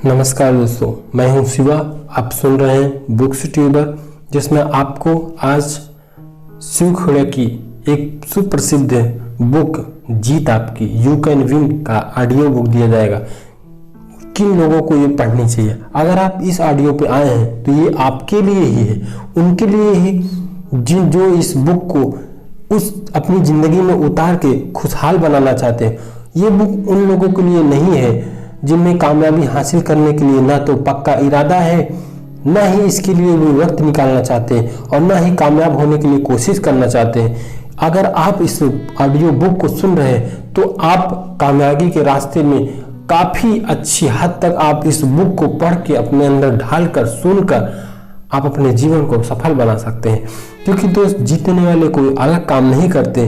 नमस्कार दोस्तों, मैं हूं शिवा। आप सुन रहे हैं बुक्स ट्यूबर, जिसमें आपको आज शिव खेड़ा की एक सुप्रसिद्ध बुक जीत आपकी यू कैन विन का ऑडियो बुक दिया जाएगा। किन लोगों को ये पढ़नी चाहिए? अगर आप इस ऑडियो पे आए हैं तो ये आपके लिए ही है, उनके लिए ही जो इस बुक को उस अपनी ज़िंदगी में उतार के खुशहाल बनाना चाहते हैं। ये बुक उन लोगों के लिए नहीं है जिनमें कामयाबी हासिल करने के लिए ना तो पक्का इरादा है, ना ही इसके लिए वो वक्त निकालना चाहते हैं और ना ही कामयाब होने के लिए कोशिश करना चाहते हैं। अगर आप इस ऑडियो बुक को सुन रहे हैं तो आप कामयाबी के रास्ते में काफ़ी अच्छी हद तक आप इस बुक को पढ़ के अपने अंदर ढालकर सुनकर आप अपने जीवन को सफल बना सकते हैं। क्योंकि दोस्त, जीतने वाले कोई अलग काम नहीं करते,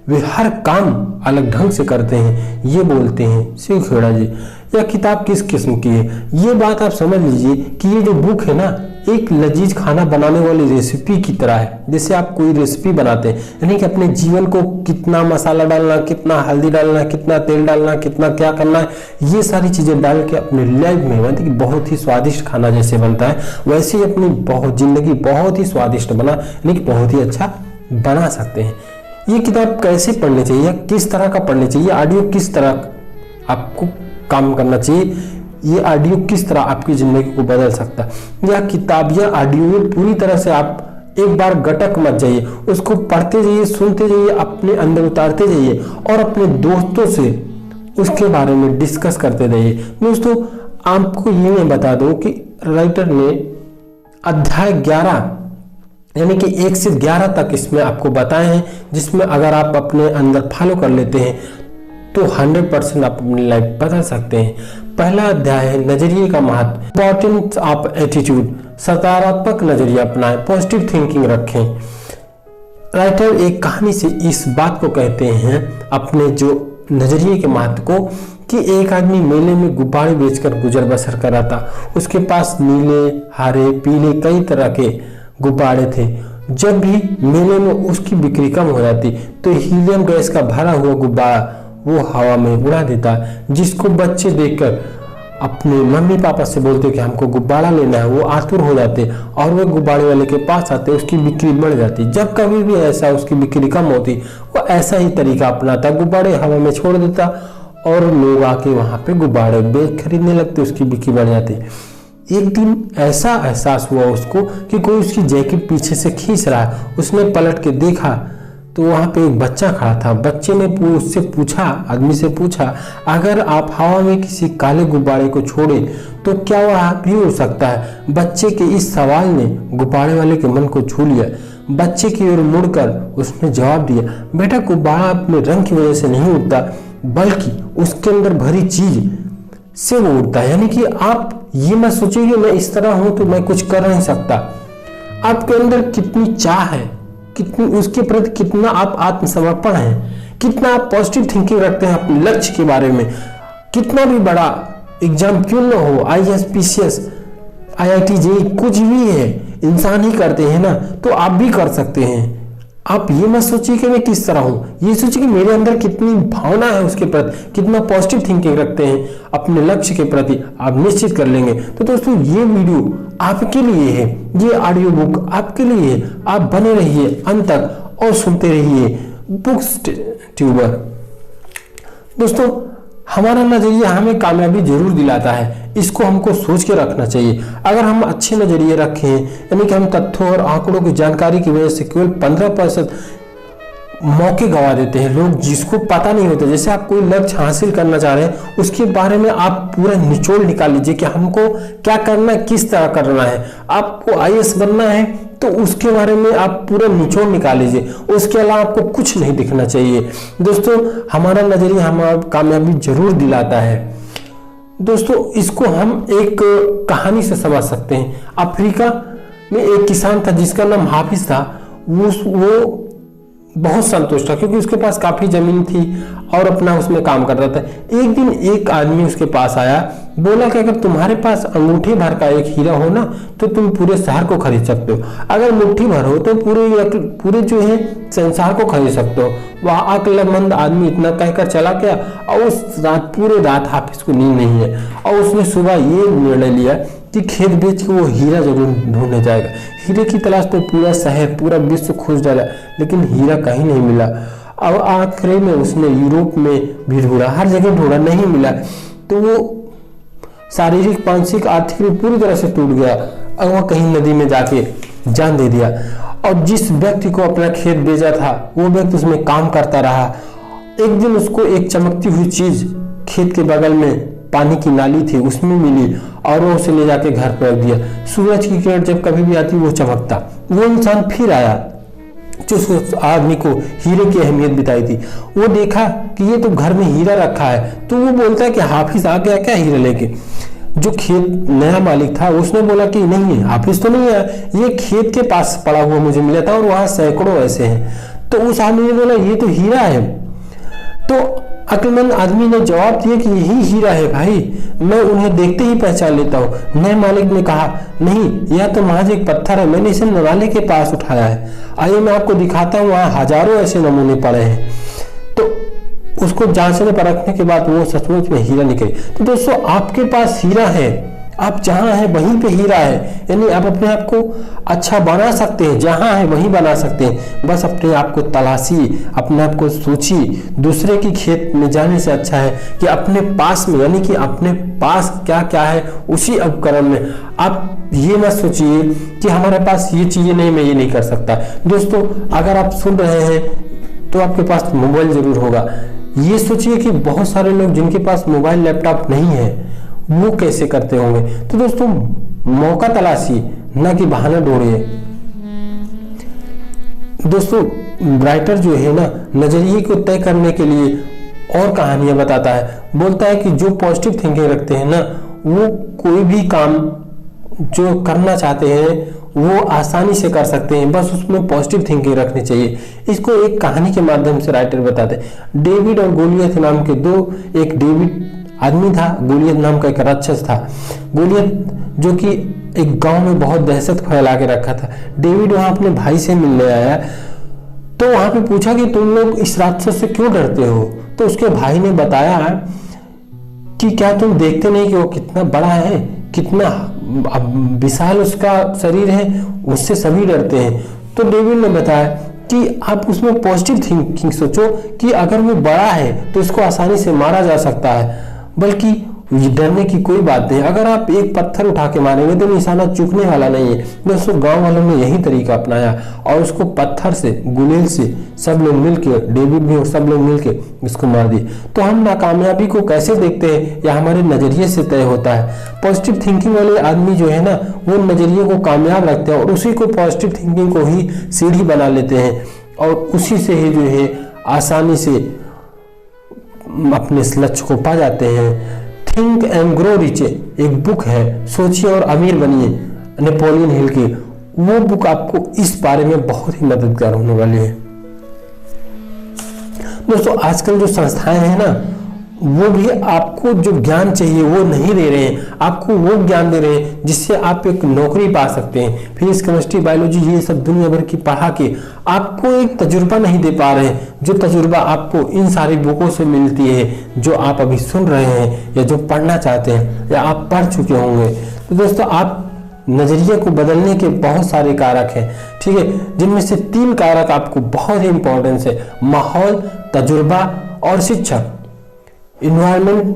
वे हर काम अलग ढंग से करते हैं, ये बोलते हैं शिव खेड़ा जी। यह किताब किस किस्म की है, ये बात आप समझ लीजिए कि ये जो बुक है ना, एक लजीज खाना बनाने वाली रेसिपी की तरह है। जैसे आप कोई रेसिपी बनाते हैं, यानी कि अपने जीवन को कितना मसाला डालना, कितना हल्दी डालना, कितना तेल डालना, कितना क्या करना है, ये सारी चीज़ें डाल के अपने लाइफ में मतलब कि बहुत ही स्वादिष्ट खाना जैसे बनता है, वैसे ही अपनी जिंदगी बहुत ही स्वादिष्ट बना, यानी कि बहुत ही अच्छा बना सकते हैं। ये किताब कैसे पढ़नी चाहिए, किस तरह का पढ़नी चाहिए, ऑडियो किस तरह आपको काम करना चाहिए, ये ऑडियो किस तरह आपकी ज़िंदगी को बदल सकता है। यह किताब या ऑडियो पूरी तरह से आप एक बार गटक मत जाइए, उसको पढ़ते जाइए, सुनते जाइए, अपने अंदर उतारते जाइए और अपने दोस्तों से उसके बारे में डिस्कस करते जाइए। दोस्तों, आपको ये मैं बता दूं कि राइटर ने अध्याय 11 यानी कि 1 से 11 तक इसमें आपको बताए हैं, जिसमें अगर आप अपने अंदर फॉलो कर लेते हैं तो 100% आप अपनी लाइफ बदल सकते हैं। पहला अध्याय है नजरिए का महत्व, इंपॉर्टेंस ऑफ एटीट्यूड। सकारात्मक नजरिया अपनाएं, पॉजिटिव थिंकिंग रखें। राइटर एक कहानी से इस बात को कहते हैं अपने जो नजरिए के महत्व को, कि एक आदमी मेले में गुब्बारे बेचकर गुजर बसर कर रहा था। उसके पास नीले, हरे, पीले कई तरह के गुब्बारे थे। जब भी मेले में उसकी बिक्री कम हो जाती तो हीलियम गैस का भरा हुआ गुब्बारा वो हवा में उड़ा देता, जिसको बच्चे देखकर अपने मम्मी पापा से बोलते कि हमको गुब्बारा लेना है। वो आतुर हो जाते और वो गुब्बारे वाले के पास आते, उसकी बिक्री बढ़ जाती। जब कभी भी ऐसा उसकी बिक्री कम होती, वो ऐसा ही तरीका अपनाता, गुब्बारे हवा में छोड़ देता और लोग आके वहाँ पे गुब्बारे खरीदने लगते, उसकी बिक्री बढ़ जाती। एक दिन ऐसा एहसास हुआ उसको कि कोई उसकी जैकेट पीछे से खींच रहा है। उसने पलट के देखा तो वहाँ पे एक बच्चा खड़ा था। बच्चे ने उससे पूछा, आदमी से पूछा, अगर आप हवा में किसी काले गुब्बारे को छोड़े तो क्या वह भी उड़ सकता है? बच्चे के इस सवाल ने गुब्बारे वाले के मन को छू लिया। बच्चे की ओर मुड़कर उसने जवाब दिया, बेटा, गुब्बारा अपने रंग की वजह से नहीं उड़ता, बल्कि उसके अंदर भरी चीज से वो उड़ता है। यानी कि आप ये मत सोचिए कि मैं इस तरह हूं तो मैं कुछ कर नहीं सकता। आपके अंदर कितनी चाह है, कितनी उसके प्रति कितना आप आत्मसमर्पण है, कितना आप पॉजिटिव थिंकिंग रखते हैं अपने लक्ष्य के बारे में। कितना भी बड़ा एग्जाम क्यों न हो, IAS, PCS, IIT, JEE कुछ भी है, इंसान ही करते हैं ना, तो आप भी कर सकते हैं। आप ये मत सोचिए कि मैं किस तरह हूँ, ये सोचिए कि मेरे अंदर कितनी भावना है उसके प्रति, कितना पॉजिटिव थिंकिंग रखते हैं अपने लक्ष्य के प्रति, आप निश्चित कर लेंगे। तो दोस्तों, ये वीडियो आपके लिए है, ये ऑडियो बुक आपके लिए है। आप बने रहिए अंत तक और सुनते रहिए बुक्स ट्यूबर। दोस्तों, हमारा नजरिया हमें कामयाबी जरूर दिलाता है, इसको हमको सोच के रखना चाहिए। अगर हम अच्छे नजरिए रखें, यानी कि हम तथ्यों और आंकड़ों की जानकारी की वजह से केवल 15% मौके गंवा देते हैं, लोग जिसको पता नहीं होता। जैसे आप कोई लक्ष्य हासिल करना चाह रहे हैं, उसके बारे में आप पूरा निचोड़ निकाल लीजिए कि हमको क्या करना है, किस तरह करना है। आपको IAS बनना है तो उसके बारे में आप पूरा निचोड़ निकाल लीजिए, उसके अलावा आपको कुछ नहीं दिखना चाहिए। दोस्तों, हमारा नजरिया हमारा कामयाबी जरूर दिलाता है। दोस्तों, इसको हम एक कहानी से समझ सकते हैं। अफ्रीका में एक किसान था जिसका नाम हाफिज था। वो बहुत संतुष्ट था, क्योंकि उसके पास काफी जमीन थी और अपना उसमें काम करता था। एक दिन एक आदमी उसके पास आया, बोला कि अगर तुम्हारे पास अंगूठी भर का एक हीरा हो ना तो तुम पूरे शहर को खरीद सकते हो, अगर मुट्ठी भर हो तो पूरे जो है संसार को खरीद सकते हो। वह अक्लमंद आदमी इतना कहकर चला गया और उस रात पूरे रात हाफिज को नींद नहीं है, और उसने सुबह ये निर्णय लिया कि खेत बेच के वो हीरा जरूर ढूंढने जाएगा। हीरे की तलाश में पूरा शहर, पूरा विश्व खोज डाला, लेकिन हीरा कहीं नहीं मिला। और आखिरी में उसने यूरोप में भी ढूंढा, हर जगह ढूंढा, नहीं मिला। तो वो शारीरिक, मानसिक, आर्थिक रूप पूरी तरह से टूट गया और वह कहीं नदी में जाके जान दे दिया। और जिस व्यक्ति को अपना खेत बेचा था वो व्यक्ति उसमें काम करता रहा। एक दिन उसको एक चमकती हुई चीज खेत के बगल में पानी की नाली थी उसमें मिली और वो उसे ले जाके घर पर रख दिया। सूरज की किरण जब कभी भी आती वो चमकता। वो इंसान फिर आया जो उस आदमी को हीरे की अहमियत बताई थी। वो देखा कि ये तो घर में हीरा रखा है, तो वो बोलता है कि हाफिज आ गया क्या हीरा लेके। जो खेत नया मालिक था उसने बोला कि नहीं, हाफिज तो नहीं है, ये खेत के पास पड़ा हुआ मुझे मिला था और वहां सैकड़ों ऐसे हैं। तो उस आदमी ने बोला ये तो हीरा है। तो अक्लमंद आदमी ने जवाब दिया कि यही हीरा है भाई, मैं उन्हें देखते ही पहचान लेता हूँ। नए मालिक ने कहा नहीं, यह तो महज एक पत्थर है, मैंने इसे नाले के पास उठाया है, आइए मैं आपको दिखाता हूँ, वहाँ हजारों ऐसे नमूने पड़े हैं। तो उसको जांचने परखने के बाद वो सचमुच में हीरा निकले। तो दोस्तों आपके पास हीरा है, आप जहां हैं वहीं पे हीरा है, यानी आप अपने आप को अच्छा बना सकते हैं, जहां है वहीं बना सकते हैं। बस अपने आप को तलाशी, अपने आप को सोचिए। दूसरे की खेत में जाने से अच्छा है कि अपने पास में, यानी कि अपने पास क्या क्या है उसी उपकरण में आप ये मत सोचिए कि हमारे पास ये चीजें नहीं, मैं ये नहीं कर सकता। दोस्तों अगर आप सुन रहे हैं तो आपके पास मोबाइल जरूर होगा। ये सोचिए कि बहुत सारे लोग जिनके पास मोबाइल, लैपटॉप नहीं है वो कैसे करते होंगे। तो दोस्तों मौका तलाशी, ना कि बहाना ढूंढिए। दोस्तों राइटर जो है ना नजरिए को तय करने के लिए और कहानियां बताता है। बोलता है कि जो पॉजिटिव थिंकिंग रखते हैं ना वो कोई भी काम जो करना चाहते हैं वो आसानी से कर सकते हैं, बस उसमें पॉजिटिव थिंकिंग रखनी चाहिए। इसको एक कहानी के माध्यम से राइटर बताते हैं। डेविड और गोलियत नाम के दो, एक डेविड आदमी था, गोलियत नाम का एक राक्षस था। गोलियत जो कि एक गांव में बहुत दहशत फैला के रखा था। डेविड वहां अपने भाई से मिलने आया तो वहां पे पूछा कि तुम लोग इस राक्षस से क्यों डरते हो। तो उसके भाई ने बताया कि क्या तुम देखते नहीं कि वो कितना बड़ा है, कितना विशाल उसका शरीर है, उससे सभी डरते हैं। तो डेविड ने बताया कि आप उसमें पॉजिटिव थिंकिंग सोचो कि अगर वो बड़ा है तो इसको आसानी से मारा जा सकता है, बल्कि डरने की कोई बात नहीं। अगर आप एक पत्थर उठा के मारेंगे तो निशाना चूकने वाला नहीं है। दोस्तों गांव वालों ने यही तरीका अपनाया और उसको पत्थर से, गुलेल से सब लोग मिलके, डेविड भी सब लोग मिलके इसको मार दिए। तो हम नाकामयाबी को कैसे देखते हैं या हमारे नजरिए से तय होता है। पॉजिटिव थिंकिंग वाले आदमी जो है ना वो नजरिए को कामयाब रखते हैं और उसी को, पॉजिटिव थिंकिंग को ही सीढ़ी बना लेते हैं और उसी से ही जो है आसानी से अपने लक्ष्य को पा जाते हैं। थिंक एंड ग्रो रिच एक बुक है, सोचिए और अमीर बनिए, नेपोलियन हिल की। वो बुक आपको इस बारे में बहुत ही मददगार होने वाली है। दोस्तों आजकल जो संस्थाएं हैं ना वो भी आपको जो ज्ञान चाहिए वो नहीं दे रहे हैं, आपको वो ज्ञान दे रहे हैं जिससे आप एक नौकरी पा सकते हैं। फिजिक्स, केमिस्ट्री, बायोलॉजी ये सब दुनिया भर की पढ़ा के आपको एक तजुर्बा नहीं दे पा रहे हैं, जो तजुर्बा आपको इन सारी बुकों से मिलती है जो आप अभी सुन रहे हैं या जो पढ़ना चाहते हैं या आप पढ़ चुके होंगे। तो दोस्तों आप नजरिए को बदलने के बहुत सारे कारक हैं, ठीक है, जिनमें से 3 कारक आपको बहुत ही इंपॉर्टेंस है: माहौल, तजुर्बा और शिक्षा। इन्वायरमेंट,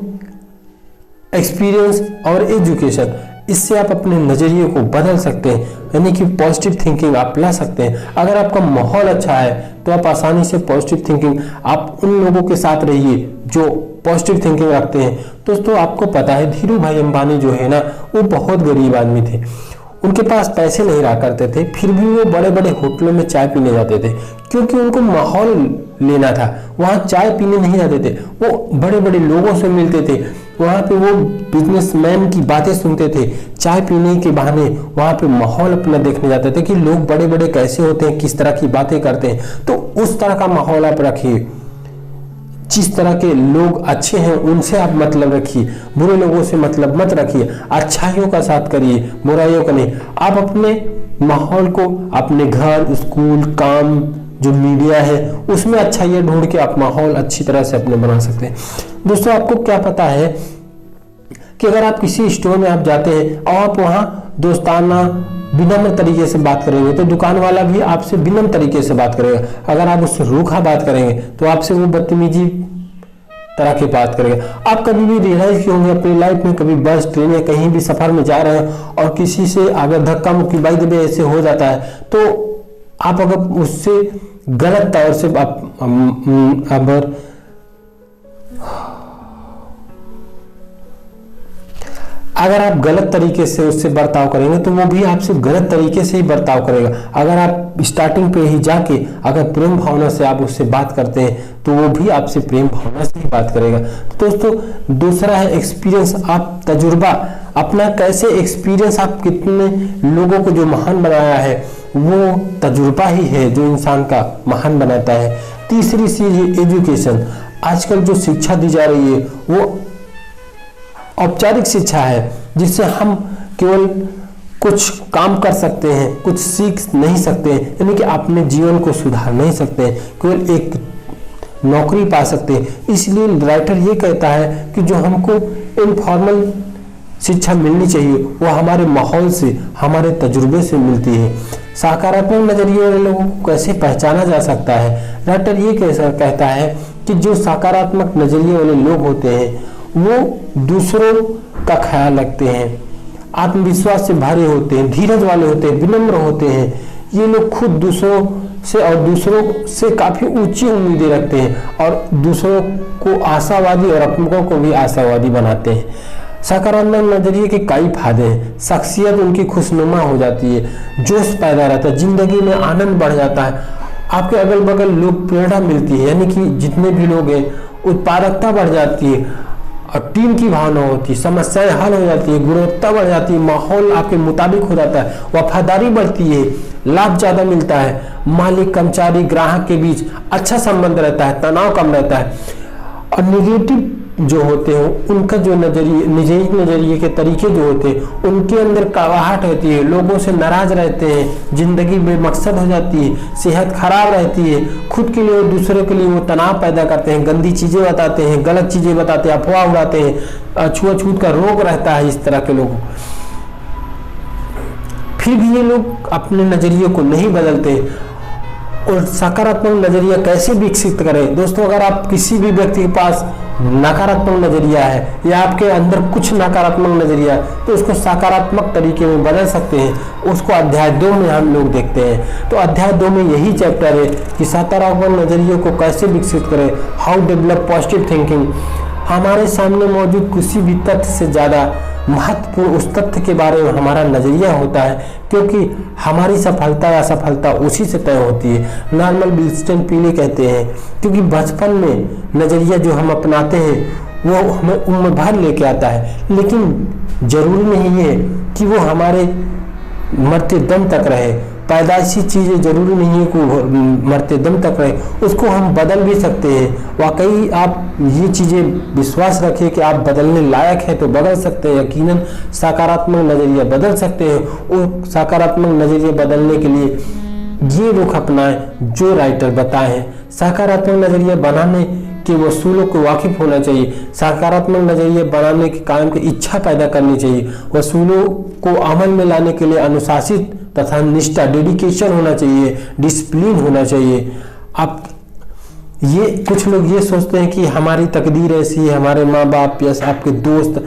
एक्सपीरियंस और एजुकेशन, इससे आप अपने नजरिए को बदल सकते हैं, यानी कि पॉजिटिव थिंकिंग आप ला सकते हैं। अगर आपका माहौल अच्छा है तो आप आसानी से पॉजिटिव थिंकिंग, आप उन लोगों के साथ रहिए जो पॉजिटिव थिंकिंग रखते हैं। दोस्तों आपको पता है धीरू भाई अंबानी जो है ना वो बहुत गरीब आदमी थे, उनके पास पैसे नहीं रहा करते थे, फिर भी वो बड़े बड़े होटलों में चाय पीने जाते थे क्योंकि उनको माहौल लेना था। वहाँ चाय पीने नहीं जाते थे, वो बड़े बड़े लोगों से मिलते थे वहाँ पे वो बिजनेसमैन की बातें सुनते थे, चाय पीने के बहाने वहाँ पे माहौल अपना देखने जाते थे कि लोग बड़े बड़े कैसे होते हैं, किस तरह की बातें करते हैं। तो उस तरह का माहौल आप रखिए। जिस तरह के लोग अच्छे हैं उनसे आप मतलब रखिए, बुरे लोगों से मतलब मत रखिए, अच्छाइयों का साथ करिए, बुराइयों का नहीं। आप अपने माहौल को अपने घर, स्कूल, काम, जो मीडिया है उसमें अच्छाइयाँ ढूंढ के आप माहौल अच्छी तरह से अपने बना सकते हैं। दोस्तों आपको क्या पता है कि अगर आप किसी स्टोर में आप जाते हैं और आप वहाँ दोस्ताना विनम्र तरीके से बात करेंगे तो दुकान वाला भी आपसे विनम्र तरीके से बात करेगा। अगर आप उससे रूखा बात करेंगे तो आपसे वो बदतमीजी तरह की बात करेगा। आप कभी भी रियलाइज किए होंगे अपनी लाइफ में, कभी बस, ट्रेन या कहीं भी सफर में जा रहे हैं और किसी से अगर धक्का मुक्की बाई दबे ऐसे हो जाता है तो आप अगर उससे गलत तौर से अगर आप गलत तरीके से उससे बर्ताव करेंगे तो वो भी आपसे गलत तरीके से ही बर्ताव करेगा। अगर आप स्टार्टिंग पे ही जाके अगर प्रेम भावना से आप उससे बात करते हैं तो वो भी आपसे प्रेम भावना से ही बात करेगा। तो दोस्तों दूसरा है एक्सपीरियंस। आप तजुर्बा अपना कैसे एक्सपीरियंस, आप कितने लोगों को जो महान बनाया है वो तजुर्बा ही है जो इंसान का महान बनाता है। तीसरी चीज है एजुकेशन। आजकल जो शिक्षा दी जा रही है वो औपचारिक शिक्षा है जिससे हम केवल कुछ काम कर सकते हैं, कुछ सीख नहीं सकते हैं, यानी कि अपने जीवन को सुधार नहीं सकते हैं, केवल एक नौकरी पा सकते हैं। इसलिए राइटर ये कहता है कि जो हमको इनफॉर्मल शिक्षा मिलनी चाहिए वो हमारे माहौल से, हमारे तजुर्बे से मिलती है। सकारात्मक नजरिए वाले लोगों को कैसे पहचाना जा सकता है? राइटर ये कहता है कि जो सकारात्मक नजरिए वाले लोग होते हैं वो दूसरों का ख्याल रखते हैं, आत्मविश्वास से भरे होते हैं, धीरज वाले होते हैं, विनम्र होते हैं। ये लोग खुद दूसरों से और दूसरों से काफी ऊंची उम्मीदें रखते हैं और दूसरों को आशावादी और अपनों को भी आशावादी बनाते हैं। सकारात्मक नजरिए के कई फायदे हैं। शख्सियत उनकी खुशनुमा हो जाती है, जोश पैदा रहता है, जिंदगी में आनंद बढ़ जाता है, आपके अगल बगल लोग प्रेरणा मिलती है, यानी कि जितने भी लोग हैं उत्पादकता बढ़ जाती है और टीम की भावना होती है, समस्याएं हल हो जाती है, गुणवत्ता बढ़ जाती है, माहौल आपके मुताबिक हो जाता है, वफादारी बढ़ती है, लाभ ज्यादा मिलता है, मालिक कर्मचारी ग्राहक के बीच अच्छा संबंध रहता है, तनाव कम रहता है। और निगेटिव जो होते हैं उनका जो नजरिए के तरीके जो होते हैं उनके अंदर कड़वाहट रहती है, लोगों से नाराज रहते हैं, जिंदगी बेमकसद हो जाती है, सेहत खराब रहती है, खुद के लिए और दूसरों के लिए वो तनाव पैदा करते हैं, गंदी चीजें बताते हैं, गलत चीजें बताते हैं, अफवाह उड़ाते हैं, छुआछूत का रोग रहता है इस तरह के लोग। फिर भी ये लोग अपने नजरिए को नहीं बदलते। और सकारात्मक नजरिया कैसे विकसित करें? दोस्तों अगर आप किसी भी व्यक्ति के पास नकारात्मक नजरिया है या आपके अंदर कुछ नकारात्मक नजरिया है तो उसको सकारात्मक तरीके में बदल सकते हैं। उसको अध्याय 2 में हम लोग देखते हैं। तो अध्याय 2 में यही चैप्टर है कि सकारात्मक नजरिए को कैसे विकसित करें, हाउ डेवलप पॉजिटिव थिंकिंग। हमारे सामने मौजूद किसी भी तथ्य से ज्यादा महत्वपूर्ण उस तथ्य के बारे में हमारा नजरिया होता है, क्योंकि हमारी सफलता या असफलता उसी से तय होती है। नॉर्मन विल्सन पीले कहते हैं क्योंकि बचपन में नजरिया जो हम अपनाते हैं वो हमें उम्र भर लेके आता है, लेकिन जरूरी नहीं है कि वो हमारे मरते दम तक रहे। पैदाइशी चीजें जरूरी नहीं है कि मरते दम तक रहे, उसको हम बदल भी सकते हैं। वाकई आप ये चीजें विश्वास रखिए कि आप बदलने लायक है तो बदल सकते हैं, यकीनन सकारात्मक नजरिया बदल सकते हैं। और सकारात्मक नजरिया बदलने के लिए ये रुख अपनाएं जो राइटर बताए हैं। सकारात्मक नजरिया बनाने के वसूलों को वाकिफ होना चाहिए, सकारात्मक नजरिया बनाने के काम की इच्छा पैदा करनी चाहिए, वसूलों को अमल में लाने के लिए अनुशासित तथा निष्ठा, डेडिकेशन होना चाहिए, डिसिप्लिन होना चाहिए। आप ये कुछ लोग ये सोचते हैं कि हमारी तकदीर ऐसी है, हमारे माँ बाप या आपके दोस्त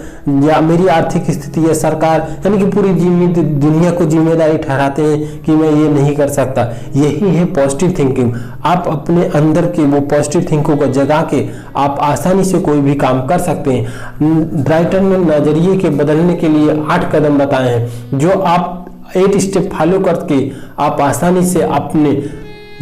या मेरी आर्थिक स्थिति या सरकार, यानी कि पूरी दुनिया को जिम्मेदारी ठहराते हैं कि मैं ये नहीं कर सकता। यही है पॉजिटिव थिंकिंग। आप अपने अंदर के वो पॉजिटिव थिंकिंग को जगा के आप आसानी से कोई भी काम कर सकते हैं। राइटर ने नजरिए के बदलने के लिए 8 कदम बताए हैं जो आप 8 स्टेप फॉलो करके आप आसानी से अपने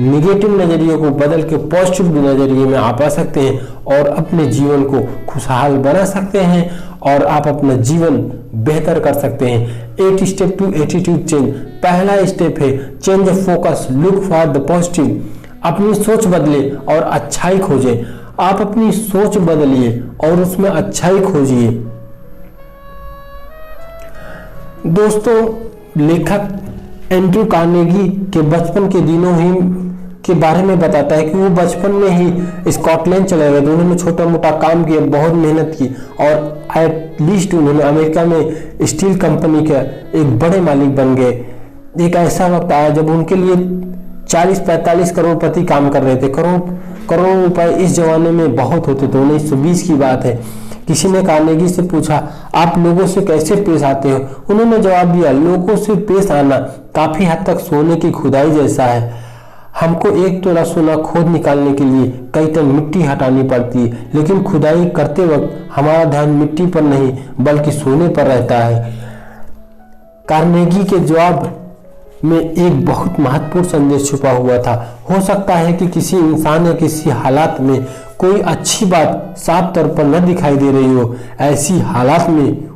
निगेटिव नजरिए को बदल के पॉजिटिव नजरिए में आप आ सकते हैं और अपने जीवन को खुशहाल बना सकते हैं और आप अपना जीवन बेहतर कर सकते हैं। 8 स्टेप टू एटीट्यूड चेंज। पहला स्टेप है change focus, look for the positive. अपनी सोच बदले और अच्छाई खोजें। आप अपनी सोच बदलिए और उसमें अच्छाई खोजिए। दोस्तों, लेखक एंड्रू कार्नेगी के बचपन के दिनों ही के बारे में बताता है कि वो बचपन में ही स्कॉटलैंड चले गए थे। उन्होंने छोटा मोटा काम किया, बहुत मेहनत की और एटलीस्ट उन्होंने अमेरिका में स्टील कंपनी का एक बड़े मालिक बन गए। एक ऐसा वक्त आया जब उनके लिए 40-45 करोड़पति काम कर रहे थे। करोड़ों रुपए इस जमाने में बहुत होते थे। 1920 की बात है। किसी ने कार्नेगी से पूछा, आप लोगों से कैसे पेश आते हो? उन्होंने जवाब दिया, लोगों से पेश आना काफी हद तक सोने की खुदाई जैसा है। हमको 1 तोला सोना खोद निकालने के लिए कई टन मिट्टी हटानी पड़ती है, लेकिन खुदाई करते वक्त हमारा ध्यान मिट्टी पर नहीं बल्कि सोने पर रहता है। कार्नेगी के जवाब में एक बहुत महत्वपूर्ण संदेश छुपा हुआ था। हो सकता है कि किसी इंसान या किसी हालात में कोई अच्छी बात साफ तौर पर न दिखाई दे रही हो। ऐसी हालात में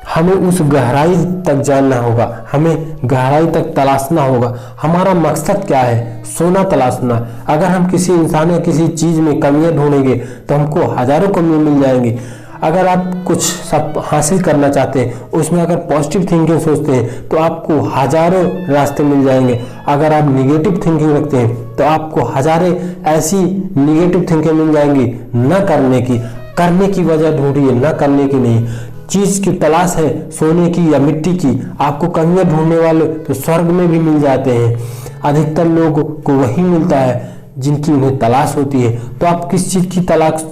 हमें उस गहराई तक जानना होगा, हमें गहराई तक तलाशना होगा। हमारा मकसद क्या है? सोना तलाशना। अगर हम किसी इंसान या किसी चीज में कमियां ढूंढेंगे तो हमको हजारों कमियां मिल जाएंगी। अगर आप कुछ सब हासिल करना चाहते हैं, उसमें अगर पॉजिटिव थिंकिंग सोचते हैं तो आपको हजारों रास्ते मिल जाएंगे। अगर आप निगेटिव थिंकिंग रखते हैं तो आपको हजारों ऐसी निगेटिव थिंकिंग मिल जाएंगी न करने की। करने की वजह ढूंढिए, न करने की नहीं। चीज की तलाश है सोने की या मिट्टी की। आपको कमियां ढूंढने वाले तो स्वर्ग में भी मिल जाते हैं। अधिकतर लोगों को वही मिलता है जिनकी उन्हें तलाश होती है। तो आप किस चीज की तलाश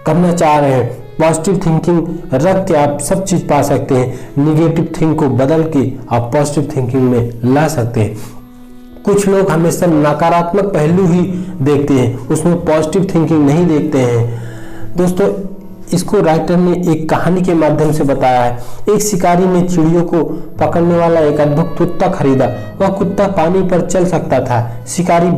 करना चाह रहे हैं? पॉजिटिव थिंकिंग रख के आप सब चीज पा सकते हैं। निगेटिव थिंक को बदल के आप पॉजिटिव थिंकिंग में ला सकते हैं। कुछ लोग हमेशा नकारात्मक पहलू ही देखते हैं, उसमें पॉजिटिव थिंकिंग नहीं देखते हैं। दोस्तों, इसको राइटर ने एक कहानी के माध्यम से बताया है। एक शिकारी ने चिड़ियों को पकड़ने वाला एक अद्भुत कुत्ता खरीदा। वह कुत्ता पानी पर चल सकता था। शिकारी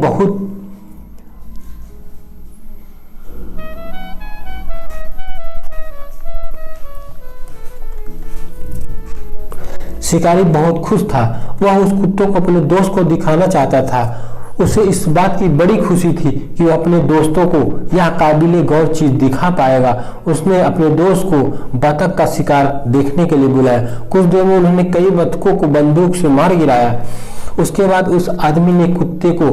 बहुत खुश था। वह उस कुत्ते को अपने दोस्त को दिखाना चाहता था। उसे इस बात की बड़ी खुशी थी कि वह अपने दोस्तों को यह काबिले गौर चीज दिखा पाएगा। उसने अपने दोस्त को बतख का शिकार देखने के लिए बुलाया। कुछ देर में उन्होंने कई बतखों को बंदूक से मार गिराया। उसके बाद उस आदमी ने कुत्ते को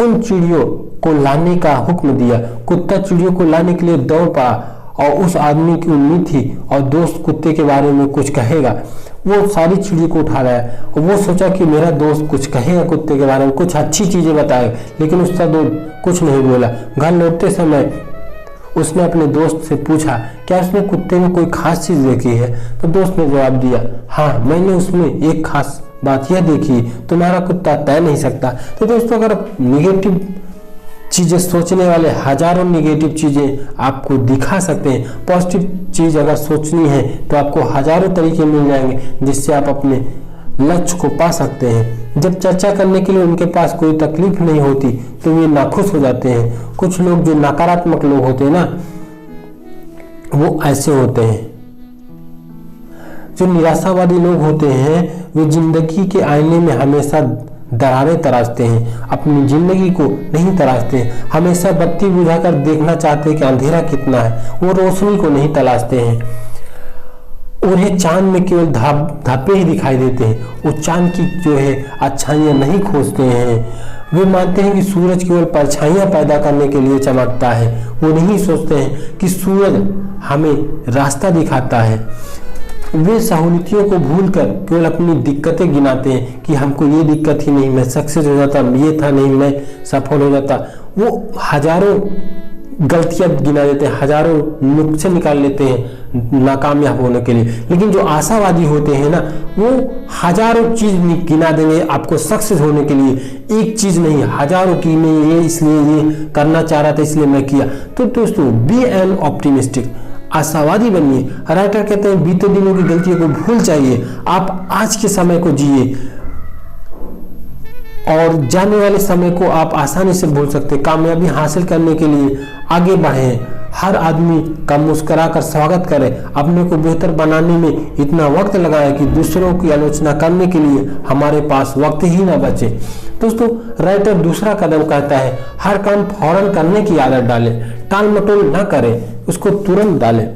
उन चिड़ियों को लाने का हुक्म दिया। कुत्ता चिड़ियों को लाने के लिए दौड़ पड़ा और उस आदमी की उम्मीद थी और दोस्त कुत्ते के बारे में कुछ कहेगा। वो सारी चिड़ियों को उठा लाया और वो सोचा कि मेरा दोस्त कुछ कहेगा कुत्ते के बारे में, कुछ अच्छी चीजें बताएगा, लेकिन उसका दोस्त कुछ नहीं बोला। घर लौटते समय उसने अपने दोस्त से पूछा, क्या उसने कुत्ते में कोई खास चीज देखी है? तो दोस्त ने जवाब दिया, हाँ, मैंने उसमें एक खास बात यह देखी, तुम्हारा कुत्ता तैर नहीं सकता। तो दोस्तों, अगर निगेटिव चीजें सोचने वाले हजारों निगेटिव चीजें आपको दिखा सकते हैं। पॉजिटिव चीज अगर सोचनी है तो आपको हजारों तरीके मिल जाएंगे जिससे आप अपने लक्ष्य को पा सकते हैं। जब चर्चा करने के लिए उनके पास कोई तकलीफ नहीं होती तो वे नाखुश हो जाते हैं। कुछ लोग जो नकारात्मक लोग होते हैं ना, वो ऐसे होते हैं। जो निराशावादी लोग होते हैं वे जिंदगी के आईने में हमेशा दरारें तराशते हैं, अपनी जिंदगी को नहीं तराशते। हमेशा बत्ती बुझाकर देखना चाहते हैं कि अंधेरा कितना है, वो रोशनी को नहीं तलाशते हैं। उन्हें चांद में केवल धब्बे ही दिखाई देते हैं, वो चांद की जो है अच्छाइयां नहीं खोजते हैं। वे मानते हैं कि सूरज केवल परछाइयां पैदा करने के लिए चमकता है। वो नहीं सोचते हैं कि सूरज हमें रास्ता दिखाता है। वे सहूलियतों को भूलकर केवल अपनी दिक्कतें गिनाते हैं कि हमको ये दिक्कत ही नहीं, मैं सक्सेस हो जाता, ये था नहीं, मैं सफल हो जाता। वो हजारों गलतियां गिना देते हैं, हजारों नुक्से निकाल लेते हैं नाकामयाब होने के लिए। लेकिन जो आशावादी होते हैं ना, वो हजारों चीज गिना देंगे आपको सक्सेस होने के लिए। एक चीज नहीं, हजारों की नहीं, ये इसलिए ये करना चाह रहा था इसलिए मैं किया। तो दोस्तों, बी एन ऑप्टिमिस्टिक, आशावादी बनिए। राइटर कहते हैं बीते दिनों की गलतियों को भूल जाइए, आप आज के समय को जिए और जाने वाले समय को आप आसानी से भूल सकते हैं। कामयाबी हासिल करने के लिए आगे बढ़ें, हर आदमी का मुस्कुराकर स्वागत करें, अपने को बेहतर बनाने में इतना वक्त लगाएं कि दूसरों की आलोचना करने के लिए हमारे पास वक्त ही ना बचे। दोस्तों, राइटर दूसरा कदम कहता है, हर काम फौरन करने की आदत डालें, टाल मटोल न करें, उसको तुरंत डालें।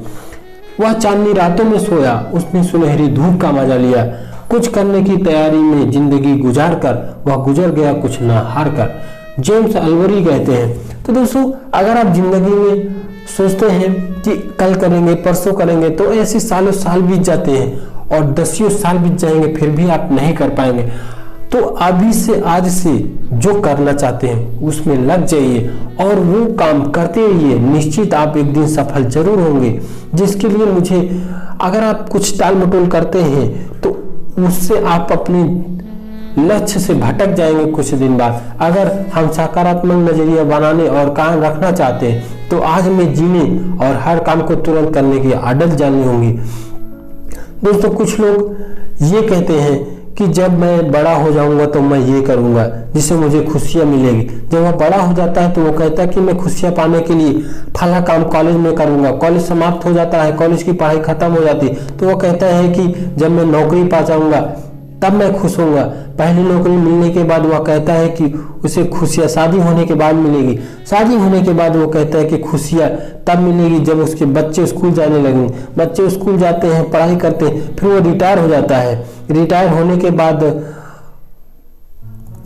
वह चांदनी रातों में सोया, उसने सुनहरी धूप का मजा लिया, कुछ करने की तैयारी में जिंदगी गुजार कर वह गुजर गया कुछ न हार कर। जेम्स अल्वरी कहते हैं। तो दोस्तों, अगर आप जिंदगी में सोचते हैं कि कल करेंगे, परसों करेंगे, तो ऐसे सालों साल बीत जाते हैं और दसियों साल बीत जाएंगे, फिर भी आप नहीं कर पाएंगे। तो अभी से, आज से जो करना चाहते हैं उसमें लग जाइए और वो काम करते रहिए, निश्चित आप एक दिन सफल जरूर होंगे। जिसके लिए मुझे, अगर आप कुछ टाल मटोल करते हैं तो उससे आप अपने लक्ष्य से भटक जाएंगे कुछ दिन बाद। अगर हम सकारात्मक नजरिया बनाने और कायम रखना चाहते हैं तो आज में जीने और हर काम को तुरंत करने की आदत जाननी होगी। दोस्तों, कुछ लोग ये कहते हैं कि जब मैं बड़ा हो जाऊंगा तो मैं ये करूंगा जिससे मुझे खुशियां मिलेगी। जब वह बड़ा हो जाता है तो वो कहता है कि मैं खुशियां पाने के लिए फला काम कॉलेज में करूंगा। कॉलेज समाप्त हो जाता है, कॉलेज की पढ़ाई खत्म हो जाती है तो वो कहता है कि जब मैं नौकरी पा जाऊंगा तब मैं खुश होऊंगा। पहली नौकरी मिलने के बाद वह कहता है कि उसे खुशियां शादी होने के बाद मिलेगी। शादी होने के बाद वो कहता है कि खुशियां तब मिलेगी जब उसके बच्चे स्कूल जाने लगेंगे। बच्चे स्कूल जाते हैं, पढ़ाई करते हैं, फिर वो रिटायर हो जाता है। रिटायर होने के बाद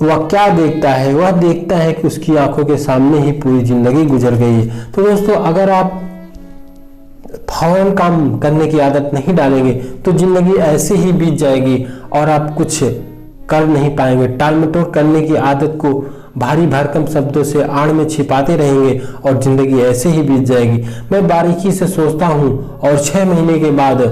वह क्या देखता है? वह देखता है कि उसकी आंखों के सामने ही पूरी जिंदगी गुजर गई है। तो दोस्तों, अगर आप फौरन काम करने की आदत नहीं डालेंगे तो जिंदगी ऐसे ही बीत जाएगी और आप कुछ कर नहीं पाएंगे। टाल मटोल करने की आदत को भारी भरकम शब्दों से आड़ में छिपाते रहेंगे और जिंदगी ऐसे ही बीत जाएगी। मैं बारीकी से सोचता हूँ और 6 महीने के बाद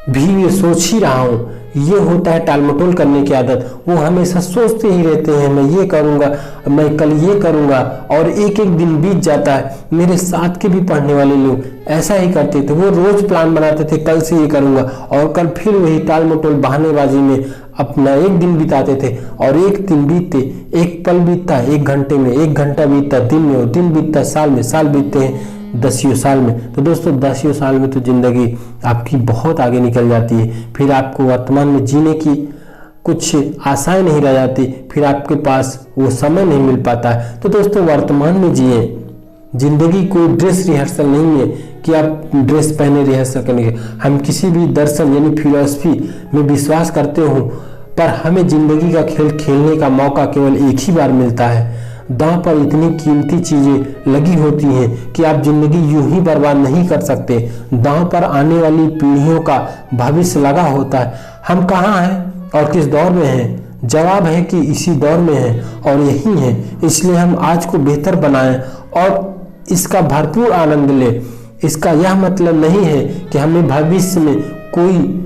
भी ये सोच ही रहा हूँ। ये होता है टाल मटोल करने की आदत। वो हमेशा सोचते ही रहते हैं, मैं ये करूँगा, मैं कल ये करूँगा, और एक एक दिन बीत जाता है। मेरे साथ के भी पढ़ने वाले लोग ऐसा ही करते थे। वो रोज प्लान बनाते थे, कल से ये करूँगा, और कल फिर वही टाल मटोल बहानेबाजी में अपना एक दिन बिताते थे। और एक दिन बीतते, एक पल बीतता 1 घंटे में, 1 घंटा बीतता दिन में, और दिन बीतता साल में, साल बीतते हैं दसियों साल में। तो दोस्तों, दसियों साल में तो जिंदगी आपकी बहुत आगे निकल जाती है। फिर आपको वर्तमान में जीने की कुछ आशाएं नहीं रह जाती, फिर आपके पास वो समय नहीं मिल पाता है। तो दोस्तों, वर्तमान में जिए। जिंदगी कोई ड्रेस रिहर्सल नहीं है कि आप ड्रेस पहने रिहर्सल करने के। हम किसी भी दर्शन यानी फिलॉसफी में विश्वास करते हो, पर हमें जिंदगी का खेल खेलने का मौका केवल एक ही बार मिलता है। दांव पर इतनी कीमती चीजें लगी होती हैं कि आप जिंदगी यूं ही बर्बाद नहीं कर सकते। दांव पर आने वाली पीढ़ियों का भविष्य लगा होता है। हम कहाँ हैं और किस दौर में हैं? जवाब है कि इसी दौर में हैं और यही हैं। इसलिए हम आज को बेहतर बनाएं और इसका भरपूर आनंद लें। इसका यह मतलब नहीं है कि हमें भविष्य में कोई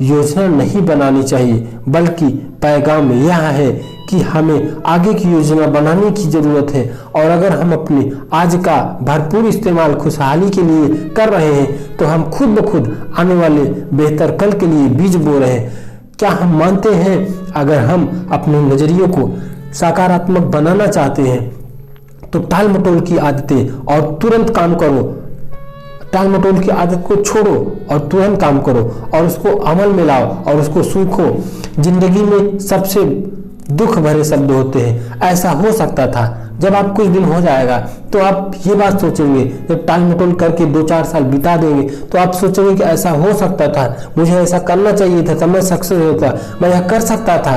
योजना नहीं बनानी चाहिए, बल्कि पैगाम यह है कि हमें आगे की योजना बनाने की जरूरत है। और अगर हम अपने आज का भरपूर इस्तेमाल खुशहाली के लिए कर रहे हैं तो हम खुद ब खुद आने वाले बेहतर कल के लिए बीज बो रहे हैं। क्या हम मानते हैं अगर हम अपने नजरियों को सकारात्मक बनाना चाहते हैं तो टाल मटोल की आदतें और तुरंत काम करो। टाल मटोल की आदत को छोड़ो और तुरंत काम करो और उसको अमल में लाओ और उसको सीखो। जिंदगी में सबसे दुख भरे शब्द होते हैं, ऐसा हो सकता था। जब आप कुछ दिन हो जाएगा तो आप ये बात सोचेंगे, जब टाल मटोल करके 2-4 साल बिता देंगे तो आप सोचेंगे कि ऐसा हो सकता था, मुझे ऐसा करना चाहिए था, तब मैं सक्सेस होता, मैं यह कर सकता था,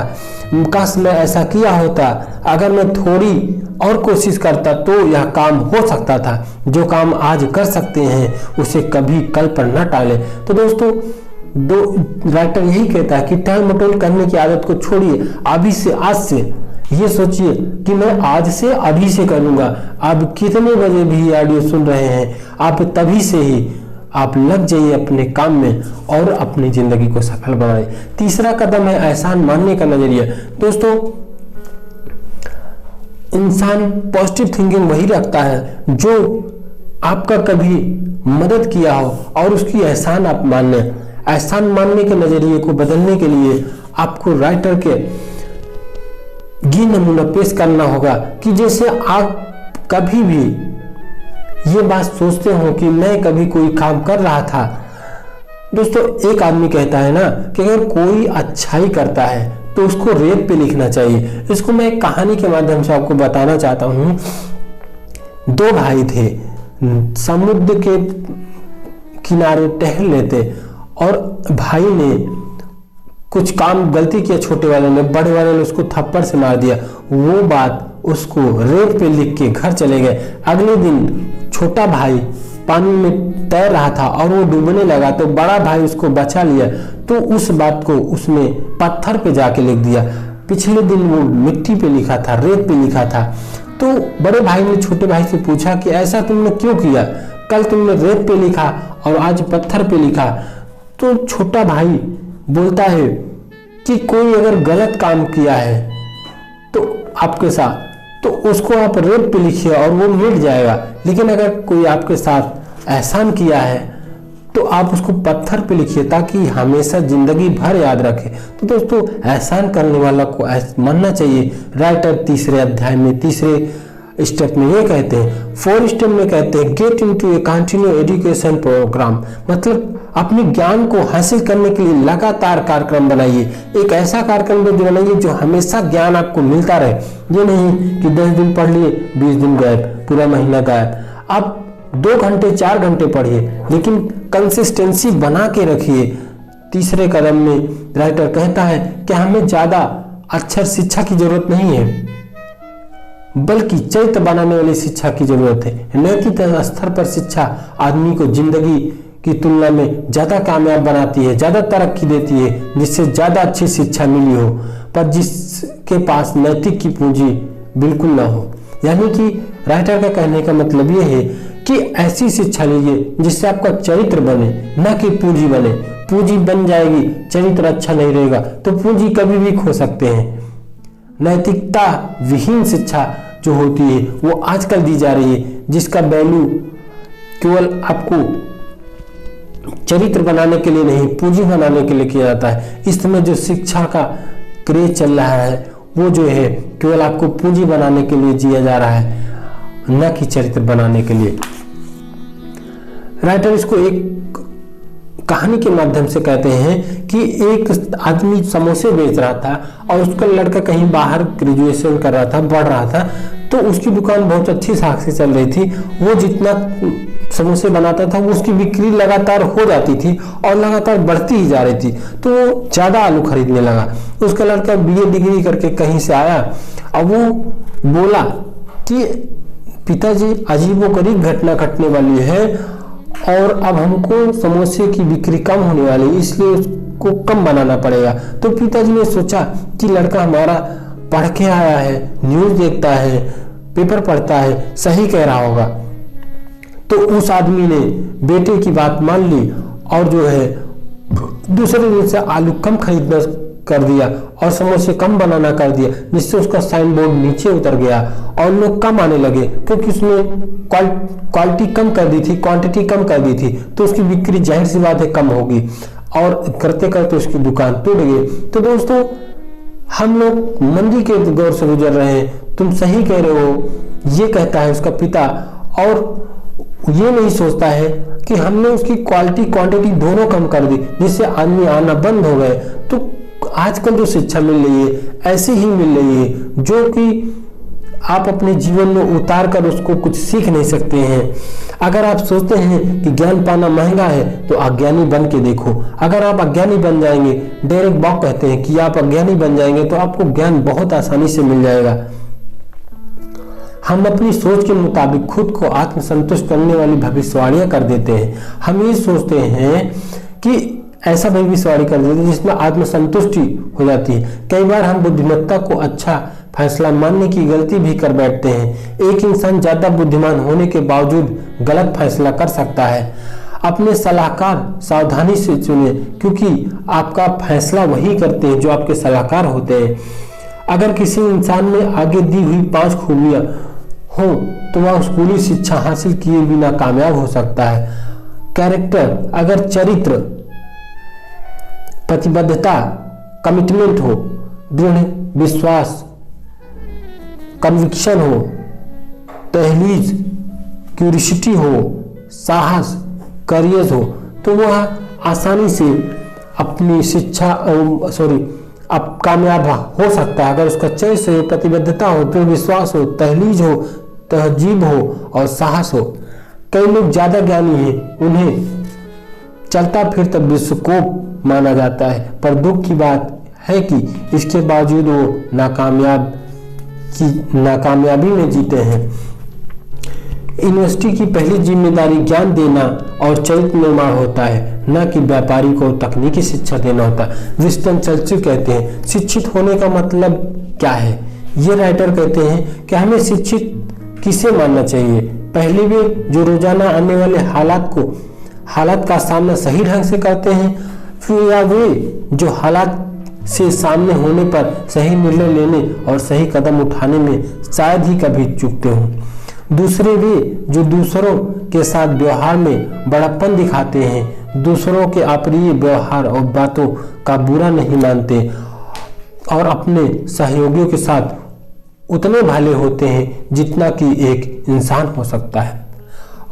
काश मैं ऐसा किया होता, अगर मैं थोड़ी और कोशिश करता तो यह काम हो सकता था। जो काम आज कर सकते हैं उसे कभी कल पर न टालें। तो दोस्तों, राइटर यही कहता है कि टाल मटोल करने की आदत को छोड़िए। अभी से, आज से ये सोचिए कि मैं आज से अभी से करूंगा। आप कितने बजे भी ऑडियो सुन रहे हैं, आप तभी से ही आप लग जाइए अपने काम में और अपनी जिंदगी को सफल बनाइए। तीसरा कदम है एहसान मानने का नजरिया। दोस्तों, इंसान पॉजिटिव थिंकिंग वही रखता है जो आपका कभी मदद किया हो और उसकी एहसान आप मान लें। एहसान मानने के नजरिए को बदलने के लिए आपको राइटर के ये नमूना पेश करना होगा कि जैसे आप कभी भी ये बात सोचते हो कि मैं कभी कोई काम कर रहा था। दोस्तों, एक आदमी कहता है ना कि अगर कोई अच्छाई करता है तो उसको रेत पे लिखना चाहिए। इसको मैं एक कहानी के माध्यम से आपको बताना चाहता हूँ। दो भाई थे, समुद्र के किनारे टहल लेते और भाई ने कुछ काम गलती किया, छोटे वाले ने, बड़े वाले ने उसको थप्पड़ से मार दिया। वो बात उसको रेत पे लिख के घर चले गए। अगले दिन छोटा भाई पानी में तैर रहा था और वो डूबने लगा तो बड़ा भाई उसको बचा लिया, तो उस बात को उसने पत्थर पे जाके लिख दिया। पिछले दिन वो मिट्टी पे लिखा था, रेत पे लिखा था। तो बड़े भाई ने छोटे भाई से पूछा कि ऐसा तुमने क्यों किया? कल तुमने रेत पे लिखा और आज पत्थर पे लिखा। तो छोटा भाई बोलता है कि कोई अगर गलत काम किया है तो आपके साथ, तो उसको आप रेत पे लिखिए और वो मिट जाएगा। लेकिन अगर कोई आपके साथ एहसान किया है तो आप उसको पत्थर पे लिखिए ताकि हमेशा जिंदगी भर याद रखे। तो दोस्तों, एहसान करने वाला को मानना चाहिए। राइटर तीसरे अध्याय में तीसरे स्टेप में ये कहते हैं, 4 स्टेप में कहते हैं गेट इनटू ए कंटिन्यू एजुकेशन प्रोग्राम, मतलब अपने ज्ञान को हासिल करने के लिए लगातार कार्यक्रम बनाइए। एक ऐसा कार्यक्रम बनाइए जो हमेशा ज्ञान आपको मिलता रहे। ये नहीं कि 10 दिन पढ़ लिए 20 दिन गायब, पूरा महीना गायब। आप 2 घंटे 4 घंटे पढ़िए, लेकिन कंसिस्टेंसी बना के रखिए। तीसरे कदम में राइटर कहता है कि हमें ज्यादा अक्षर शिक्षा की जरूरत नहीं है, बल्कि चरित्र बनाने वाली शिक्षा की जरूरत है। नैतिक स्तर पर शिक्षा आदमी को जिंदगी की तुलना में ज्यादा कामयाब बनाती है, ज्यादा तरक्की देती है, जिससे ज्यादा अच्छी शिक्षा मिली हो, पर जिसके पास नैतिक की पूंजी बिल्कुल ना हो। यानी कि राइटर का कहने का मतलब ये है कि ऐसी शिक्षा लीजिए जिससे आपका चरित्र बने, न कि पूंजी बने। पूंजी बन जाएगी, चरित्र अच्छा नहीं रहेगा तो पूंजी कभी भी खो सकते हैं। नैतिकता विहीन शिक्षा जो होती है वो आजकल दी जा रही है, जिसका वैल्यू केवल आपको चरित्र बनाने के लिए नहीं, पूंजी बनाने के लिए किया जाता है। इस समय जो शिक्षा का क्रेज चल रहा है वो जो है केवल आपको पूंजी बनाने के लिए जिया जा रहा है, न कि चरित्र बनाने के लिए। राइटर इसको एक कहानी के माध्यम से कहते हैं कि एक आदमी समोसे बेच रहा था और उसका लड़का कहीं बाहर ग्रेजुएशन कर रहा था, पढ़ रहा था, तो उसकी दुकान बहुत अच्छी साख से चल रही थी। वो जितना समोसे बनाता था वो उसकी बिक्री लगातार हो जाती थी और लगातार बढ़ती ही जा रही थी, तो वो ज्यादा आलू खरीदने लगा। उसका लड़का BA डिग्री करके कहीं से आया और वो बोला कि पिताजी, अजीबोगरीब घटना घटने वाली है और अब हमको समोसे की बिक्री कम होने वाली है, इसलिए उसको कम बनाना पड़ेगा। तो पिताजी ने सोचा कि लड़का हमारा पढ़ के आया है, न्यूज देखता है, पेपर पढ़ता है, सही कह रहा होगा। तो उस आदमी ने बेटे की बात मान ली और जो है दूसरे दिन से आलू कम खरीदना कर दिया और समोसे कम बनाना कर दिया, जिससे उसका साइन बोर्ड नीचे उतर गया और लोग कम आने लगे, क्योंकि उसने क्वालिटी कम कर दी थी, क्वांटिटी कम कर दी थी, तो उसकी बिक्री जाहिर सी बात है कम होगी और करते करते उसकी दुकान टूट गई। तो दोस्तों, हम लोग मंदी के दौर से गुजर रहे हैं, तुम सही कह रहे हो, ये कहता है उसका पिता, और ये नहीं सोचता है कि हमने उसकी क्वालिटी क्वांटिटी दोनों कम कर दी, जिससे आदमी आना बंद हो गए। तो आजकल जो शिक्षा मिल रही है ऐसी ही मिल रही है, जो कि आप अपने जीवन में उतार कर उसको कुछ सीख नहीं सकते हैं। अगर आप सोचते हैं कि ज्ञान पाना महंगा है तो अज्ञानी बन के देखो। अगर आप अज्ञानी बन जाएंगे, डेरेक बॉक कहते हैं कि आप अज्ञानी बन जाएंगे तो आपको ज्ञान बहुत आसानी से मिल जाएगा। हम अपनी सोच के मुताबिक खुद को आत्मसंतुष्ट करने वाली भविष्यवाणियां कर देते हैं। हम ये सोचते हैं कि ऐसा भविष्यवाणी कर देते हैं जिसमें आत्मसंतुष्टि हो जाती है। कई बार हम बुद्धिमत्ता को अच्छा फैसला मानने की गलती भी कर बैठते हैं। एक इंसान ज्यादा बुद्धिमान होने के बावजूद गलत फैसला कर सकता है। अपने सलाहकार सावधानी से चुने, क्योंकि आपका फैसला वही करते हैं जो आपके सलाहकार होते हैं। अगर किसी इंसान में आगे दी हुई 5 खूबियां हो तो वह स्कूली शिक्षा हासिल किए बिना कामयाब हो सकता है। कैरेक्टर, अगर चरित्र, प्रतिबद्धता, कमिटमेंट हो, दृढ़ विश्वास, कन्विक्शन हो, तहलीज, क्यूरियोसिटी हो, साहस, करियर हो, तो वह आसानी से अपनी शिक्षा अब कामयाब हो सकता है अगर उसका चॉइस हो, प्रतिबद्धता हो, दृढ़ विश्वास हो, तहलीज हो, तहजीब हो और साहस हो। कई लोग ज्यादा ज्ञानी हैं, उन्हें चलता फिरता विश्वकोप माना जाता है, पर दुख की बात है कि इसके बावजूद वो नाकामयाबी में जीते हैं। यूनिवर्सिटी की पहली जिम्मेदारी ज्ञान देना और चरित्र निर्माण होता है, न कि व्यापारी को तकनीकी शिक्षा देना होता है। विंस्टन चर्चिल कहते हैं, शिक्षित होने का मतलब क्या है। ये राइटर कहते हैं कि हमें शिक्षित किसे मानना चाहिए। पहले वे जो रोजाना आने वाले हालात का सामना सही ढंग से करते हैं, फिर या वे जो हालात से सामने होने पर सही निर्णय लेने और सही कदम उठाने में शायद ही कभी चूकते हों। दूसरे वे जो दूसरों के साथ व्यवहार में बड़प्पन दिखाते हैं, दूसरों के अप्रिय व्यवहार और बातों का बुरा नहीं मानते और अपने सहयोगियों के साथ उतने भले होते हैं जितना कि एक इंसान हो सकता है।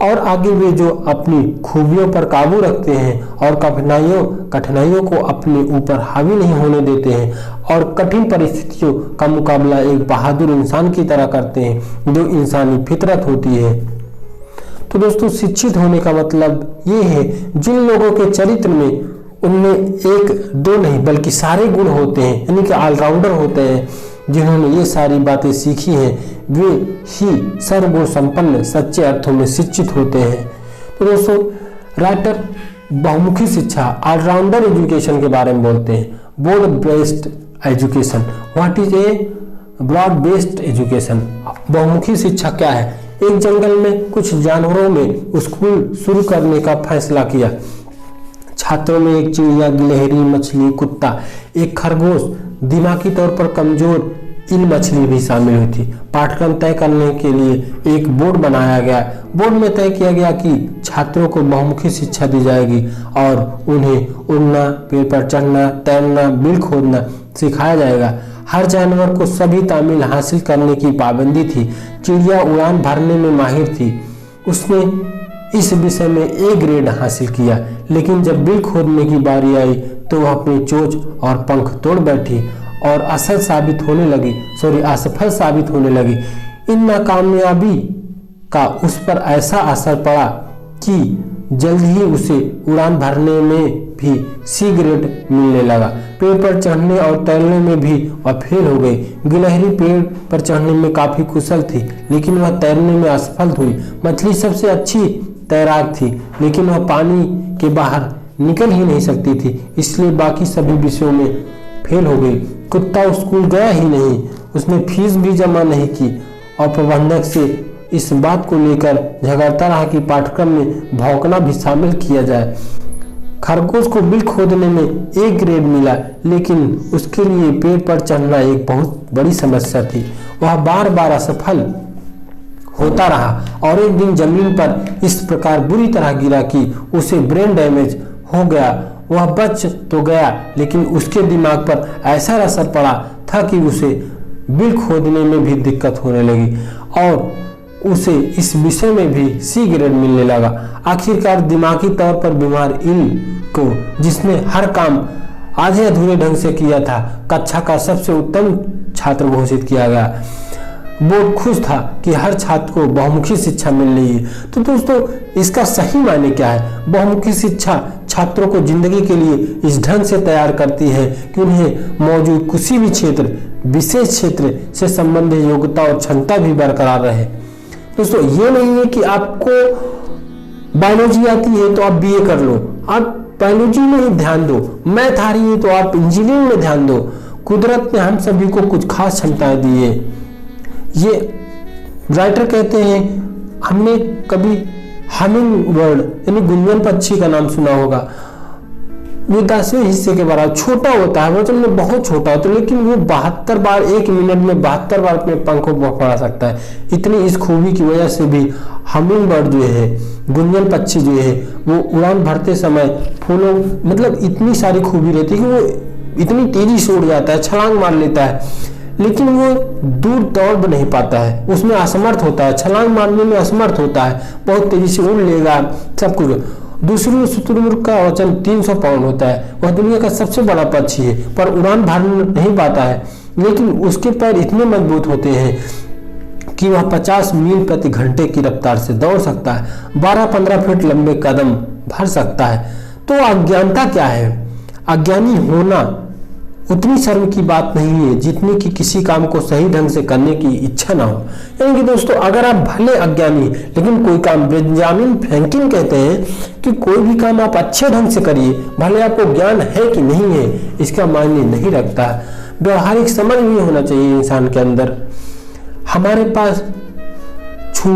और आगे वे जो अपनी खूबियों पर काबू रखते हैं और कठिनाइयों को अपने ऊपर हावी नहीं होने देते हैं और कठिन परिस्थितियों का मुकाबला एक बहादुर इंसान की तरह करते हैं, जो इंसानी फितरत होती है। तो दोस्तों, शिक्षित होने का मतलब ये है जिन लोगों के चरित्र में उनमें एक दो नहीं बल्कि सारे गुण होते हैं, यानी कि ऑलराउंडर होते हैं। जिन्होंने ये सारी बातें सीखी हैं वे ही सर्वगुण संपन्न सच्चे अर्थों में शिक्षित होते हैं। तो दोस्तों, राइटर बहुमुखी शिक्षा, ऑलराउंडर एजुकेशन के बारे में बोलते हैं। Broad based education, what is a broad based education. बहुमुखी शिक्षा क्या है। एक जंगल में कुछ जानवरों में स्कूल शुरू करने का फैसला किया। छात्रों में एक चिड़िया, गिलहरी, मछली, कुत्ता, एक खरगोश, दिमागी तौर पर कमजोर इल मछली भी शामिल हुई थी। पाठ्यक्रम तय करने के लिए एक बोर्ड बनाया गया। बोर्ड में तय किया गया कि छात्रों को बहुमुखी शिक्षा दी जाएगी और उन्हें उड़ना, पेड़ पर चढ़ना, तैरना, बिल खोदना सिखाया जाएगा। हर जानवर को सभी तामील हासिल करने की पाबंदी थी। चिड़िया उड़ान भरने में माहिर थी, उसने इस विषय में ए ग्रेड हासिल किया, लेकिन जब बिल खोदने की बारी आई तो वह अपनी चोंच और पंख तोड़ बैठी और असफल साबित होने लगी। इन नाकामयाबी का उस पर ऐसा असर पड़ा कि जल्द ही उसे उड़ान भरने में भी सी ग्रेड मिलने लगा। पेड़ पर चढ़ने और तैरने में भी वह फेल हो गई। गिलहरी पेड़ पर चढ़ने में काफी कुशल थी, लेकिन वह तैरने में असफल हुई। मछली सबसे अच्छी तैराक थी, लेकिन वह पानी के बाहर निकल ही नहीं सकती थी, इसलिए बाकी सभी विषयों में फेल हो गई। कुत्ता स्कूल गया ही नहीं, उसने फीस भी जमा नहीं की और प्रबंधक से इस बात को लेकर झगड़ता रहा कि पाठ्यक्रम में भौंकना भी शामिल किया जाए। खरगोश को बिल खोदने में एक ग्रेड मिला, लेकिन उसके लिए पेड़ पर चढ़ना एक बहुत बड़ी समस्या थी। वह बार बार असफल होता रहा और एक दिन जमीन पर इस प्रकार बुरी तरह गिरा कि उसे ब्रेन डैमेज हो गया। वह बच तो गया, लेकिन उसके दिमाग पर ऐसा असर पड़ा था कि उसे बिल खोदने में भी दिक्कत होने लगी और उसे इस विषय में भी सी ग्रेड मिलने लगा। आखिरकार दिमागी तौर पर बीमार इल को, जिसने हर काम आधे अधूरे ढंग से किया था, कक्षा का सबसे उत्तम छात्र घोषित किया गया। बोर्ड खुश था कि हर छात्र को बहुमुखी शिक्षा मिल रही है। तो दोस्तों, इसका सही मायने क्या है। बहुमुखी शिक्षा छात्रों को जिंदगी के लिए इस ढंग से तैयार करती है कि उन्हें मौजूद किसी भी क्षेत्र, विशेष क्षेत्र से संबंधित योग्यता और क्षमता भी बरकरार रहे। दोस्तों, ये नहीं है कि आपको बायोलॉजी आती है तो आप बीए कर लो, आप बायोलॉजी में ही ध्यान दो। मैथ आ रही है तो आप इंजीनियरिंग में ध्यान दो। कुदरत ने हम सभी को कुछ खास क्षमताएं दी है। ये राइटर कहते हैं, हमने कभी हमिंग बर्ड यानी गुंजन पक्षी का नाम सुना होगा। वो 10वें हिस्से के बराबर छोटा होता है, वजन में बहुत छोटा होता है, लेकिन वो 72 बार एक मिनट में 72 बार अपने पंखों को फड़ा सकता है। इतनी इस खूबी की वजह से भी हमिंग बर्ड जो है, गुंजन पक्षी जो है, वो उड़ान भरते समय फूलों इतनी सारी खूबी रहती है कि वो इतनी तेजी से उड़ जाता है, छलांग मार लेता है। लेकिन वो दूर दौड़ नहीं पाता है, उसमें असमर्थ होता है, छलांग मारने में असमर्थ होता है, बहुत तेजी से उड़ लेगा सब कुछ। दूसरी शुतुरमुर्ग का वजन 300 पाउंड होता है, वह दुनिया का सबसे बड़ा पक्षी है, पर उड़ान भर नहीं पाता है, लेकिन उसके पैर इतने मजबूत होते हैं कि वह 50 मील प्रति घंटे की रफ्तार से दौड़ सकता है, 12-15 फीट लंबे कदम भर सकता है। तो अज्ञानता क्या है? अज्ञानी होना उतनी शर्म की बात नहीं है जितनी कि किसी काम को सही ढंग से करने की इच्छा ना हो। यानी कि दोस्तों, अगर आप भले अज्ञानी लेकिन कोई काम, बेंजामिन फ्रैंकलिन कहते हैं कि कोई भी काम आप अच्छे ढंग से करिए, भले आपको ज्ञान है कि नहीं है इसका मायने नहीं रखता। व्यवहारिक समझ भी होना चाहिए इंसान के अंदर। हमारे पास छू,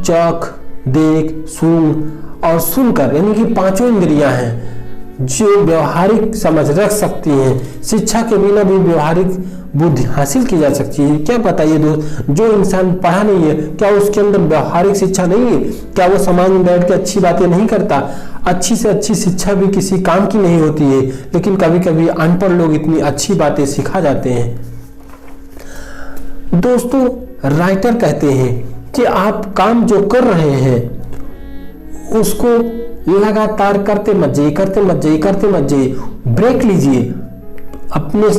चख, देख, सुन और सुनकर यानी कि 5 इंद्रियां हैं जो व्यवहारिक समझ रख सकती हैं। शिक्षा के बिना भी व्यवहारिक बुद्धि हासिल की जा सकती है। क्या पता ये दोस्त, जो इंसान पढ़ा नहीं है, क्या उसके अंदर व्यवहारिक शिक्षा नहीं है? क्या वो समाज में बैठ के अच्छी बातें नहीं करता? अच्छी से अच्छी शिक्षा भी किसी काम की नहीं होती है, लेकिन कभी कभी अनपढ़ लोग इतनी अच्छी बातें सिखा जाते हैं। दोस्तों, राइटर कहते हैं कि आप काम जो कर रहे हैं उसको लगातार करते मत जाइए, ब्रेक लीजिए। अपने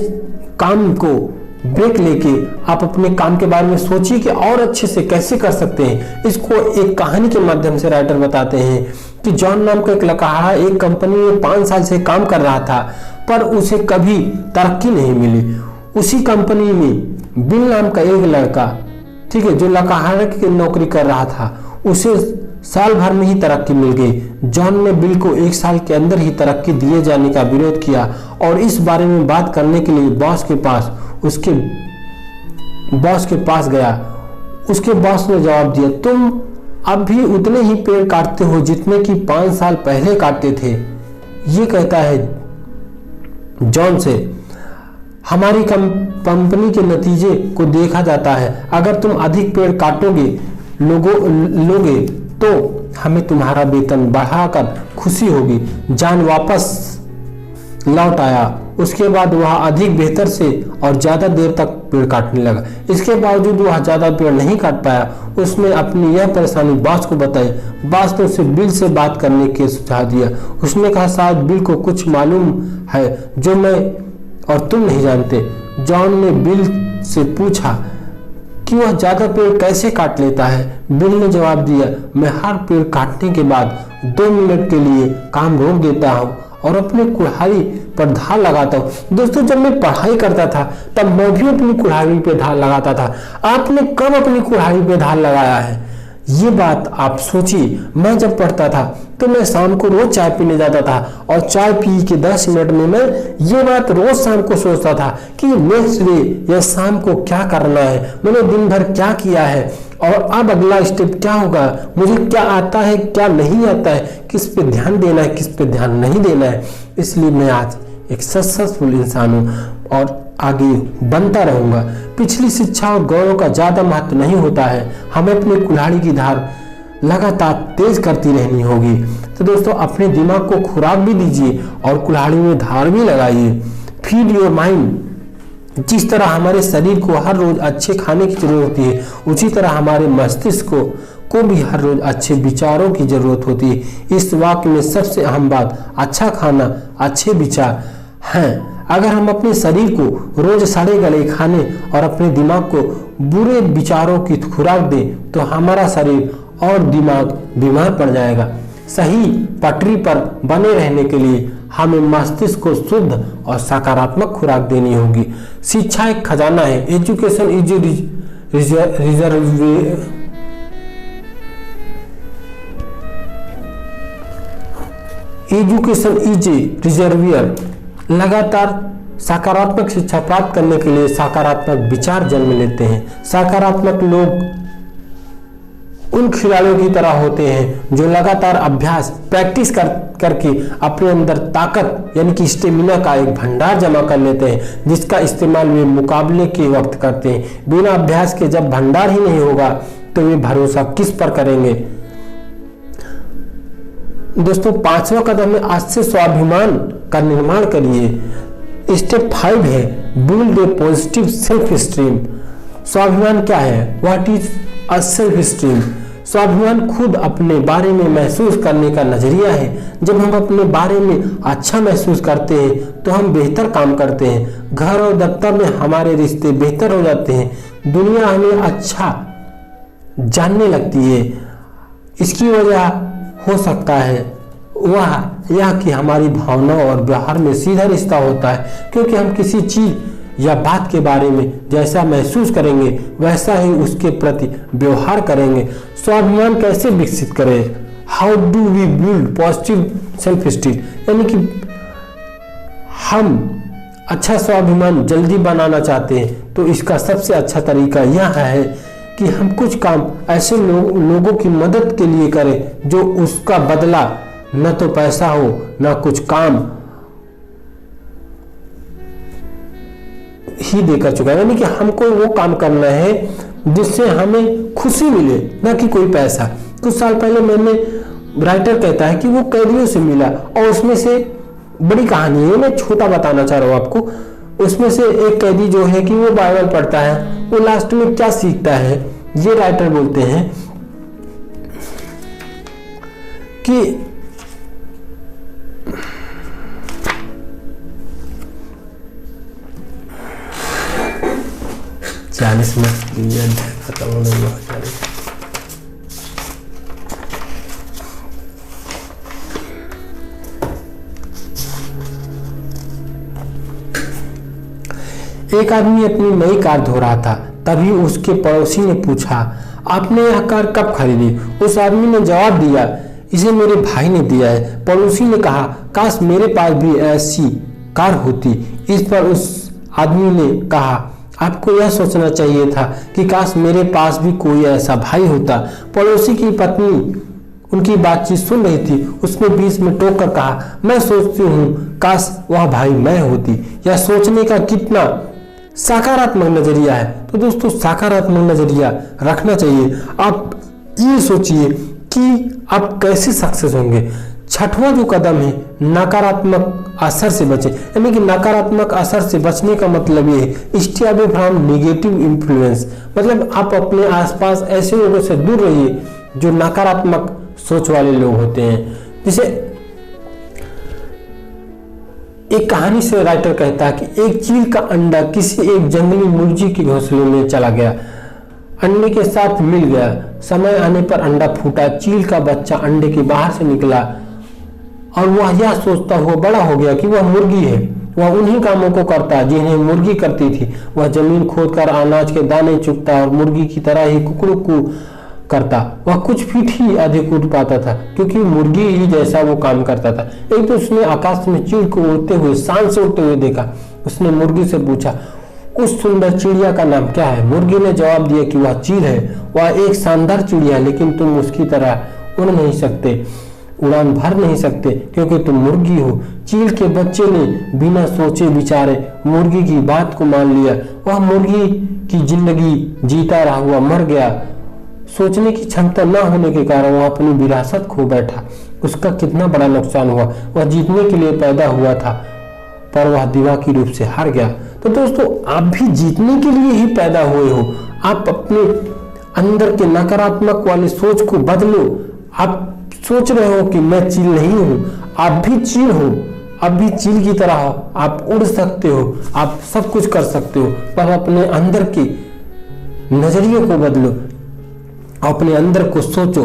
काम को ब्रेक लेके आप अपने काम के बारे में सोचिए कि और अच्छे से कैसे कर सकते हैं। इसको एक कहानी के माध्यम से राइटर बताते हैं कि जॉन नाम का एक लड़का एक कंपनी में 5 साल से काम कर रहा था, पर उसे कभी तरक्की नहीं मिली। उसी कंपनी में बिल नाम का एक लड़का, ठीक है, जो लड़का की नौकरी कर रहा था, उसे साल भर में ही तरक्की मिल गई। जॉन ने बिल को 1 साल के अंदर ही तरक्की दिए जाने का विरोध किया और इस बारे में बात करने के लिए उसके बॉस के पास गया। उसके बॉस ने जवाब दिया, तुम अब भी उतने ही पेड़ काटते हो जितने कि 5 साल पहले काटते थे। ये कहता है जॉन से, हमारी कंपनी के नतीजे को देखा जाता है। अगर तुम अधिक पेड़ काटोगे लोगे तो हमें तुम्हारा वेतन बढ़ाकर खुशी होगी। जॉन वापस लौट आया। उसके बाद वह अधिक बेहतर से और ज्यादा देर तक पेड़ काटने लगा। इसके बावजूद वह ज्यादा पेड़ नहीं काट पाया। उसने अपनी यह परेशानी बॉस को बताई। बॉस ने उसे बिल से बात करने के सुझाव दिया। उसने कहा, शायद बिल को कुछ मालूम है जो मैं और तुम नहीं जानते। जॉन ने बिल से पूछा कि वह ज्यादा पेड़ कैसे काट लेता है। बिल ने जवाब दिया, मैं हर पेड़ काटने के बाद 2 मिनट के लिए काम रोक देता हूँ और अपने कुल्हाड़ी पर धार लगाता हूँ। दोस्तों, जब मैं पढ़ाई करता था तब मैं भी अपनी कुल्हाड़ी पे धार लगाता था। आपने कब अपनी कुल्हाड़ी पे धार लगाया है? ये बात आप सोचिए। मैं जब पढ़ता था तो मैं शाम को रोज चाय पीने जाता था और चाय पी के 10 मिनट में मैं ये बात रोज शाम को सोचता था कि नेक्स्ट डे या शाम को क्या करना है, मैंने दिन भर क्या किया है और अब अगला स्टेप क्या होगा, मुझे क्या आता है क्या नहीं आता है, किस पे ध्यान देना है किस पे ध्यान नहीं देना है। इसलिए मैं आज एक सक्सेसफुल इंसान हूँ और आगे बनता रहूंगा। पिछली शिक्षा और गौरव का ज्यादा महत्व नहीं होता है, हमें अपनी कुल्हाड़ी की धार लगातार तेज करती रहनी होगी। तो दोस्तों, अपने दिमाग को खुराक भी दीजिए और कुल्हाड़ी में धार भी लगाइए। Feed your mind. जिस तरह हमारे शरीर को हर रोज अच्छे खाने की जरूरत होती है, उसी तरह हमारे मस्तिष्क को भी हर रोज अच्छे विचारों की जरूरत होती है। इस वाक्य में सबसे अहम बात अच्छा खाना, अच्छे विचार हैं। अगर हम अपने शरीर को रोज सड़े गले खाने और अपने दिमाग को बुरे विचारों की खुराक दें तो हमारा शरीर और दिमाग बीमार पड़ जाएगा। सही पटरी पर बने रहने के लिए हमें मस्तिष्क को शुद्ध और सकारात्मक खुराक देनी होगी। शिक्षा एक खजाना है। Education is reservoir. लगातार सकारात्मक शिक्षा प्राप्त करने के लिए सकारात्मक विचार जन्म लेते हैं। सकारात्मक लोग उन खिलाड़ियों की तरह होते हैं जो लगातार अभ्यास प्रैक्टिस करके अपने अंदर ताकत यानी कि स्टेमिना का एक भंडार जमा कर लेते हैं, जिसका इस्तेमाल वे मुकाबले के वक्त करते हैं। बिना अभ्यास के जब भंडार ही नहीं होगा तो वे भरोसा किस पर करेंगे। दोस्तों, 5वां कदम है आज से स्वाभिमान का निर्माण करिए। स्टेप 5 है build a positive self steam. स्वाभिमान क्या है? What is a self esteem? स्वाभिमान खुद अपने बारे में महसूस करने का नजरिया है। जब हम अपने बारे में अच्छा महसूस करते हैं तो हम बेहतर काम करते हैं। घर और दफ्तर में हमारे रिश्ते बेहतर हो जाते हैं। दुनिया हमें अच्छा जानने लगती है। इसकी वजह हो सकता है वह यह कि हमारी भावनाओं और व्यवहार में सीधा रिश्ता होता है, क्योंकि हम किसी चीज या बात के बारे में जैसा महसूस करेंगे वैसा ही उसके प्रति व्यवहार करेंगे। स्वाभिमान कैसे विकसित करें? How do we build positive self esteem? यानी कि हम अच्छा स्वाभिमान जल्दी बनाना चाहते हैं तो इसका सबसे अच्छा तरीका यह है कि हम कुछ काम ऐसे लोगों की मदद के लिए करें जो उसका बदला न तो पैसा हो न कुछ काम ही देकर चुका है। यानी कि हमको वो काम करना है जिससे हमें खुशी मिले, न कि कोई पैसा। कुछ साल पहले मैंने राइटर कहता है कि वो कैदियों से मिला और उसमें से बड़ी कहानी है, मैं छोटा बताना चाह रहा हूँ आपको। उसमें से एक कैदी जो है कि वो बाइबल पढ़ता है, वो लास्ट में क्या सीखता है ये राइटर बोलते हैं कि 40 मिनट खत्म होने में हो जाएगा। एक आदमी अपनी नई कार धो रहा था, तभी उसके पड़ोसी ने पूछा, आपने यह कार कब खरीदी? उस आदमी ने जवाब दिया, इसे मेरे भाई ने दिया है। पड़ोसी ने कहा, काश मेरे पास भी ऐसी कार होती। इस पर उस आदमी ने कहा, आपको यह सोचना चाहिए था कि काश मेरे पास भी कोई ऐसा भाई होता। पड़ोसी की पत्नी उनकी बातचीत सुन रही थी। उसने बीच में टोक कर कहा, मैं सोचती हूँ काश वह भाई मैं होती। यह सोचने का कितना सकारात्मक नजरिया है। तो दोस्तों सकारात्मक नजरिया रखना चाहिए। आप ये सोचिए कि आप कैसे सक्सेस होंगे। छठवां जो कदम है, नकारात्मक असर से बचें। यानी कि नकारात्मक असर से बचने का मतलब ये है stay away from negative influence. मतलब आप अपने आसपास ऐसे लोगों से दूर रहिए जो नकारात्मक सोच वाले लोग होते हैं। जैसे एक कहानी से राइटर कहता है कि एक चील का अंडा किसी एक जंगली मुर्गी के घोंसले में चला गया, अंडे के साथ मिल गया। समय आने पर अंडा फूटा, चील का बच्चा अंडे के बाहर से निकला और वह यह सोचता हुआ बड़ा हो गया कि वह मुर्गी है। वह उन्हीं कामों को करता जिन्हें मुर्गी करती थी। वह जमीन खोदकर अनाज के दाने चुगता और मुर्गी की तरह ही कुकड़ू करता। वह कुछ फीट ही अधिक उड़ पाता था क्योंकि मुर्गी ही जैसा वो काम करता था। एक तो उसने आकाश में चील को उड़ते हुए, शान से उड़ते हुए देखा। उसने मुर्गी से पूछा, उस सुंदर चिड़िया का नाम क्या है? मुर्गी ने जवाब दिया कि वह चील है। वह एक शानदार चिड़िया है, लेकिन तुम उसकी तरह उड़ नहीं सकते, उड़ान भर नहीं सकते क्योंकि तुम मुर्गी हो। चील के बच्चे ने बिना सोचे विचारे मुर्गी की बात को मान लिया। वह मुर्गी की जिंदगी जीता रहा हुआ मर गया। सोचने की क्षमता न होने के कारण वह अपनी विरासत खो बैठा। उसका कितना बड़ा नुकसान हुआ। वह जीतने के लिए पैदा हुआ था पर वह दिमागी रूप से हार गया। तो दोस्तों आप भी जीतने के लिए ही पैदा हुए हो। आप अपने अंदर के नकारात्मक वाली सोच को बदलो। आप सोच रहे हो कि मैं चील नहीं हूँ, आप भी चील हो। आप भी चील की तरह हो, आप उड़ सकते हो, आप सब कुछ कर सकते हो। पर अपने अंदर के नजरिए को बदलो, अपने अंदर को सोचो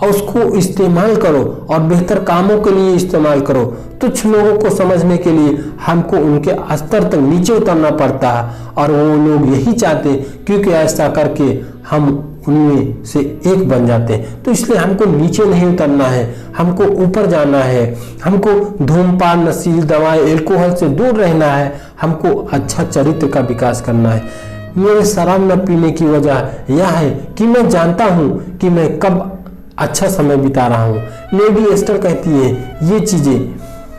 और उसको इस्तेमाल करो और बेहतर कामों के लिए इस्तेमाल करो। तुच्छ लोगों को समझने के लिए हमको उनके स्तर तक नीचे उतरना पड़ता है और वो लोग यही चाहते हैं क्योंकि ऐसा करके हम उनमें से एक बन जाते हैं। तो इसलिए हमको नीचे नहीं उतरना है, हमको ऊपर जाना है। हमको धूमपान, नशीली दवाएं, एल्कोहल से दूर रहना है। हमको अच्छा चरित्र का विकास करना है। मेरे शराब न पीने की वजह यह है कि मैं जानता हूं कि मैं कब अच्छा समय बिता रहा हूं। लेडी एस्टर कहती है ये चीजें,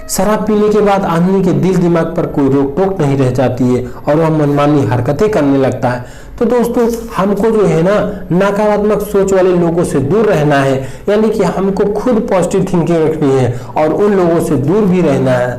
शराब पीने के बाद आदमी के दिल दिमाग पर कोई रोक टोक नहीं रह जाती है और वह मनमानी हरकतें करने लगता है। तो दोस्तों हमको जो है ना नकारात्मक सोच वाले लोगों से दूर रहना है। यानी कि हमको खुद पॉजिटिव थिंकिंग रखनी है और उन लोगों से दूर भी रहना है।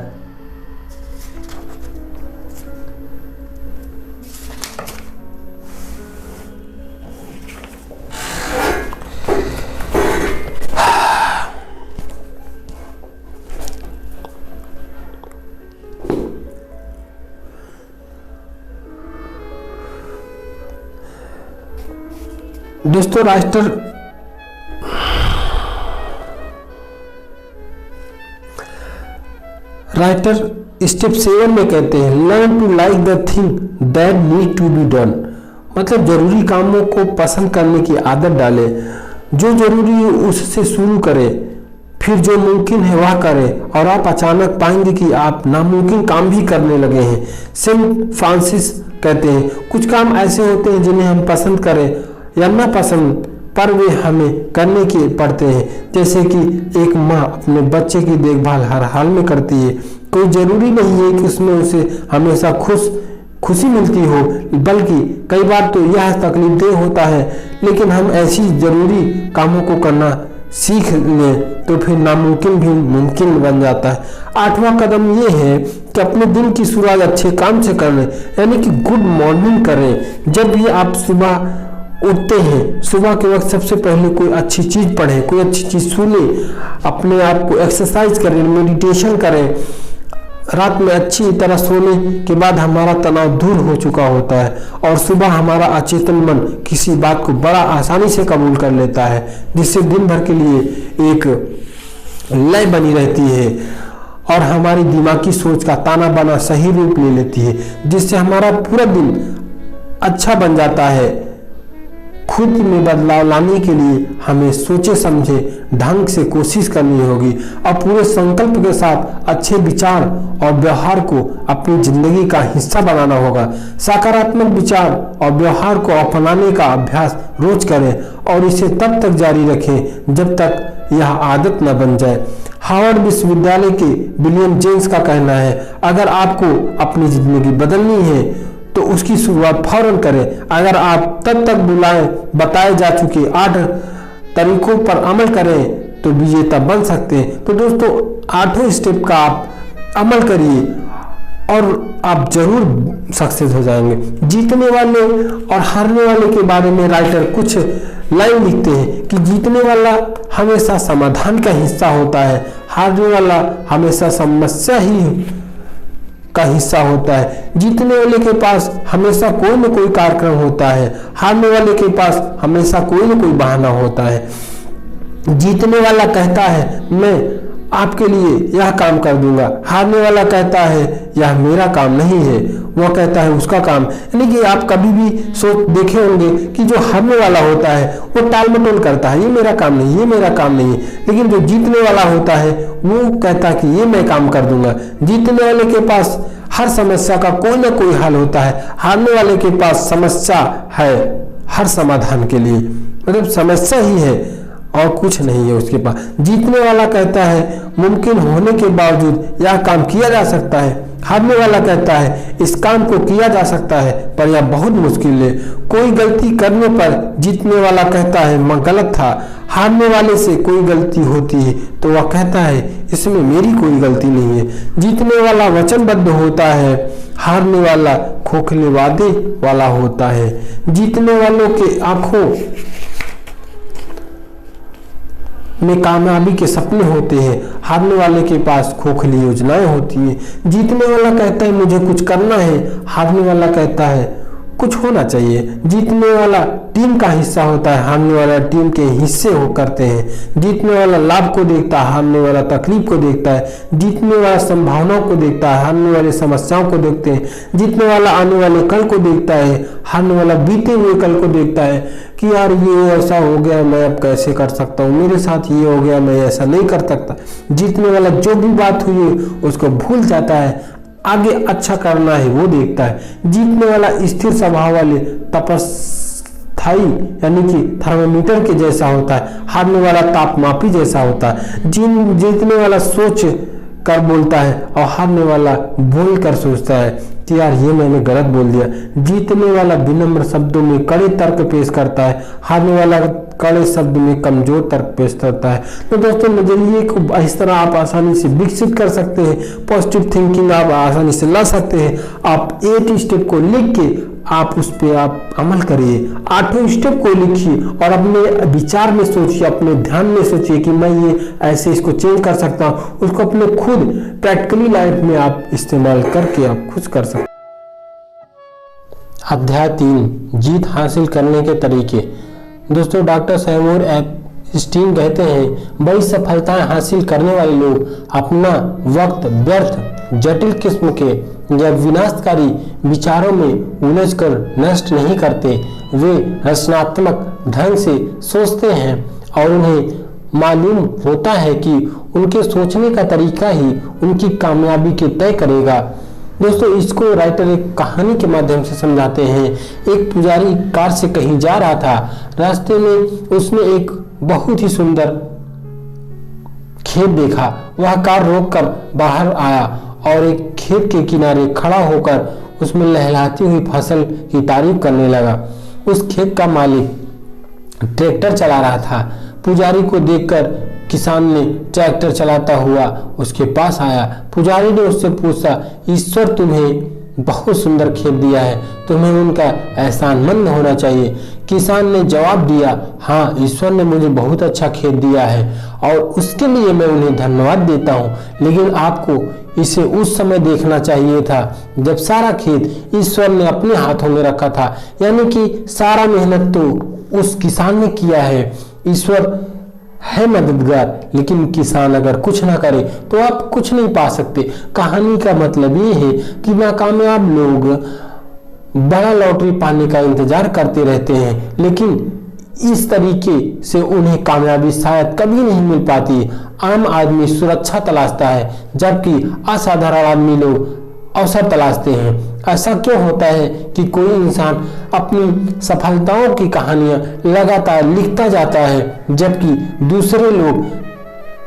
दोस्तों राइटर स्टेप 7 में कहते हैं learn to like the thing that need to be done. मतलब जरूरी कामों को पसंद करने की आदत डालें, जो जरूरी है उससे शुरू करें, फिर जो मुमकिन है वह करें और आप अचानक पाएंगे कि आप नामुमकिन काम भी करने लगे हैं। सेंट फ्रांसिस कहते हैं कुछ काम ऐसे होते हैं जिन्हें हम पसंद करें या ना पसंद पर वे हमें करने के पड़ते हैं। जैसे कि एक माँ अपने बच्चे की देखभाल हर हाल में करती है। कोई जरूरी नहीं है कि उसमें उसे हमेशा खुशी मिलती हो, बल्कि कई बार तो यह तकलीफदेह होता है, लेकिन हम ऐसी जरूरी कामों को करना सीख लें तो फिर नामुमकिन भी मुमकिन बन जाता है। 8वां कदम ये है कि अपने दिन की शुरुआत अच्छे काम से करें, यानी कि गुड मॉर्निंग करें। जब भी आप सुबह उठते हैं, सुबह के वक्त सबसे पहले कोई अच्छी चीज़ पढ़ें, कोई अच्छी चीज़ सुने, अपने आप को एक्सरसाइज करें, मेडिटेशन करें। रात में अच्छी तरह सोने के बाद हमारा तनाव दूर हो चुका होता है और सुबह हमारा अचेतन मन किसी बात को बड़ा आसानी से कबूल कर लेता है, जिससे दिन भर के लिए एक लय बनी रहती है और हमारी दिमागी सोच का ताना बाना सही रूप ले लेती है, जिससे हमारा पूरा दिन अच्छा बन जाता है। खुद में बदलाव लाने के लिए हमें सोचे समझे ढंग से कोशिश करनी होगी और पूरे संकल्प के साथ अच्छे विचार और व्यवहार को अपनी जिंदगी का हिस्सा बनाना होगा। सकारात्मक विचार और व्यवहार को अपनाने का अभ्यास रोज करें और इसे तब तक जारी रखें जब तक यह आदत न बन जाए। हार्वर्ड विश्वविद्यालय के विलियम जेम्स का कहना है, अगर आपको अपनी जिंदगी बदलनी है तो उसकी शुरुआत फौरन करें। अगर आप तब तक बताए जा चुके 8 तरीकों पर अमल करें तो विजेता बन सकते हैं। तो दोस्तों 8 स्टेप का आप अमल करिए और आप जरूर सक्सेस हो जाएंगे। जीतने वाले और हारने वाले के बारे में राइटर कुछ लाइन लिखते हैं कि जीतने वाला हमेशा समाधान का हिस्सा होता है, हारने वाला हमेशा समस्या ही का हिस्सा होता है। जीतने वाले के पास हमेशा कोई न कोई कार्यक्रम होता है, हारने वाले के पास हमेशा कोई न कोई बहाना होता है। जीतने वाला कहता है मैं आपके लिए यह काम कर दूंगा, हारने वाला कहता है यह मेरा काम नहीं है, वह कहता है उसका काम। यानी कि आप कभी भी सोच देखे होंगे कि जो हारने वाला होता है वो टाल मटोल करता है, ये मेरा काम नहीं, ये मेरा काम नहीं है, लेकिन जो जीतने वाला होता है वो कहता है कि ये मैं काम कर दूंगा। जीतने वाले के पास हर समस्या का कोई ना कोई हल होता है, हारने वाले के पास समस्या है हर समाधान के लिए, मतलब समस्या ही है और कुछ नहीं है उसके पास। जीतने वाला कहता है मुमकिन होने के बावजूद यह काम किया जा सकता है, हारने वाला कहता है इस काम को किया जा सकता है पर यह बहुत मुश्किल है। कोई गलती करने पर जीतने वाला कहता है मैं गलत था, हारने वाले से कोई गलती होती है तो वह कहता है इसमें मेरी कोई गलती नहीं है। जीतने वाला वचनबद्ध होता है, हारने वाला खोखले वादे वाला होता है। जीतने वालों के आंखों में कामयाबी के सपने होते हैं, हारने वाले के पास खोखली योजनाएं होती हैं। जीतने वाला कहता है मुझे कुछ करना है, हारने वाला कहता है कुछ होना चाहिए। जीतने वाला टीम का हिस्सा होता है, हारने वाला टीम के हिस्से हो करते हैं। जीतने वाला लाभ को देखता है, हारने वाला तकलीफ को देखता है। जीतने वाला संभावनाओं को देखता है, हारने वाले समस्याओं को देखते हैं। जीतने वाला आने वाले कल को देखता है, हारने वाला बीते हुए कल को देखता है कि यार ये ऐसा हो गया मैं अब कैसे कर सकता हूँ, मेरे साथ ये हो गया मैं ऐसा नहीं कर सकता। जीतने वाला जो भी बात हुई है उसको भूल जाता है, आगे अच्छा करना है वो देखता है। जीतने वाला स्थिर स्वभाव वाले तपस्थाई यानी कि थर्मामीटर के जैसा होता है, हारने वाला तापमापी जैसा होता है। जीतने वाला सोच कर बोलता है और हारने वाला बोल कर सोचता है कि यार ये मैंने गलत बोल दिया। जीतने वाला विनम्र शब्दों में कड़े तर्क पेश करता है, हारने वाला कड़े शब्द में कमजोर तर्क पेश करता है। तो दोस्तों नजरिए को इस तरह आप आसानी से विकसित कर सकते हैं, पॉजिटिव थिंकिंग आप आसानी से ला सकते हैं। आप 8 स्टेप को लिख के आप उस पर आप अमल करिए, 8 स्टेप को लिखिए और अपने विचार में सोचिए, अपने ध्यान में सोचिए कि मैं ये ऐसे इसको चेंज कर सकता हूँ। उसको अपने खुद प्रैक्टिकली लाइफ में आप इस्तेमाल करके आप खुश कर सकते हैं। अध्याय 3 जीत हासिल करने के तरीके। दोस्तों डॉक्टर सैमुअल एप्स्टीन कहते हैं, बड़ी सफलताएं हासिल करने वाले लोग अपना वक्त व्यर्थ जटिल किस्म के या विनाशकारी विचारों में उलझकर नष्ट नहीं करते। वे रचनात्मक ढंग से सोचते हैं और उन्हें मालूम होता है कि उनके सोचने का तरीका ही उनकी कामयाबी के तय करेगा। दोस्तों इसको राइटर एक कहानी के माध्यम से समझाते हैं। एक पुजारी कार से कहीं जा रहा था। रास्ते में उसने एक बहुत ही सुंदर खेत देखा। वह कार रोककर बाहर आया और एक खेत के किनारे खड़ा होकर उसमें लहलहाती हुई फसल की तारीफ करने लगा। उस खेत का मालिक ट्रैक्टर चला रहा था। पुजारी को देखकर किसान ने ट्रैक्टर चलाता हुआ उसके पास आया। पुजारी ने उससे पूछा, ईश्वर तुम्हें बहुत सुंदर खेत दिया है, तुम्हें उनका एहसानमंद होना चाहिए। किसान ने जवाब दिया, हाँ, ईश्वर ने मुझे बहुत अच्छा खेत दिया है और उसके लिए मैं उन्हें धन्यवाद देता हूँ, लेकिन आपको इसे उस समय देखना चाहिए था जब सारा खेत ईश्वर ने अपने हाथों में रखा था। यानी कि सारा मेहनत तो उस किसान ने किया है। ईश्वर है मददगार, लेकिन किसान अगर कुछ ना करे तो आप कुछ नहीं पा सकते। कहानी का मतलब ये है कि नाकामयाब लोग बड़ा लॉटरी पाने का इंतजार करते रहते हैं, लेकिन इस तरीके से उन्हें कामयाबी शायद कभी नहीं मिल पाती। आम आदमी सुरक्षा तलाशता है, जबकि असाधारण आदमी लोग अवसर तलाशते हैं। ऐसा क्यों होता है कि कोई इंसान अपनी सफलताओं की कहानियां लगातार लिखता जाता है, जबकि दूसरे लोग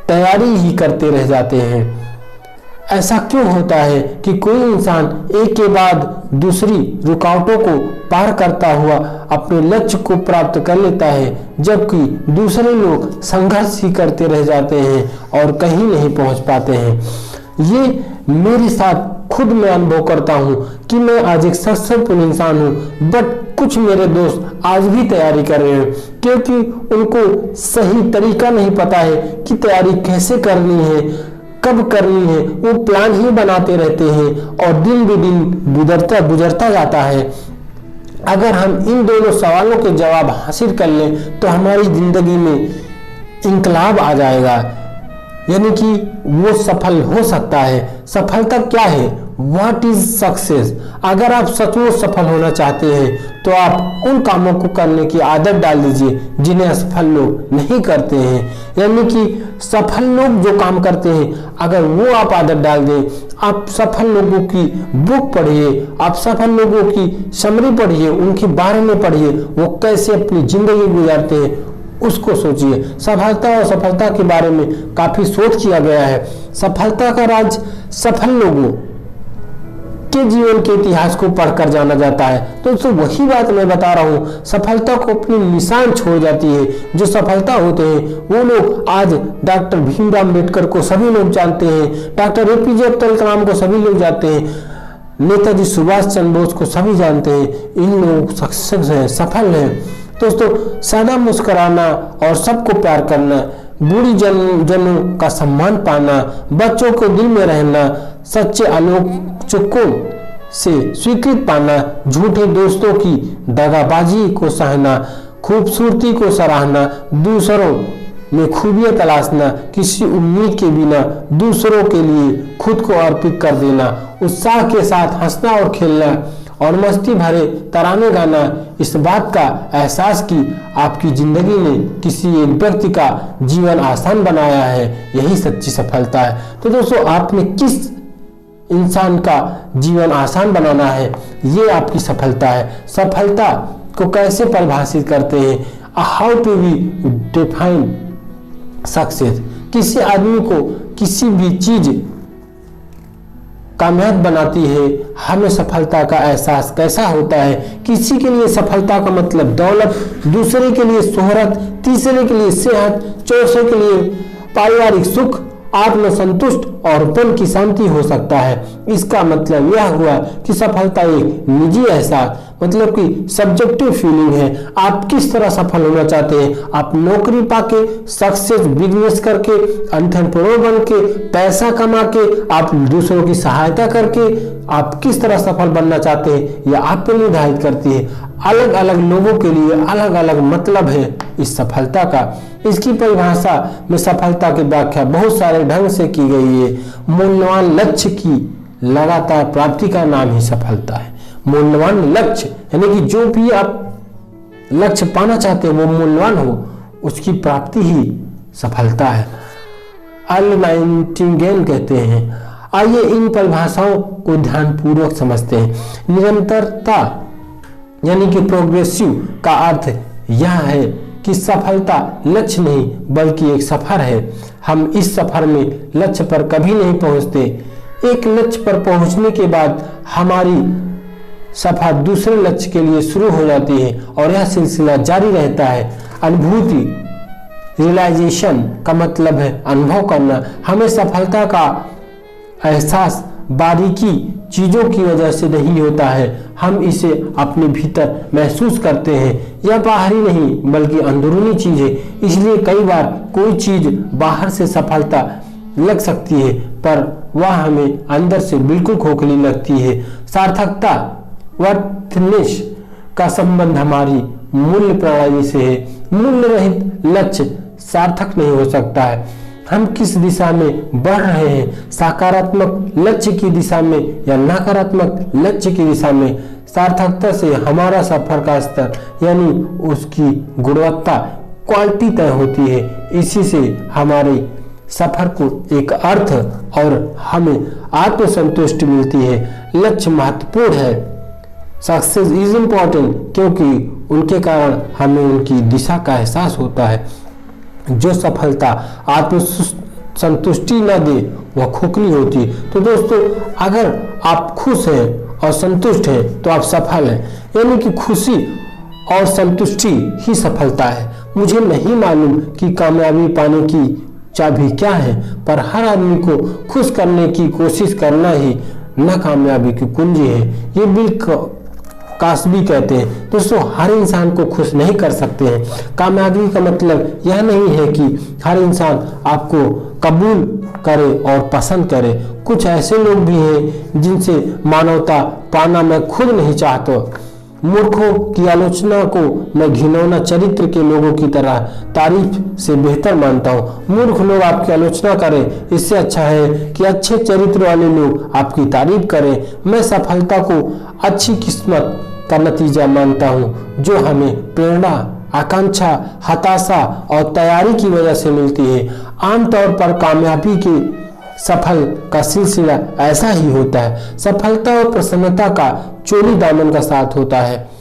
तैयारी ही करते रह जाते हैं? ऐसा क्यों होता है कि कोई इंसान एक के बाद दूसरी रुकावटों को पार करता हुआ अपने लक्ष्य को प्राप्त कर लेता है, जबकि दूसरे लोग संघर्ष ही करते रह जाते हैं और कहीं नहीं पहुंच पाते हैं? ये मेरे साथ खुद मैं अनुभव करता हूँ कि मैं आज एक सक्सेसफुल इंसान हूँ, बट कुछ मेरे दोस्त आज भी तैयारी कर रहे हैं, क्योंकि उनको सही तरीका नहीं पता है कि तैयारी कैसे करनी है, कब करनी है। वो प्लान ही बनाते रहते हैं और दिन ब दिन गुजरता जाता है। अगर हम इन दोनों सवालों के जवाब हासिल कर लें तो हमारी जिंदगी में इंकलाब आ जाएगा, यानी कि वो सफल हो सकता है। सफलता क्या है? What is success? अगर आप सचमुच सफल होना चाहते हैं तो आप उन कामों को करने की आदत डाल दीजिए जिन्हें असफल लोग नहीं करते हैं। यानी कि सफल लोग जो काम करते हैं, अगर वो आप आदत डाल दें, आप सफल लोगों की बुक पढ़िए, आप सफल लोगों की समरी पढ़िए, उनके बारे में पढ़िए, वो कैसे अपनी जिंदगी गुजारते हैं उसको सोचिए। सफलता और सफलता के बारे में काफी शोध किया गया है। सफलता का राज सफल लोगों के जीवन के इतिहास को पढ़कर जाना जाता है। तो वही बात मैं बता रहा हूँ, सफलता को अपनी निशान छोड़ जाती है। जो सफलता होते हैं वो लोग आज डॉक्टर भीमराव अम्बेडकर को सभी लोग जानते हैं, डॉक्टर APJ अब्दुल कलाम को सभी लोग जानते हैं, नेताजी सुभाष चंद्र बोस को सभी जानते हैं। इन लोग सक्सेस हैं, सफल हैं। दोस्तों सदा मुस्कुराना और सबको प्यार करना, बूढ़ी जनों का सम्मान पाना, बच्चों को दिल में रहना, सच्चे आलोचकों से स्वीकृत पाना, झूठे दोस्तों की दगाबाजी को सहना, खूबसूरती को सराहना, दूसरों में खूबियां तलाशना, किसी उम्मीद के बिना दूसरों के लिए खुद को अर्पित कर देना, उत्साह के साथ हंसना और खेलना और मस्ती भरे तराने गाना, इस बात का एहसास कि आपकी जिंदगी ने किसी एक व्यक्ति का जीवन आसान बनाया है, यही सच्ची सफलता है। तो दोस्तों आपने किस इंसान का जीवन आसान बनाना है, ये आपकी सफलता है। सफलता को कैसे परिभाषित करते हैं? How to be define success? किसी आदमी को किसी भी चीज कामयाब बनाती है, हमें सफलता का एहसास कैसा होता है? किसी के लिए सफलता का मतलब दौलत, दूसरे के लिए शोहरत, तीसरे के लिए सेहत, चौथे के लिए पारिवारिक सुख, आत्मसंतुष्ट और मन की शांति हो सकता है। इसका मतलब यह हुआ कि सफलता एक निजी एहसास, मतलब कि सब्जेक्टिव फीलिंग है। आप किस तरह सफल होना चाहते हैं, आप नौकरी पाके, सक्सेस, बिजनेस करके, एंटरप्रेन्योर बन के, पैसा कमा के, आप दूसरों की सहायता करके आप किस तरह सफल बनना चाहते हैं, यह आप पे निर्धारित करती है। अलग अलग लोगों के लिए अलग अलग मतलब है इस सफलता का। इसकी परिभाषा में सफलता की व्याख्या बहुत सारे ढंग से की गई है। मूल्यवान लक्ष्य की लगातार प्राप्ति का नाम ही सफलता है। मूल्यवान लक्ष्य यानी कि जो भी आप लक्ष्य पाना चाहते हैं वो मूल्यवान हो, उसकी प्राप्ति ही सफलता है। अर्ल नाइटिंगेल कहते हैं। आइए इन परिभाषाओं को ध्यानपूर्वक समझते हैं। निरंतरता यानी कि प्रोग्रेसिव का अर्थ यह है कि सफलता लक्ष्य नहीं बल्कि एक सफर है। हम इस सफर में लक्ष्य पर कभी नहीं पहुंचते। एक लक्ष्य पर पहुंचने के बाद हमारी सफर दूसरे लक्ष्य के लिए शुरू हो जाती है और यह सिलसिला जारी रहता है। अनुभूति, रियलाइजेशन का मतलब है अनुभव करना। हमें सफलता का एहसास बारीकी चीजों की वजह से नहीं होता है, हम इसे अपने भीतर महसूस करते हैं। यह बाहरी नहीं बल्कि अंदरूनी चीज है। इसलिए कई बार कोई चीज बाहर से सफलता लग सकती है पर वह हमें अंदर से बिल्कुल खोखली लगती है। सार्थकता, वर्थनेस का संबंध हमारी मूल्य प्रणाली से है। मूल्य रहित लक्ष्य सार्थक नहीं हो सकता है। हम किस दिशा में बढ़ रहे हैं, सकारात्मक लक्ष्य की दिशा में या नकारात्मक लक्ष्य की दिशा में। सार्थकता से हमारा सफर का स्तर यानी उसकी गुणवत्ता, क्वालिटी तय होती है। इसी से हमारे सफर को एक अर्थ और हमें आत्मसंतुष्टि मिलती है। लक्ष्य महत्वपूर्ण है। सक्सेस इज इम्पोर्टेंट क्योंकि उनके कारण हमें उनकी दिशा का एहसास होता है। जो सफलता आत्मसंतुष्टि न दे वह खोखली होती है। तो दोस्तों, अगर आप खुश हैं और संतुष्ट हैं तो आप सफल हैं, यानी कि खुशी और संतुष्टि ही सफलता है। मुझे नहीं मालूम कि कामयाबी पाने की चाबी क्या है, पर हर आदमी को खुश करने की कोशिश करना ही नाकामयाबी की कुंजी है। ये बिल कास्बी कहते हैं। दोस्तों, हर इंसान को खुश नहीं कर सकते हैं। कामयाबी का मतलब यह नहीं है कि हर इंसान आपको कबूल करे और पसंद करे। कुछ ऐसे लोग भी हैं जिनसे मानवता पाना मैं खुद नहीं चाहता। मूर्खों की आलोचना को मैं घिनौना चरित्र के लोगों की तरह तारीफ से बेहतर मानता हूँ। मूर्ख लोग आपकी आलोचना करें, इससे अच्छा है कि अच्छे चरित्र वाले लोग आपकी तारीफ करें। मैं सफलता को अच्छी किस्मत का नतीजा मानता हूँ जो हमें प्रेरणा, आकांक्षा, हताशा और तैयारी की वजह से मिलती है। आमतौर पर कामयाबी के सफल का सिलसिला ऐसा ही होता है। सफलता और प्रसन्नता का चोली दामन का साथ होता है।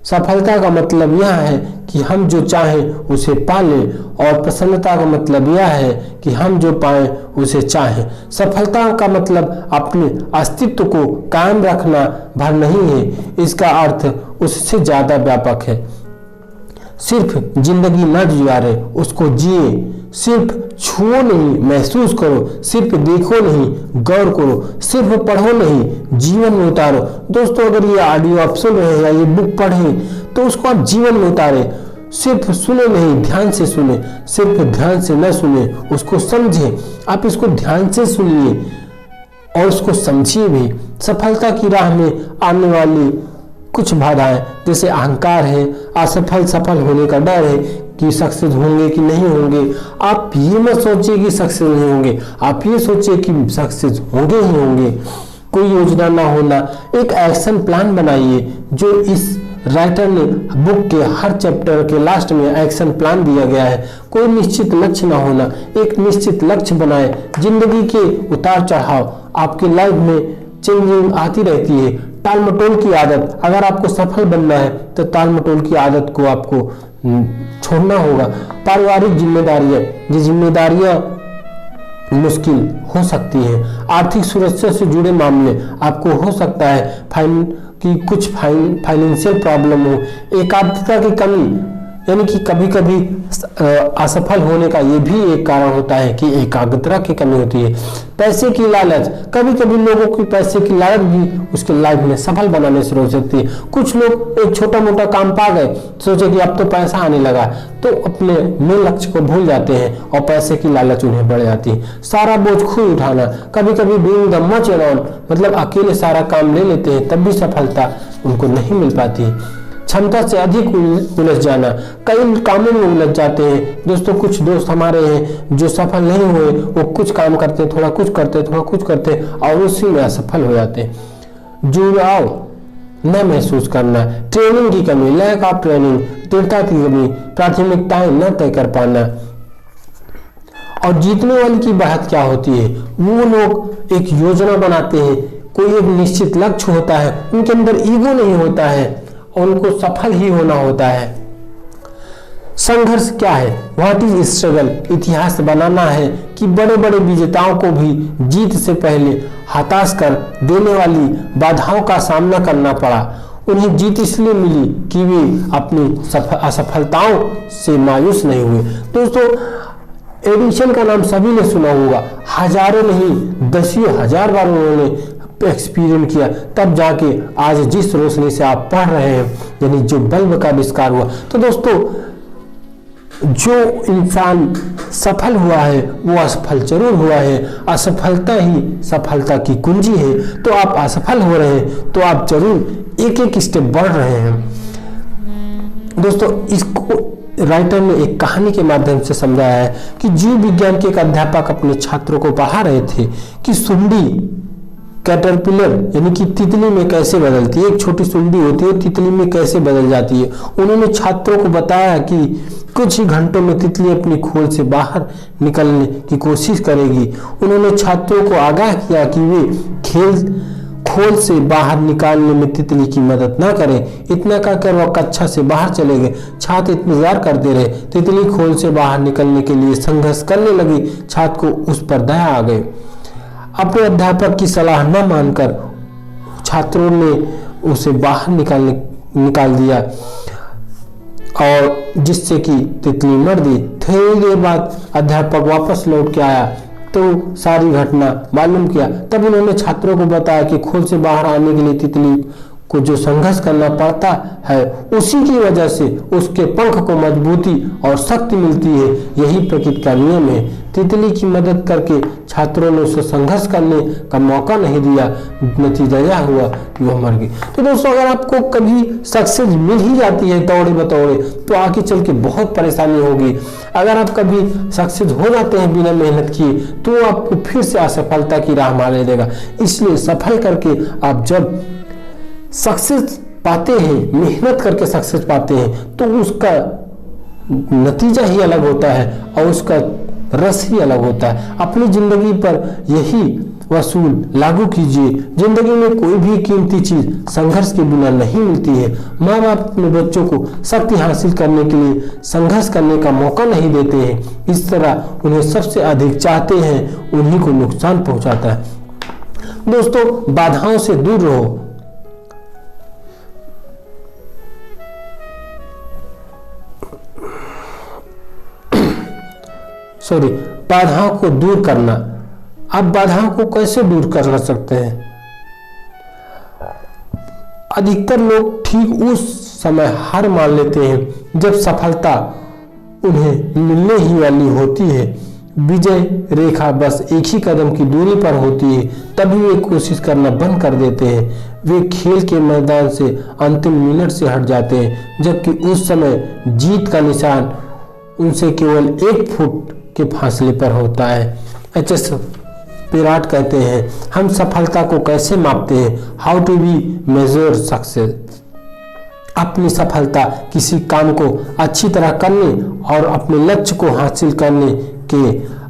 सफलता का मतलब यह है कि हम जो चाहें उसे पा लें और प्रसन्नता का मतलब यह है कि हम जो पाएं उसे चाहें। सफलता का मतलब अपने अस्तित्व को कायम रखना भर नहीं है, इसका अर्थ उससे ज्यादा व्यापक है। सिर्फ जिंदगी न गुजारे, उसको जिए। सिर्फ छुओ नहीं, महसूस करो। सिर्फ देखो नहीं, गौर करो। सिर्फ पढ़ो नहीं, जीवन में उतारो। दोस्तों, अगर ये ऑडियो आप सुन रहे हैं या ये बुक पढ़ें तो उसको आप जीवन में उतारें। सिर्फ सुने नहीं, ध्यान से सुने। सिर्फ ध्यान से न सुने, उसको समझे। आप इसको ध्यान से सुनिए और उसको समझिए भी। सफलता की राह में आने वाली कुछ बाधाएं जैसे अहंकार है, असफल सफल होने का डर है कि सक्सेस होंगे कि नहीं होंगे। आप ये मत सोचिए कि सक्सेस नहीं होंगे, आप ये सोचिए कि सक्सेस होंगे ही होंगे। कोई योजना ना होना, एक एक्शन प्लान बनाइए जो इस राइटर ने बुक के हर चैप्टर के लास्ट में एक्शन प्लान दिया गया है। कोई निश्चित लक्ष्य ना होना, एक निश्चित लक्ष्य बनाए। जिंदगी के उतार चढ़ाव आपकी लाइफ में चेंजिंग आती रहती है। टाल मटोल की आदत, अगर आपको सफल बनना है तो टाल मटोल की आदत को आपको छोड़ना होगा। पारिवारिक जिम्मेदारियां, ये जिम्मेदारियां मुश्किल हो सकती है। आर्थिक सुरक्षा से जुड़े मामले, आपको हो सकता है कि कुछ फाइनेंशियल प्रॉब्लम हो। एकाग्रता की कमी यानी कि कभी कभी असफल होने का ये भी एक कारण होता है कि एकाग्रता की कमी होती है। पैसे की लालच, कभी कभी लोगों की पैसे की लालच भी उसके लाइफ में सफल बनाने से रोक सकती है। कुछ लोग एक छोटा मोटा काम पा गए, सोचे कि अब तो पैसा आने लगा, तो अपने मूल लक्ष्य को भूल जाते हैं और पैसे की लालच उन्हें बढ़ जाती है। सारा बोझ खुद उठाना, कभी कभी बीइंग द मच अलोन, मतलब अकेले सारा काम ले लेते हैं तब भी सफलता उनको नहीं मिल पाती। क्षमता से अधिक उलझ जाना, कई कामों में उलझ जाते हैं। दोस्तों कुछ दोस्त हमारे हैं जो सफल नहीं हुए, वो कुछ काम करते, थोड़ा कुछ करते, थोड़ा कुछ करते और उसी में असफल हो जाते हैं। जुड़ाव न महसूस करना, ट्रेनिंग की कमी, लैक ऑफ ट्रेनिंग, दृढ़ता की कमी, प्राथमिकताएं न तय कर पाना। और जीतने वाले की बात क्या होती है, वो लोग एक योजना बनाते हैं, कोई एक निश्चित लक्ष्य होता है, उनके अंदर ईगो नहीं होता है और उनको सफल ही होना होता है। संघर्ष क्या है, व्हाट इज स्ट्रगल, इतिहास बनाना है कि बड़े बड़े विजेताओं को भी जीत से पहले हताश कर देने वाली बाधाओं का सामना करना पड़ा। उन्हें जीत इसलिए मिली कि वे अपनी असफलताओं से मायूस नहीं हुए। दोस्तों एडिसन का नाम सभी ने सुना होगा, हजारों नहीं दसियों हजार बार उन्होंने एक्सपीरियंस किया, तब जाके आज जिस रोशनी से आप पढ़ रहे हैं, यानी जो बल्ब का आविष्कार हुआ। तो दोस्तों जो इंसान सफल हुआ है वो असफल जरूर हुआ है, असफलता ही सफलता की कुंजी है। तो आप असफल हो रहे हैं तो आप जरूर एक एक स्टेप बढ़ रहे हैं। दोस्तों इसको राइटर ने एक कहानी के माध्यम से समझाया है कि जीव विज्ञान के एक अध्यापक अपने छात्रों को पढ़ा रहे थे कि सुंडी कैटरपिलर यानी कि तितली में कैसे बदलती है, एक छोटी सुंडी होती है तितली में कैसे बदल जाती है। उन्होंने छात्रों को बताया कि कुछ ही घंटों में तितली अपनी खोल से बाहर निकलने की कोशिश करेगी। उन्होंने छात्रों को आगाह किया कि वे खोल से बाहर निकालने में तितली की मदद न करें। इतना कहकर वह कक्षा से बाहर चले गए। छात्र इंतजार करते रहे। तितली खोल से बाहर निकलने के लिए संघर्ष करने लगी। छात्र को उस पर दया आ गई। अपने अध्यापक की सलाह न मानकर छात्रों ने उसे बाहर निकाल दिया और जिससे कि तितली मर गई। थोड़ी देर बाद अध्यापक वापस लौट के आया तो सारी घटना मालूम किया। तब उन्होंने छात्रों को बताया कि खोल से बाहर आने के लिए तितली को जो संघर्ष करना पड़ता है उसी की वजह से उसके पंख को मजबूती और शक्ति मिलती है। यही प्रकृति का नियम है। तितली की मदद करके छात्रों ने उसे संघर्ष करने का मौका नहीं दिया। नतीजा यह हुआ कि वह मर गई। तो दोस्तों अगर आपको कभी सक्सेस मिल ही जाती है दौड़े बतौड़े तो आगे चल के बहुत परेशानी होगी। अगर आप कभी सक्सेस हो जाते हैं बिना मेहनत किए तो आपको फिर से असफलता की राह मार देगा। इसलिए सफल करके आप जब सक्सेस पाते हैं, मेहनत करके सक्सेस पाते हैं तो उसका नतीजा ही अलग होता है और उसका रस ही अलग होता है। अपनी जिंदगी पर यही वसूल लागू कीजिए। जिंदगी में कोई भी कीमती चीज संघर्ष के बिना नहीं मिलती है। माँ बाप अपने बच्चों को शक्ति हासिल करने के लिए संघर्ष करने का मौका नहीं देते हैं। इस तरह उन्हें सबसे अधिक चाहते हैं, उन्हीं को नुकसान पहुंचाता है। दोस्तों बाधाओं से दूर रहो। बाधाओं को दूर करना। आप बाधाओं को कैसे दूर कर सकते हैं? अधिकतर लोग ठीक उस समय हार मान लेते हैं जब सफलता उन्हें मिलने ही वाली होती है। विजय रेखा बस एक ही कदम की दूरी पर होती है, तभी वे कोशिश करना बंद कर देते हैं। वे खेल के मैदान से अंतिम मिनट से हट जाते हैं, जबकि उस समय जीत का निशान उनसे केवल 1 फुट के फासले पर होता है। एच.एस. विराट कहते हैं, हम सफलता को कैसे मापते हैं? How to be measure success. अपनी सफलता किसी काम को अच्छी तरह करने और अपने लक्ष्य को हासिल करने के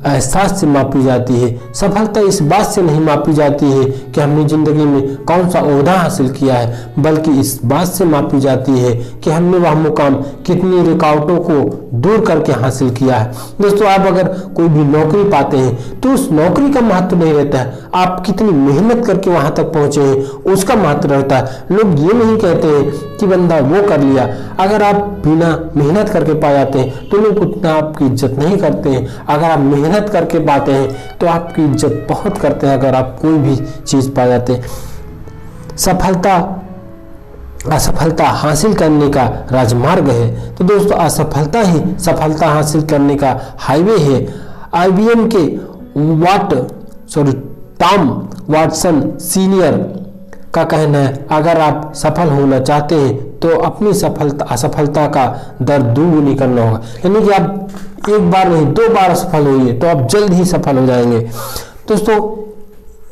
एहसास से मापी जाती है। सफलता इस बात से नहीं मापी जाती है कि हमने जिंदगी में कौन सा ओहदा हासिल किया है, बल्कि इस बात से मापी जाती है कि हमने वह मुकाम कितनी रुकावटों को दूर करके हासिल किया है। दोस्तों, आप अगर कोई भी नौकरी पाते हैं तो उस नौकरी का महत्व नहीं रहता है, आप कितनी मेहनत करके वहां तक पहुंचे हैं उसका महत्व रहता है। लोग ये नहीं कहते हैं कि बंदा वो कर लिया। अगर आप बिना मेहनत करके पा जाते हैं तो लोग उतना आपकी इज्जत नहीं करते हैं। अगर आप मेहनत करके पाते हैं तो आपकी इज्जत बहुत करते हैं। अगर आप कोई भी चीज पा जाते हैं, सफलता असफलता हासिल करने का राजमार्ग है। तो दोस्तों, असफलता ही सफलता हासिल करने का हाईवे है। IBM के टॉम वाटसन सीनियर का कहना है, अगर आप सफल होना चाहते हैं तो अपनी असफलता का दर्द दुगुनी करना होगा। यानी कि आप एक बार नहीं 2 बार असफल होइए तो आप जल्द ही सफल हो जाएंगे। दोस्तों,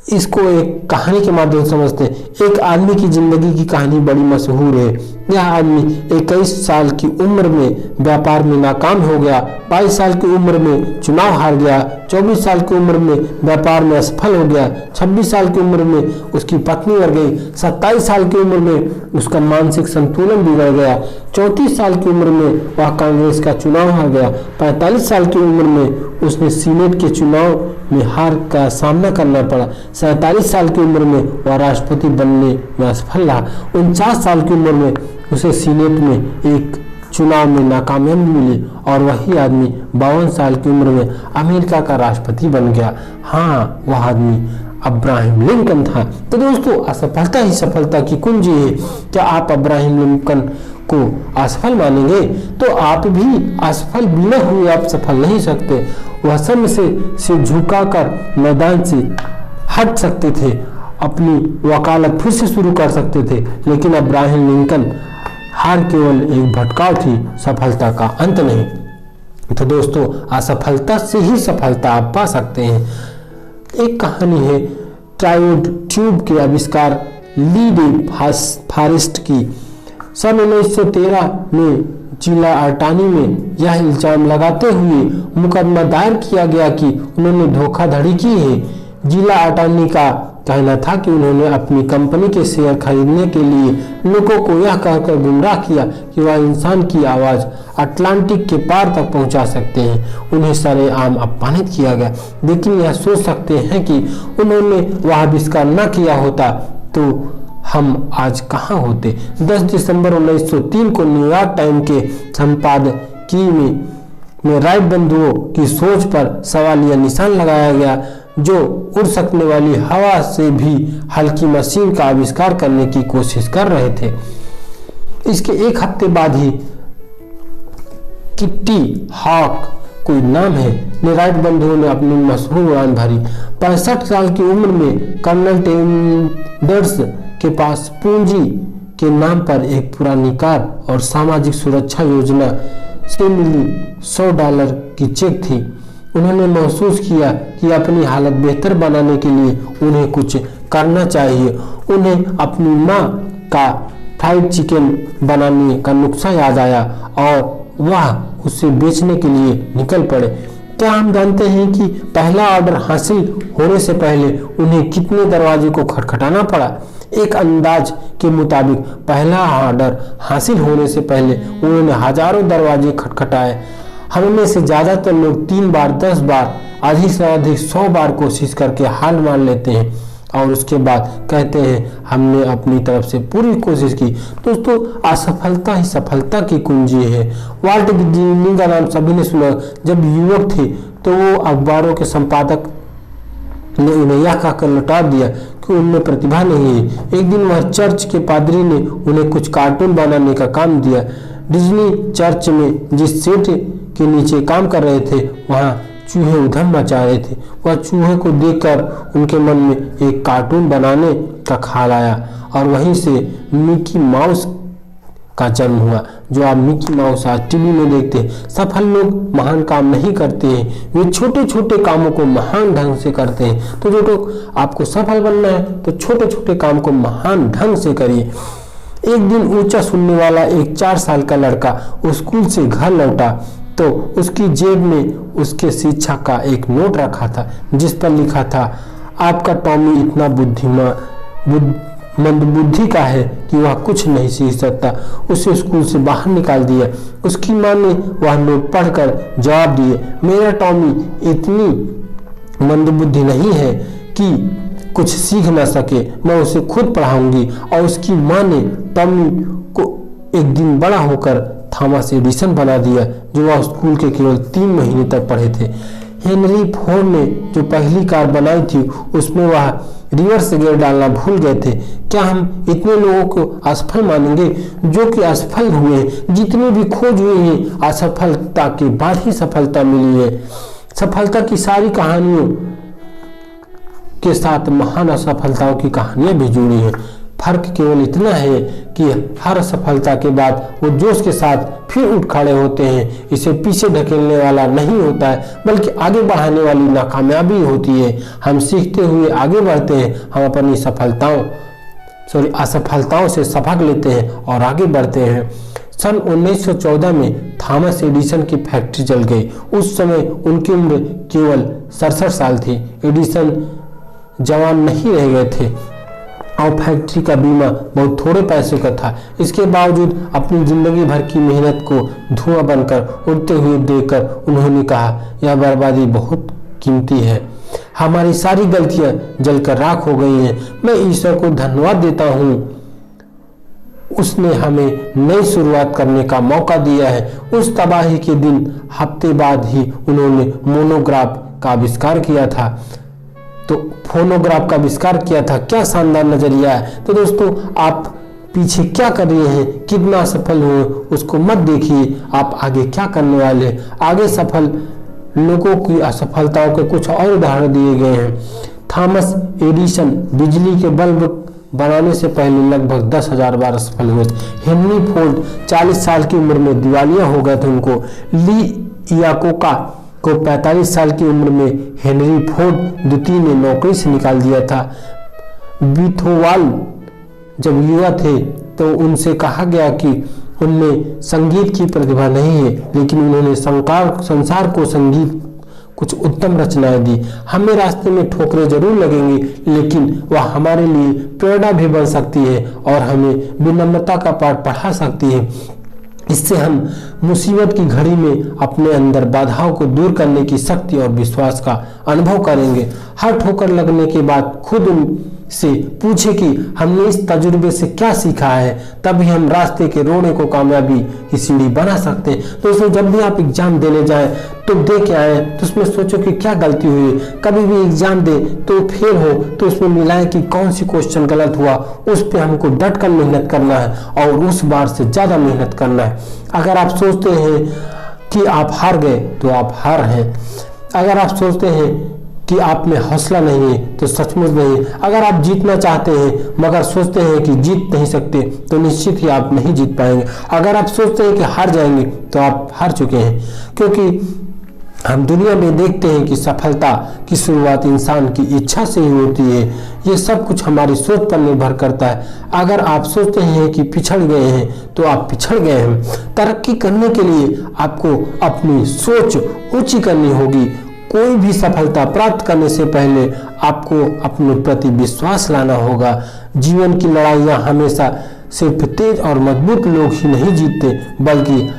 इसको एक कहानी के माध्यम से समझते हैं। एक आदमी की जिंदगी की कहानी बड़ी मशहूर है। यह आदमी 21 साल की उम्र में व्यापार में नाकाम हो गया, 22 साल की उम्र में चुनाव हार गया, 24 साल की उम्र में व्यापार में असफल हो गया, 26 साल की उम्र में उसकी पत्नी मर गई, 27 साल की उम्र में उसका मानसिक संतुलन बिगड़ गया, 34 साल की उम्र में वह कांग्रेस का चुनाव हार गया, 45 साल की उम्र में उसने सीनेट के चुनाव में हार का सामना करना पड़ा, 47 साल की उम्र में वह राष्ट्रपति बनने में असफल रहा, 49 साल की उम्र में उसे सीनेट में एक चुनाव में नाकामयाबी मिली और वही आदमी 52 साल की उम्र में अमेरिका का राष्ट्रपति बन गया। हाँ, वह आदमी अब्राहम लिंकन था। तो दोस्तों, असफलता ही सफलता की कुंजी है। क्या आप अब्राहम लिंकन को असफल मानेंगे? तो आप भी असफल बिना हुए आप सफल नहीं सकते। वह समय से झुकाकर मैदान से हट सकते थे, अपनी वकालत फिर से शुरू कर सकते थे, लेकिन अब्राहम लिंकन हार केवल एक भटकाव थी, सफलता का अंत नहीं। तो दोस्तों, असफलता से ही सफलता आप पा सकते हैं। एक कहानी है ट्रायोड ट्यूब के आविष्कार ली डे फॉरेस्ट की। सन 1913 में जिला अटानी में यह इल्जाम लगाते हुए मुकदमा दायर किया गया कि उन्होंने धोखाधड़ी की है। जिला अटानी का कहना था कि उन्होंने अपनी कंपनी के शेयर खरीदने के लिए लोगों को यह कहकर गुमराह किया कि वह इंसान की आवाज अटलांटिक के पार तक पहुंचा सकते हैं। उन्हें सरेआम अपमानित किया गया, लेकिन यह सोच सकते हैं कि उन्होंने वह आविष्कार न किया होता तो हम आज कहाँ होते। 10 दिसंबर 1903 को न्यूयॉर्क टाइम के संपादकीय में राइट बंधुओं की सोच पर सवालिया निशान लगाया गया, जो उड़ सकने वाली हवा से भी हल्की मशीन का आविष्कार करने की कोशिश कर रहे थे। इसके एक हफ्ते बाद ही किट्टी हॉक कोई नाम है ने राइट बंधुओं ने अपनी मशहूर उड़ान भरी। 65 साल की उम्र में कर्नल टेंडर्स के पास पूंजी के नाम पर एक पुरानी कार और सामाजिक सुरक्षा योजना से मिली $100 की चेक थी। उन्होंने महसूस किया कि अपनी हालत बेहतर बनाने के लिए उन्हें कुछ करना चाहिए। उन्हें अपनी माँ का फ्राइड चिकन बनाने का नुस्खा याद आया और वह उसे बेचने के लिए निकल पड़े। क्या हम जानते हैं कि पहला ऑर्डर हासिल होने से पहले उन्हें कितने दरवाजे को खटखटाना पड़ा? एक अंदाज के मुताबिक पहला ऑर्डर हासिल होने से पहले उन्होंने हजारों दरवाजे खटखटाए। हममें से ज्यादातर लोग 3 बार, 10 बार, अधिक से अधिक 100 बार कोशिश करके हार मान लेते हैं और उसके बाद कहते हैं हमने अपनी तरफ से पूरी कोशिश की। दोस्तों, असफलता ही सफलता की कुंजी है। वाल्ट डिज्नी का नाम सभी ने सुना। जब युवक थे तो वो अखबारों के संपादक ने उन्हें यह कहकर लौटा दिया कि उनमें प्रतिभा नहीं है। एक दिन वह चर्च के पादरी ने उन्हें कुछ कार्टून बनाने का काम दिया। डिज्नी चर्च में जिस सेट के नीचे काम कर रहे थे वहाँ चूहे उधम मचा रहे थे। वह चूहे को देखकर उनके मन में एक कार्टून बनाने का ख्याल आया और वहीं से मिकी माउस का जन्म हुआ, जो आप मिकी माउस आज टीवी में देखते हैं। सफल लोग महान काम नहीं करते हैं, वे छोटे छोटे कामों को महान ढंग से करते हैं। तो जो लोग आपको सफल बनना है तो छोटे छोटे काम को महान ढंग से करिए। एक दिन ऊंचा सुनने वाला एक 4 साल का लड़का स्कूल से घर लौटा तो उसकी जेब में उसके शिक्षा का एक नोट रखा था जिस पर लिखा था, आपका टॉमी इतना मंदबुद्धि का है कि वह कुछ नहीं सीख सकता। उसे स्कूल से बाहर निकाल दिया। उसकी मां ने वह नोट पढ़कर जवाब दिए, मेरा टॉमी इतनी मंदबुद्धि नहीं है कि कुछ सीख ना सके, मैं उसे खुद पढ़ाऊंगी। और उसकी मां ने टॉमी को एक दिन बड़ा होकर थॉमस एडिसन बना दिया, जो वह स्कूल के केवल 3 महीने तक पढ़े थे। हेनरी फोर्ड ने जो पहली कार बनाई थी उसमें वह रिवर्स गियर डालना भूल गए थे। क्या हम इतने लोगों को असफल मानेंगे जो कि असफल हुए हैं? जितनी भी खोज हुई है असफलता के बाद ही सफलता मिली है। सफलता की सारी कहानियों के साथ महान असफलताओं की कहानियां भी जुड़ी हैं। फर्क केवल इतना है कि हर सफलता के बाद वो जोश के साथ फिर उठ खड़े होते हैं। इसे पीछे ढकेलने वाला नहीं होता है, बल्कि आगे बढ़ाने वाली नाकामयाबी होती है। हम सीखते हुए आगे बढ़ते हैं, हम अपनी असफलताओं से सबक लेते हैं और आगे बढ़ते हैं। सन 1914 में थॉमस एडिसन की फैक्ट्री जल गई। उस समय उनकी उम्र केवल 67 साल थी। एडिसन जवान नहीं रह गए थे और फैक्ट्री का बीमा बहुत थोड़े पैसे का था। इसके बावजूद अपनी जिंदगी भर की मेहनत को धुआं बनकर उड़ते हुए देखकर उन्होंने कहा, यह बर्बादी बहुत कीमती है। हमारी सारी गलतियां जलकर राख हो गई हैं। मैं ईश्वर को धन्यवाद देता हूँ, उसने हमें नई शुरुआत करने का मौका दिया है। उस तबाही के दिन हफ्ते बाद ही उन्होंने मोनोग्राफ का आविष्कार किया था। तो फोनोग्राफ का आविष्कार किया था। क्या शानदार नजरिया है। तो दोस्तों, आप पीछे क्या कर रहे हैं, कितना सफल हुए, उसको मत देखिए, आप आगे क्या करने वाले हैं। आगे सफल लोगों की असफलताओं के कुछ और उदाहरण दिए गए हैं। थॉमस एडिसन बिजली के बल्ब बनाने से पहले लगभग 10,000 बार असफल हुए थे। हेनरी फोर्ड 40 साल की उम्र में दिवालिया हो गए थे उनको। ली याकोका को 45 साल की उम्र में हेनरी फोर्ड द्वितीय ने नौकरी से निकाल दिया था। बीथोवन जब युवा थे तो उनसे कहा गया कि उनमें संगीत की प्रतिभा नहीं है, लेकिन उन्होंने संसार को संगीत कुछ उत्तम रचनाएं दी। हमें रास्ते में ठोकरें जरूर लगेंगी, लेकिन वह हमारे लिए प्रेरणा भी बन सकती है और हमें विनम्रता का पाठ पढ़ा सकती है। इससे हम मुसीबत की घड़ी में अपने अंदर बाधाओं को दूर करने की शक्ति और विश्वास का अनुभव करेंगे। हर ठोकर लगने के बाद खुद उनसे पूछे कि हमने इस तजुर्बे से क्या सीखा है, तभी हम रास्ते के रोड़े को कामयाबी की सीढ़ी बना सकते हैं। तो इसमें जब भी आप एग्जाम देने जाएं तो दे के आए तो उसमें सोचो कि क्या गलती हुई। कभी भी एग्जाम दे तो फेल हो तो उसमें मिलाएं कि कौन सी क्वेश्चन गलत हुआ, उस पर हमको डट कर मेहनत करना है और उस बार से ज्यादा मेहनत करना है। अगर आप सोचते हैं कि आप हार गए तो आप हार हैं। अगर आप सोचते हैं कि आप में हौसला नहीं है तो सचमुच नहीं। अगर आप जीतना चाहते हैं मगर सोचते हैं कि जीत नहीं सकते तो निश्चित ही आप नहीं जीत पाएंगे। अगर आप सोचते हैं कि हार जाएंगे तो आप हार चुके हैं, क्योंकि हम दुनिया में देखते हैं कि सफलता की शुरुआत इंसान की इच्छा से ही होती है। ये सब कुछ हमारी सोच पर निर्भर करता है। अगर आप सोचते हैं कि पिछड़ गए हैं तो आप पिछड़ गए हैं। तरक्की करने के लिए आपको अपनी सोच ऊंची करनी होगी। कोई भी सफलता प्राप्त करने से पहले आपको अपने प्रति विश्वास लाना होगा। जीवन की लड़ाइयाँ हमेशा सिर्फ तेज और मजबूत लोग ही नहीं जीतते, बल्कि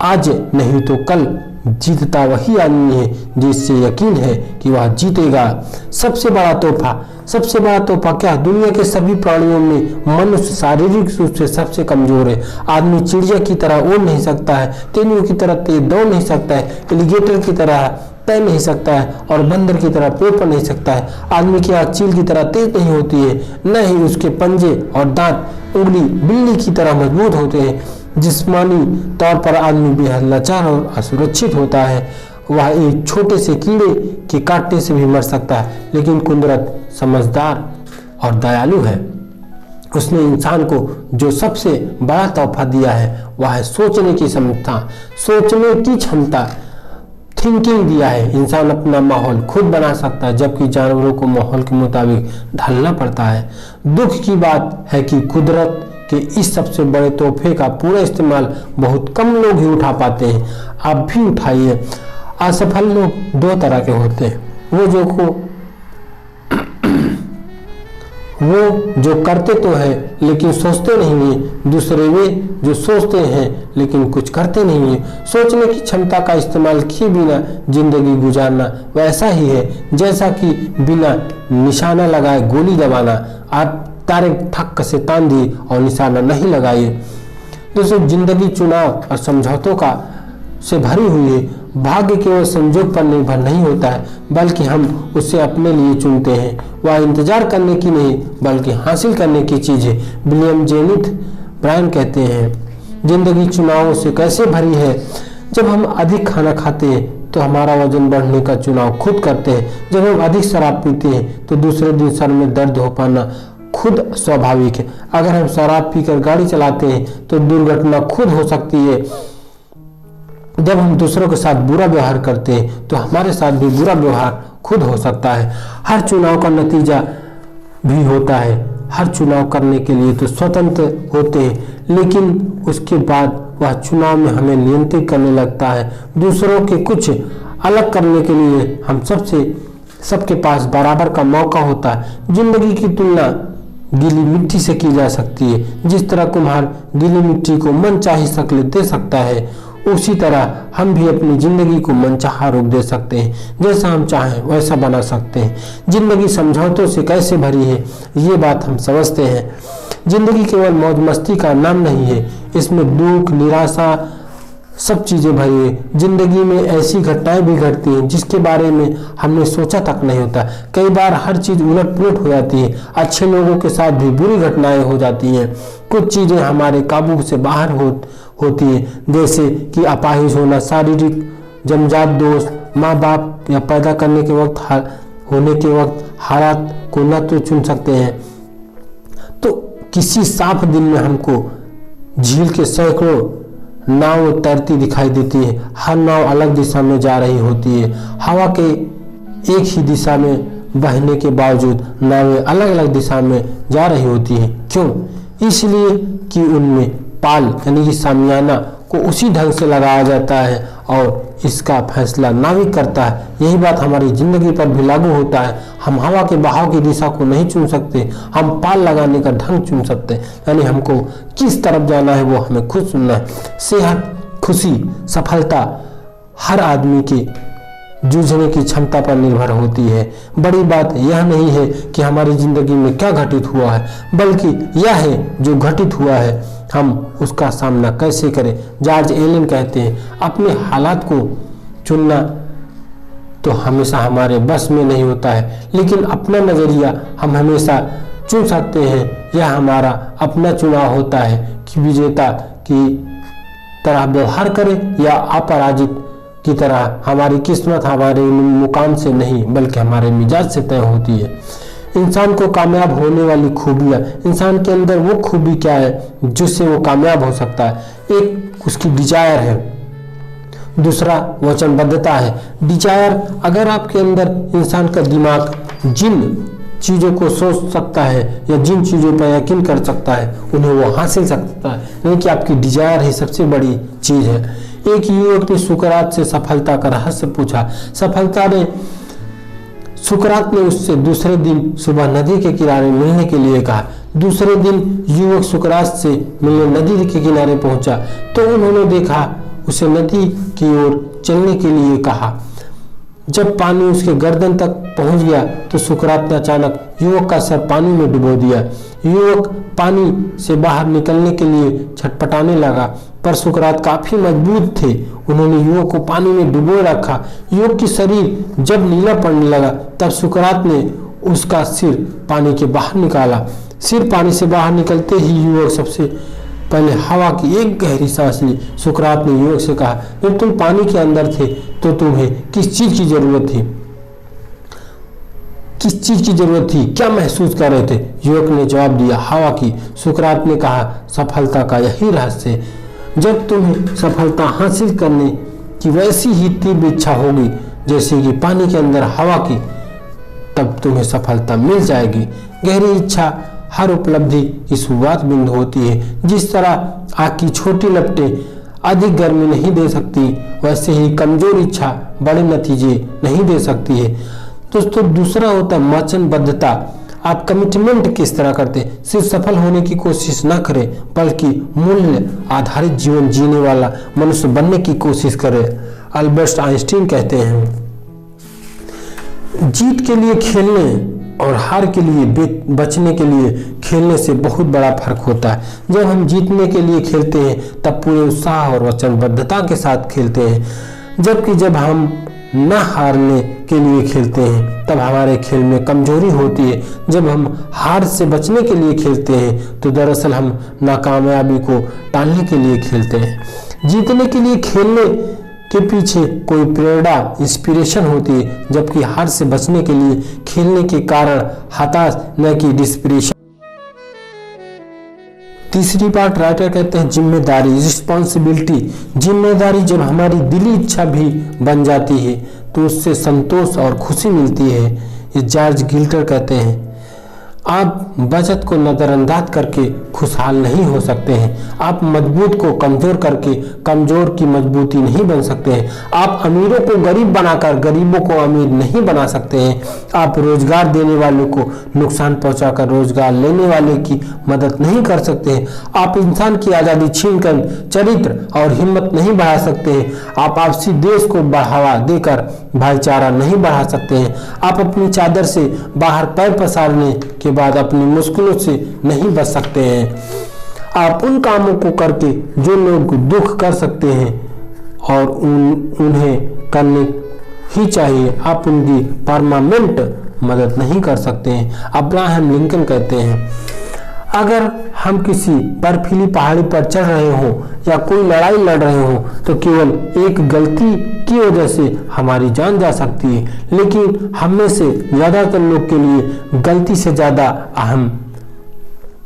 आज नहीं तो कल जीतता वही आदमी है जिससे यकीन है कि वह जीतेगा। सबसे बड़ा तोहफा क्या है? दुनिया के सभी प्राणियों में मनुष्य शारीरिक रूप से सबसे कमजोर है। आदमी चिड़िया की तरह उड़ नहीं सकता है, तेंदुए की तरह तेज दौड़ नहीं सकता है, एलिगेटर की तरह तैर नहीं सकता है और बंदर की तरह पेड़ पर नहीं सकता है। आदमी की आँख चील की तरह तेज नहीं होती है, न ही उसके पंजे और दांत उंगली बिल्ली की तरह मजबूत होते हैं। जिस्मानी तौर पर आदमी बेहद लाचार और असुरक्षित होता है। वह एक छोटे से कीड़े के काटने से भी मर सकता है, लेकिन कुदरत समझदार और दयालु है। उसने इंसान को जो सबसे बड़ा तोहफा दिया है वह है सोचने की क्षमता, सोचने की क्षमता, थिंकिंग दिया है। इंसान अपना माहौल खुद बना सकता है, जबकि जानवरों को माहौल के मुताबिक ढलना पड़ता है। दुख की बात है कि कुदरत कि इस सबसे बड़े तोहफे का पूरा इस्तेमाल बहुत कम लोग ही उठा पाते हैं। आप भी उठाइए। असफल लोग दो तरह के होते हैं, वो जो करते तो है लेकिन सोचते नहीं है। दूसरे वे जो सोचते हैं लेकिन कुछ करते नहीं है। सोचने की क्षमता का इस्तेमाल किए बिना जिंदगी गुजारना वैसा ही है जैसा कि बिना निशाना लगाए गोली दबाना। आप डायरेक्ट ठक से तान दिए और निशाना नहीं लगाइए। दोस्तों, जिंदगी चुनाव और समझौतों का से भरी हुई है। भाग्य केवल संजोग पर निर्भर नहीं होता है बल्कि हम उसे अपने लिए चुनते हैं। वह इंतजार करने की नहीं बल्कि हासिल करने की चीज है। विलियम जेनिथ ब्रायन कहते हैं, जिंदगी चुनावों से कैसे भरी है। जब हम अधिक खाना खाते हैं तो हमारा वजन बढ़ने का चुनाव खुद करते हैं। जब हम अधिक शराब पीते हैं तो दूसरे दिन सर में दर्द हो पाना खुद स्वाभाविक है। अगर हम शराब पीकर गाड़ी चलाते हैं तो दुर्घटना खुद हो सकती है। जब हम दूसरों के साथ बुरा व्यवहार करते हैं तो हमारे साथ भी बुरा व्यवहार खुद हो सकता है। हर चुनाव का नतीजा भी होता है। हर चुनाव करने के लिए तो स्वतंत्र होते हैं लेकिन उसके बाद वह चुनाव में हमें नियंत्रित करने लगता है। दूसरों के कुछ अलग करने के लिए हम सबके पास बराबर का मौका होता है। जिंदगी की तुलना गीली मिट्टी से की जा सकती है। जिस तरह कुम्हार गीली मिट्टी को मनचाही शक्ल दे सकता है उसी तरह हम भी अपनी जिंदगी को मनचाहा रूप दे सकते हैं। जैसा हम चाहें वैसा बना सकते हैं। जिंदगी समझौतों से कैसे भरी है ये बात हम समझते हैं। जिंदगी केवल मौज मस्ती का नाम नहीं है, इसमें दुख निराशा सब चीजें भरी है। जिंदगी में ऐसी घटनाएं भी घटती हैं जिसके बारे में हमने सोचा तक नहीं होता। कई बार हर चीज उलट पुलट हो जाती है। अच्छे लोगों के साथ भी बुरी घटनाएं हो जाती हैं। कुछ चीजें हमारे काबू से बाहर होती है, जैसे कि अपाहिज होना, शारीरिक जमजात दोष, माँ बाप या पैदा करने के वक्त होने के वक्त हालात को न तो चुन सकते हैं। तो किसी साफ दिन में हमको झील के सैकड़ों नाव तैरती दिखाई देती है। हर नाव अलग दिशा में जा रही होती है। हवा के एक ही दिशा में बहने के बावजूद नावें अलग अलग दिशा में जा रही होती हैं। क्यों? इसलिए कि उनमें पाल यानी कि सामियाना को उसी ढंग से लगाया जाता है और इसका फैसला नाविक करता है। यही बात हमारी जिंदगी पर भी लागू होता है। हम हवा के बहाव की दिशा को नहीं चुन सकते, हम पाल लगाने का ढंग चुन सकते हैं। यानी हमको किस तरफ जाना है वो हमें खुद चुनना है। सेहत, खुशी, सफलता हर आदमी की जूझने की क्षमता पर निर्भर होती है। बड़ी बात यह नहीं है कि हमारी जिंदगी में क्या घटित हुआ है, बल्कि यह है जो घटित हुआ है हम उसका सामना कैसे करें। जॉर्ज एलन कहते हैं, अपने हालात को चुनना तो हमेशा हमारे बस में नहीं होता है, लेकिन अपना नजरिया हम हमेशा चुन सकते हैं। यह हमारा अपना चुनाव होता है कि विजेता की तरह व्यवहार करें या अपराजित की तरह। हमारी किस्मत हमारे मुकाम से नहीं बल्कि हमारे मिजाज से तय होती है। इंसान को कामयाब होने वाली खूबियां, इंसान के अंदर वो खूबी क्या है जिससे वो कामयाब हो सकता है। एक उसकी डिजायर है, दूसरा वचनबद्धता है। डिजायर, अगर आपके अंदर इंसान का दिमाग जिन चीज़ों को सोच सकता है या जिन चीज़ों पर यकीन कर सकता है उन्हें वो हासिल सकता है, यानी कि आपकी डिजायर ही सबसे बड़ी चीज़ है। एक युवक ने सुकरात से सफलता का रहस्य पूछा। सुकरात ने उससे दूसरे दिन सुबह नदी के किनारे मिलने के लिए कहा। दूसरे दिन युवक सुकरात से मिलने नदी के किनारे पहुंचा तो उन्होंने देखा उसे नदी की ओर चलने के लिए कहा। जब पानी उसके गर्दन तक पहुंच गया तो सुकरात ने अचानक युवक का सर पानी में डुबो दिया। युवक पानी से बाहर निकलने के लिए छटपटाने लगा, पर सुकरात काफी मजबूत थे। उन्होंने युवक को पानी में डुबो रखा। युवक की शरीर जब नीला पड़ने लगा तब सुकरात ने उसका सिर पानी के बाहर निकाला। सिर पानी से बाहर निकलते ही युवक सबसे पहले हवा की एक गहरी सांस ली। सुकरात ने युवक से कहा, जब तुम पानी के अंदर थे तो तुम्हें किस चीज की जरूरत थी? किस चीज की जरूरत थी? क्या महसूस कर रहे थे? युवक ने जवाब दिया, हवा की। सुकरात ने कहा, सफलता का यही रहस्य है। जब तुम्हें सफलता हासिल करने की वैसी ही तीव्र इच्छा होगी जैसे कि पानी के अंदर हवा की, तब तुम्हें सफलता मिल जाएगी। गहरी इच्छा हर उपलब्धि की शुरुआत बिंदु होती है। जिस तरह आग की छोटी लपटें अधिक गर्मी नहीं दे सकती, वैसे ही कमजोर इच्छा बड़े नतीजे नहीं दे सकती है। दोस्तों, दूसरा होता है वचनबद्धता। आप कमिटमेंट किस तरह करते हैं? सिर्फ सफल होने की कोशिश न करें, बल्कि मूल्य आधारित जीवन जीने वाला मनुष्य बनने की कोशिश करें। अल्बर्ट आइंस्टीन कहते हैं, जीत के लिए खेलने और हार के लिए बचने के लिए खेलने से बहुत बड़ा फर्क होता है। जब हम जीतने के लिए खेलते हैं तब पूरे उत्साह और वचनबद्धता के साथ खेलते हैं, जबकि जब हम न हारने के लिए खेलते हैं तब हमारे खेल में कमजोरी होती है। जब हम हार से बचने के लिए खेलते हैं तो दरअसल हम नाकामयाबी को टालने के लिए खेलते हैं। जीतने के लिए खेलने के पीछे कोई प्रेरणा, इंस्पिरेशन होती है, जबकि हार से बचने के लिए खेलने के कारण हताश न कि डिस्पिरेशन। तीसरी बात राइटर कहते हैं जिम्मेदारी, रिस्पॉन्सिबिलिटी। जिम्मेदारी जब हमारी दिली इच्छा भी बन जाती है तो उससे संतोष और खुशी मिलती है। ये जॉर्ज गिल्टर कहते हैं, आप बचत को नजरअंदाज करके खुशहाल नहीं हो सकते हैं। आप मजबूत को कमजोर करके कमजोर की मजबूती नहीं बन सकते हैं। आप अमीरों को गरीब बनाकर गरीबों को अमीर नहीं बना सकते हैं। आप रोजगार देने वाले को नुकसान पहुंचाकर रोजगार लेने वाले की मदद नहीं कर सकते हैं। आप इंसान की आज़ादी छीनकर चरित्र और हिम्मत नहीं बढ़ा सकते हैं। आप आपसी देश को बढ़ावा देकर भाईचारा नहीं बढ़ा सकते हैं। आप अपनी चादर से बाहर पैर पसारने के बाद अपनी मुश्किलों से नहीं बच सकते हैं। आप उन कामों को करके जो लोग दुख कर सकते हैं और उन्हें करने ही चाहिए, आप उनकी परमानेंट मदद नहीं कर सकते हैं। अब्राहम लिंकन कहते हैं, अगर हम किसी बर्फीली पहाड़ी पर चढ़ रहे हों या कोई लड़ाई लड़ रहे हों तो केवल एक गलती की वजह से हमारी जान जा सकती है, लेकिन हम में से ज्यादातर लोग के लिए गलती से ज्यादा अहम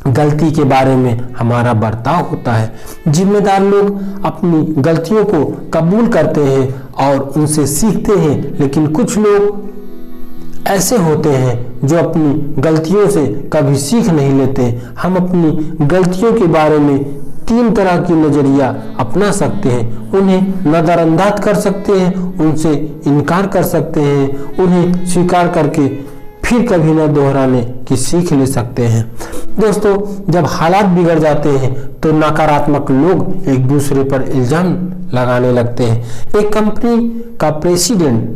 गलती के बारे में हमारा बर्ताव होता है। जिम्मेदार लोग अपनी गलतियों को कबूल करते हैं और उनसे सीखते हैं, लेकिन कुछ लोग ऐसे होते हैं जो अपनी गलतियों से कभी सीख नहीं लेते। हम अपनी गलतियों के बारे में 3 तरह की नजरिया अपना सकते हैं। उन्हें नजरअंदाज कर सकते हैं, उनसे इनकार कर सकते हैं, उन्हें स्वीकार करके फिर कभी न दोहराने की सीख ले सकते हैं। दोस्तों, जब हालात बिगड़ जाते हैं तो नकारात्मक लोग एक दूसरे पर इल्जाम लगाने लगते हैं। एक कंपनी का प्रेसिडेंट,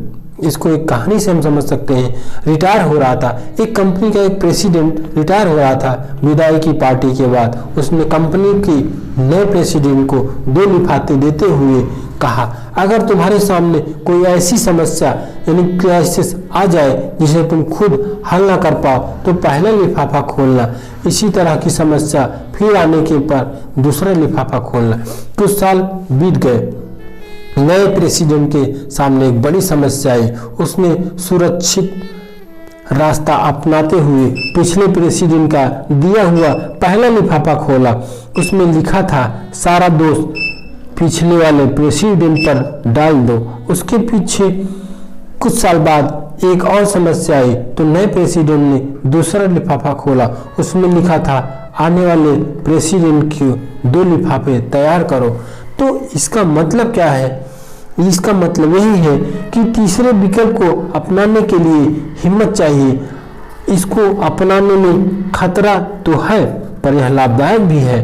इसको एक कहानी से हम समझ सकते हैं, रिटायर हो रहा था। एक कंपनी का एक प्रेसिडेंट रिटायर हो रहा था। विदाई की पार्टी के बाद उसने कंपनी की नए प्रेसिडेंट को 2 लिफाफे देते हुए कहा, अगर तुम्हारे सामने कोई ऐसी समस्या यानी क्राइसिस आ जाए जिसे तुम खुद हल ना कर पाओ तो पहला लिफाफा खोलना, इसी तरह की समस्या फिर आने के पर दूसरा लिफाफा खोलना। कुछ साल बीत गए। नए प्रेसिडेंट के सामने एक बड़ी समस्या आई। उसने सुरक्षित रास्ता अपनाते हुए पिछले प्रेसिडेंट का दिया हुआ पहला लिफाफा खोला। उसमें लिखा था, सारा दोष पिछले वाले प्रेसिडेंट पर डाल दो। उसके पीछे कुछ साल बाद एक और समस्या आई तो नए प्रेसिडेंट ने दूसरा लिफाफा खोला। उसमें लिखा था, आने वाले प्रेसिडेंट के 2 लिफाफे तैयार करो। तो इसका मतलब क्या है? इसका मतलब यही है कि तीसरे विकल्प को अपनाने के लिए हिम्मत चाहिए। इसको अपनाने में खतरा तो है पर यह लाभदायक भी है।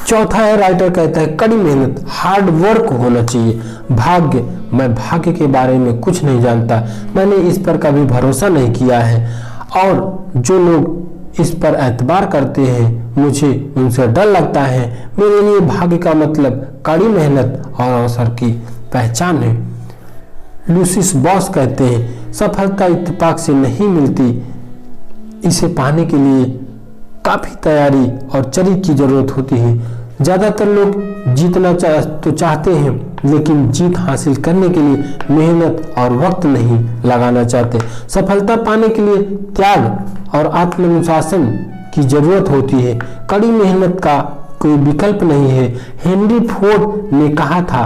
चौथा है, राइटर कहता है कड़ी मेहनत, हार्ड वर्क होना चाहिए। भाग्य, मैं भाग्य के बारे में कुछ नहीं जानता, मैंने इस पर कभी भरोसा नहीं किया है और जो लोग इस पर एतबार करते हैं मुझे उनसे डर लगता है। मेरे लिए भाग्य का मतलब कड़ी मेहनत और अवसर की पहचान है। लुसियस बॉस कहते हैं, सफलता इत्तेफाक से नहीं मिलती, इसे पाने के लिए काफी तैयारी और चरित्र की जरूरत होती है। ज्यादातर लोग जीतना चाहते हैं लेकिन जीत हासिल करने के लिए मेहनत और वक्त नहीं लगाना चाहते। सफलता पाने के लिए त्याग और आत्मानुशासन की जरूरत होती है। कड़ी मेहनत का कोई विकल्प नहीं है। हेनरी फोर्ड ने कहा था,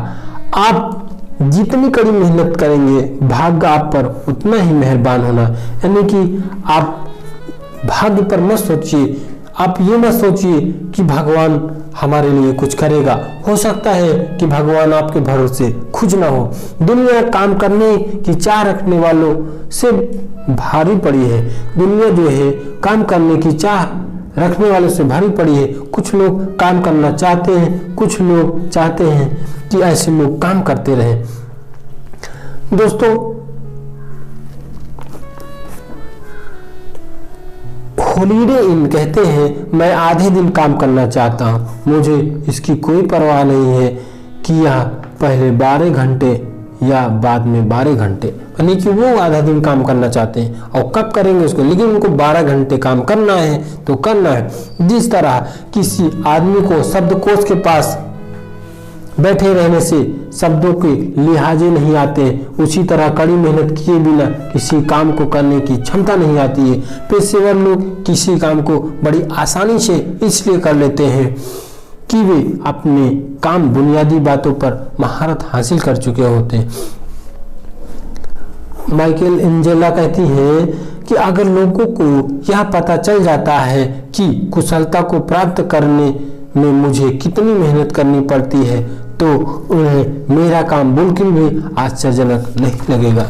आप जितनी कड़ी मेहनत करेंगे भाग्य आप पर उतना ही मेहरबान होना, यानी कि आप भाग्य पर मत सोचिए। आप ये मत सोचिए कि भगवान हमारे लिए कुछ करेगा। हो सकता है कि भगवान आपके भरोसे खुश ना हो। दुनिया काम करने की चाह रखने वालों से भारी पड़ी है। दुनिया जो है काम करने की चाह रखने वालों से भारी पड़ी है। कुछ लोग काम करना चाहते हैं, कुछ लोग चाहते हैं कि ऐसे लोग काम करते रहें। दोस्तों, हॉलीडे इन कहते हैं मैं आधे दिन काम करना चाहता हूं, मुझे इसकी कोई परवाह नहीं है कि यह पहले 12 घंटे या बाद में 12 घंटे, यानी कि वो आधा दिन काम करना चाहते हैं और कब करेंगे उसको, लेकिन उनको 12 घंटे काम करना है तो करना है। जिस तरह किसी आदमी को शब्दकोश के पास बैठे रहने से शब्दों के लिहाजे नहीं आते, उसी तरह कड़ी मेहनत किए बिना किसी काम को करने की क्षमता नहीं आती है। पेशेवर लोग किसी काम को बड़ी आसानी से इसलिए कर लेते हैं कि वे अपने काम बुनियादी बातों पर महारत हासिल कर चुके होते हैं। माइकल एंजेला कहती है कि अगर लोगों को यह पता चल जाता है कि कुशलता को प्राप्त करने में मुझे कितनी मेहनत करनी पड़ती है तो उन्हें मेरा काम बिल्कुल भी आश्चर्यजनक नहीं लगेगा।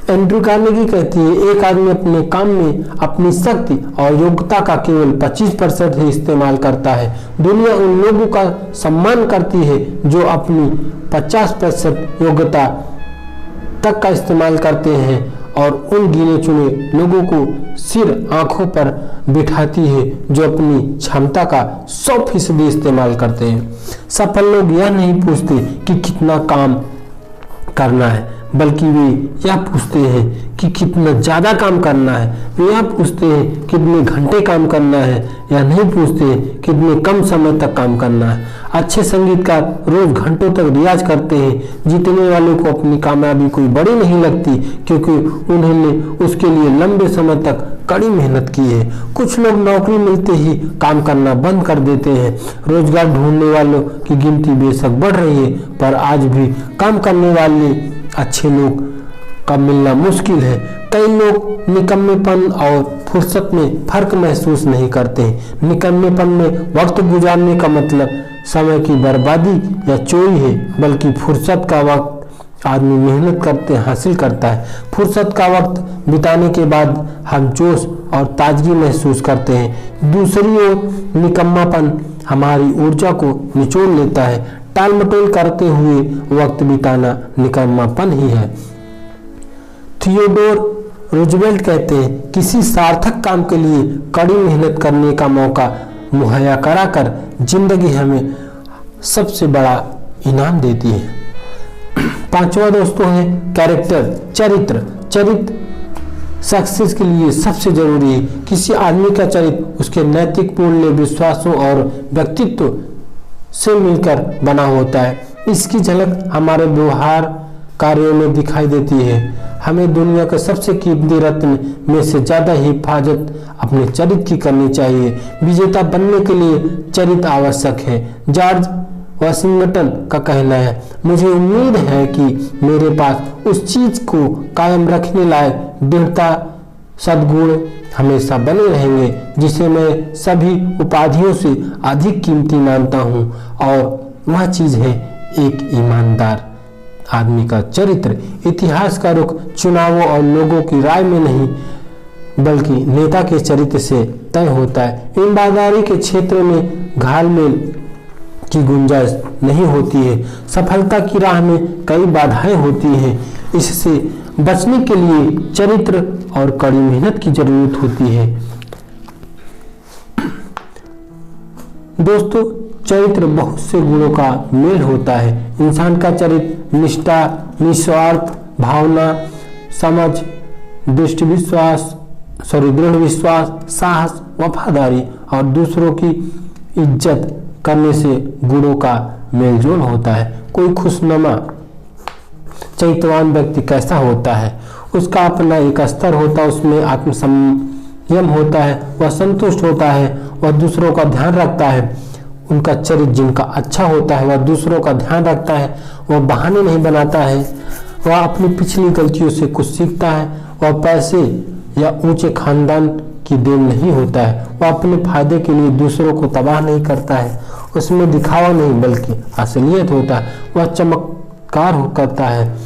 एंड्रू कार्नेगी कहती है एक आदमी अपने काम में अपनी शक्ति और योग्यता का केवल 25% ही इस्तेमाल करता है। दुनिया उन लोगों का सम्मान करती है जो अपनी 50% योग्यता तक का इस्तेमाल करते हैं और उन गिने चुने लोगों को सिर आंखों पर बिठाती है जो अपनी क्षमता का 100% इस्तेमाल करते हैं। सफल लोग यह नहीं पूछते कि कितना काम करना है, बल्कि वे यह पूछते हैं कि कितना ज़्यादा काम करना है। वे यह पूछते हैं कितने घंटे काम करना है, या नहीं पूछते कितने कम समय तक काम करना है। अच्छे संगीतकार रोज घंटों तक रियाज करते हैं। जीतने वालों को अपनी कामयाबी कोई बड़ी नहीं लगती क्योंकि उन्होंने उसके लिए लंबे समय तक कड़ी मेहनत की है। कुछ लोग नौकरी मिलते ही काम करना बंद कर देते हैं। रोजगार ढूंढने वालों की गिनती बेशक बढ़ रही है, पर आज भी काम करने वाले अच्छे लोग का मिलना मुश्किल है। कई लोग निकम्मेपन और फुर्सत में फर्क महसूस नहीं करते हैं। निकम्मेपन में वक्त गुजारने का मतलब समय की बर्बादी या चोरी है, बल्कि फुर्सत का वक्त आदमी मेहनत करते हासिल करता है। फुर्सत का वक्त बिताने के बाद हम जोश और ताजगी महसूस करते हैं। दूसरी ओर निकम्मापन हमारी ऊर्जा को निचोड़ लेता है। टाल मटोल करते हुए वक्त बिताना निकम्मापन ही है। थियोडोर रूजवेल्ट कहते हैं किसी सार्थक काम के लिए कड़ी मेहनत करने का मौका मुहैया कराकर जिंदगी हमें सबसे बड़ा इनाम देती है। पांचवा दोस्तों है कैरेक्टर, चरित्र। चरित्र सक्सेस के लिए सबसे जरूरी है। किसी आदमी का चरित्र उसके नैतिक मूल्य, विश्वासों और व्यक्तित्व से मिलकर बना होता है। इसकी झलक हमारे व्यवहार कार्यों में दिखाई देती है। हमें दुनिया के सबसे कीमती रत्न में से ज्यादा हिफाजत अपने चरित्र की करनी चाहिए। विजेता बनने के लिए चरित्र आवश्यक है। जॉर्ज वाशिंगटन का कहना है, मुझे उम्मीद है कि मेरे पास उस चीज को कायम रखने लायक दृढ़ता सद्गुण हमेशा बने रहेंगे जिसे मैं सभी उपाधियों से अधिक कीमती मानता हूँ, और वह चीज है एक ईमानदार आदमी का चरित्र। इतिहास का रुख चुनावों और लोगों की राय में नहीं बल्कि नेता के चरित्र से तय होता है। ईमानदारी के क्षेत्र में घालमेल की गुंजाइश नहीं होती है। सफलता की राह में कई बाधाएं होती हैं। इससे बचने के लिए चरित्र और कड़ी मेहनत की जरूरत होती है। दोस्तों, चरित्र बहुत से गुणों का मेल होता है। इंसान का चरित्र निष्ठा, निस्वार्थ भावना, समझ, दृढ़ विश्वास, साहस, वफादारी और दूसरों की इज्जत करने से गुणों का मेलजोल होता है। कोई खुशनुमा चरित्रवान व्यक्ति कैसा होता है? उसका अपना एक स्तर होता है, उसमें आत्मसंयम होता है, वह संतुष्ट होता है, वह दूसरों का ध्यान रखता है। उनका चरित्र जिनका अच्छा होता है वह दूसरों का ध्यान रखता है, वह बहाने नहीं बनाता है, वह अपनी पिछली गलतियों से कुछ सीखता है, वह पैसे या ऊंचे खानदान की देन नहीं होता है। वह अपने फायदे के लिए दूसरों को तबाह नहीं करता है, उसमें दिखावा नहीं बल्कि असलियत होता है। वह चमत्कार करता है,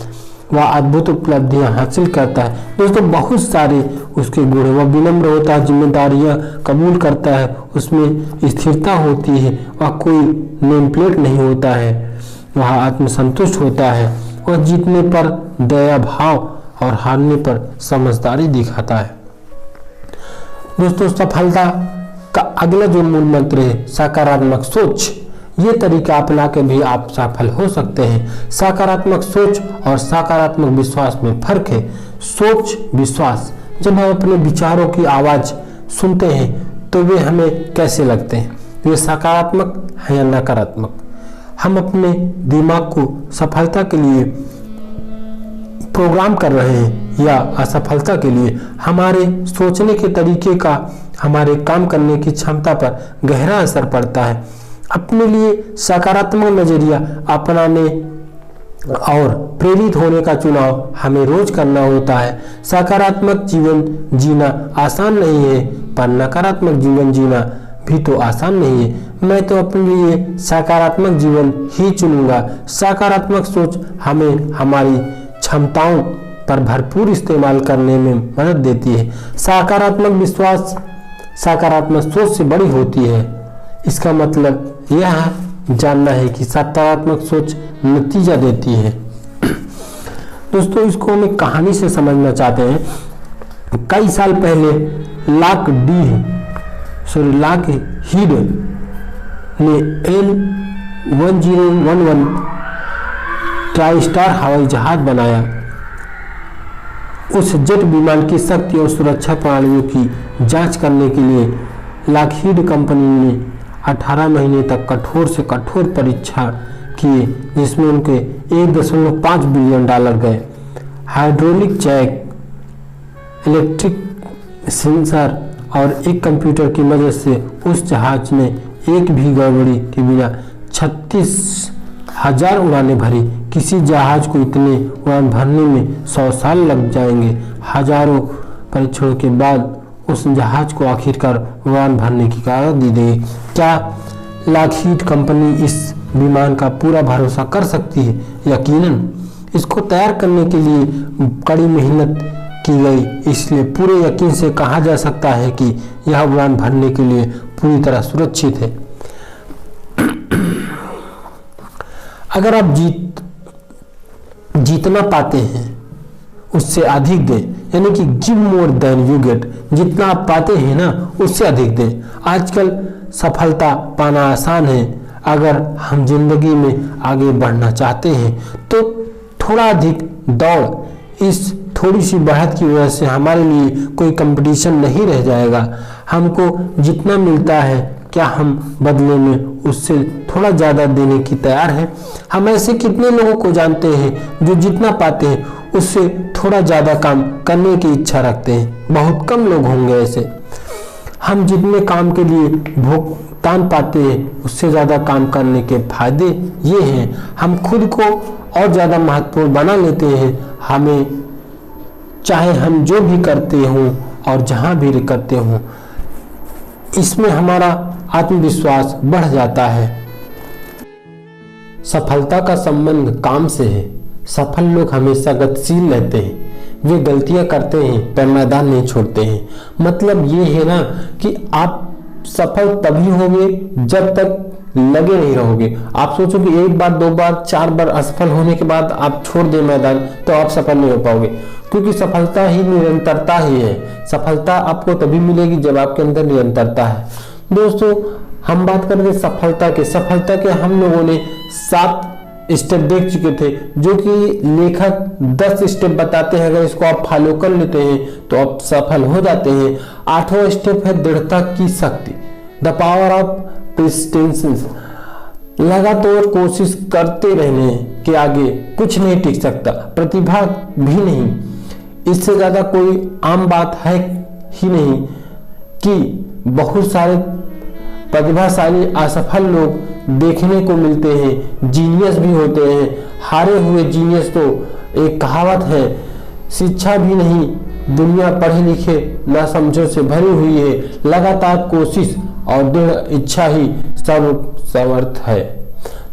वह अद्भुत उपलब्धियां हासिल करता है। दोस्तों बहुत सारे उसके गुण, वह विनम्र होता है, जिम्मेदारियां कबूल करता है, उसमें स्थिरता होती है, वह कोई नेम प्लेट नहीं होता है, वह आत्मसंतुष्ट होता है, वह जीतने पर दया भाव और हारने पर समझदारी दिखाता है। दोस्तों सफलता का अगला जो मूल मंत्र है सकारात्मक सोच। ये तरीका अपना के भी आप सफल हो सकते हैं। सकारात्मक सोच और सकारात्मक विश्वास में फर्क है। सोच विश्वास, जब हम अपने विचारों की आवाज सुनते हैं तो वे हमें कैसे लगते हैं, वे सकारात्मक है या नकारात्मक। हम अपने दिमाग को सफलता के लिए प्रोग्राम कर रहे हैं या असफलता के लिए। हमारे सोचने के तरीके का हमारे काम करने की क्षमता पर गहरा असर पड़ता है। अपने लिए सकारात्मक नजरिया अपनाने और प्रेरित होने का चुनाव हमें रोज करना होता है। सकारात्मक जीवन जीना आसान नहीं है, पर नकारात्मक जीवन जीना भी तो आसान नहीं है। मैं तो अपने लिए सकारात्मक जीवन ही चुनूंगा। सकारात्मक सोच हमें हमारी क्षमताओं पर भरपूर इस्तेमाल करने में मदद देती है। सकारात्मक विश्वास सकारात्मक सोच से बड़ी होती है। इसका मतलब यह जानना है कि सकारात्मक सोच नतीजा देती है। दोस्तों इसको हम एक कहानी से समझना चाहते हैं। कई साल पहले लॉक हीड ने L1011 ट्राइस्टार हवाई जहाज बनाया। उस जेट विमान की शक्ति और सुरक्षा प्रणालियों की जांच करने के लिए लॉकहीड कंपनी ने 18 महीने तक कठोर से कठोर परीक्षा किए, जिसमें उनके $1.5 बिलियन गए। हाइड्रोलिक जैक, इलेक्ट्रिक सेंसर और एक कंप्यूटर की मदद से उस जहाज ने एक भी गड़बड़ी के बिना 36,000 उड़ानें भरी। किसी जहाज को इतने उड़ान भरने में 100 साल लग जाएंगे। हजारों परीक्षणों के बाद उस जहाज को आखिरकार उड़ान भरने की इजाजत दी गई। क्या लॉकहीड कंपनी इस विमान का पूरा भरोसा कर सकती है? यकीनन। इसको तैयार करने के लिए कड़ी मेहनत की गई, इसलिए पूरे यकीन से कहा जा सकता है कि यह उड़ान भरने के लिए पूरी तरह सुरक्षित है। अगर आप जीतना पाते हैं उससे अधिक दें, यानी कि give more than you get. जितना आप पाते हैं ना उससे अधिक दें। आजकल सफलता पाना आसान है। अगर हम जिंदगी में आगे बढ़ना चाहते हैं तो थोड़ा अधिक दौड़। इस थोड़ी सी बढ़त की वजह से हमारे लिए कोई कंपटीशन नहीं रह जाएगा। हमको जितना मिलता है क्या हम बदले में उससे थोड़ा ज़्यादा देने की तैयार हैं? हम ऐसे कितने लोगों को जानते हैं जो जितना पाते हैं उससे थोड़ा ज़्यादा काम करने की इच्छा रखते हैं? बहुत कम लोग होंगे ऐसे। हम जितने काम के लिए भुगतान पाते हैं उससे ज़्यादा काम करने के फायदे ये हैं, हम खुद को और ज़्यादा महत्वपूर्ण बना लेते हैं। हमें चाहे हम जो भी करते हों और जहाँ भी करते हों, इसमें हमारा आत्मविश्वास बढ़ जाता है। सफलता का संबंध काम से है। सफल लोग हमेशा गतिशील रहते हैं, वे गलतियां करते हैं पर मैदान नहीं छोड़ते हैं। मतलब ये है ना कि आप सफल तभी होंगे जब तक लगे नहीं रहोगे। आप सोचो कि एक बार, दो बार, 4 बार असफल होने के बाद आप छोड़ दें मैदान तो आप सफल नहीं हो पाओगे, क्योंकि सफलता ही निरंतरता ही है। सफलता आपको तभी मिलेगी जब आपके अंदर निरंतरता है। दोस्तों हम बात करेंगे सफलता के हम लोगों ने 7 स्टेप देख चुके थे, जो कि लेखक 10 स्टेप बताते हैं। अगर इसको आप फॉलो कर लेते हैं तो आप सफल हो जाते हैं। 8वां स्टेप है दृढ़ता की शक्ति, द पावर ऑफ परसिस्टेंस। लगातार कोशिश करते रहने के आगे कुछ नहीं टिक सकता, प्रतिभा भी नहीं। इससे ज्यादा कोई आम बात है ही नहीं कि बहुत सारे प्रतिभाशाली असफल लोग देखने को मिलते हैं, जीनियस भी होते हैं। हारे हुए जीनियस तो एक कहावत है, शिक्षा भी नहीं दुनिया पढ़े लिखे ना समझो से भरी हुई है, लगातार कोशिश और दृढ़ इच्छा ही सब समर्थ है।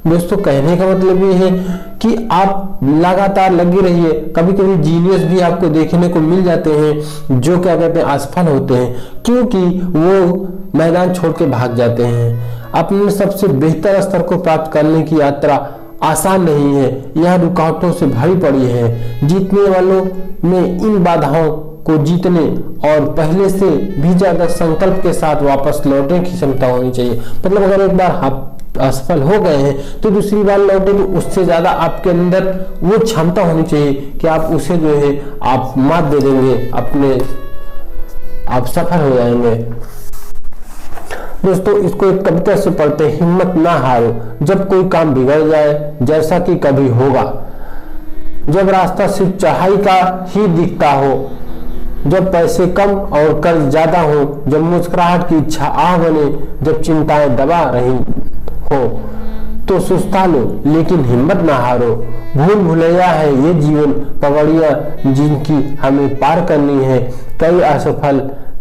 दोस्तों कहने का मतलब ये है कि आप लगातार लगे रहिए। कभी कभी जीनियस भी आपको देखने को मिल जाते हैं जो क्या कहते हैं असफल होते हैं, क्योंकि वो मैदान छोड़ के भाग जाते हैं। अपने सबसे बेहतर स्तर को प्राप्त करने की यात्रा आसान नहीं है, यह रुकावटों से भरी पड़ी है। जीतने वालों में इन बाधाओं को जीतने और पहले से भी ज्यादा संकल्प के साथ वापस लौटने की क्षमता होनी चाहिए। मतलब अगर एक बार आप असफल हो गए हैं तो दूसरी बार लौटे तो उससे ज्यादा आपके अंदर वो क्षमता होनी चाहिए कि आप उसे जो है आप मात दे देंगे, आप सफल हो जाएंगे। दोस्तों इसको एक कविता से पढ़ते, हिम्मत ना हारो जब कोई काम बिगड़ जाए जैसा कि कभी होगा, जब रास्ता सिर्फ चढ़ाई का ही दिखता हो, जब पैसे कम और कर्ज ज्यादा हो, जब मुस्कुराहट की इच्छा आह बने, जब चिंताएं दबा रही हो, तो सुस्ता लो लेकिन हिम्मत ना हारो। भूल भुलैया है ये जीवन, पगड़ियां जिनकी हमें पार करनी है। कई असफल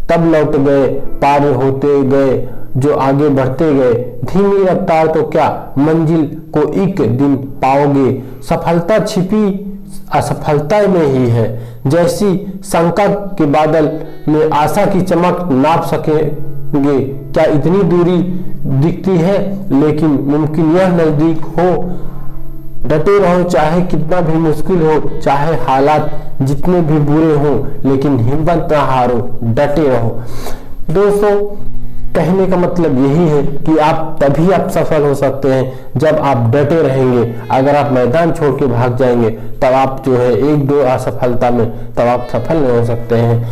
तब लौट गए, पार होते गए जो आगे बढ़ते गए। धीमी रफ्तार तो क्या मंजिल को एक दिन पाओगे। सफलता छिपी असफलता में ही है, जैसी संकट के बादल में आशा की चमक नाप सकेंगे क्या इतनी दूरी दिखती है, लेकिन मुमकिन यह नजदीक हो। डटे रहो चाहे कितना भी मुश्किल हो, चाहे हालात जितने भी बुरे हो, लेकिन हिम्मत ना हारो, डटे रहो। दोस्तों कहने का मतलब यही है कि तभी आप सफल हो सकते हैं जब आप डटे रहेंगे। अगर आप मैदान छोड़ के भाग जाएंगे तब आप जो है एक दो असफलता में तब आप सफल नहीं हो सकते हैं।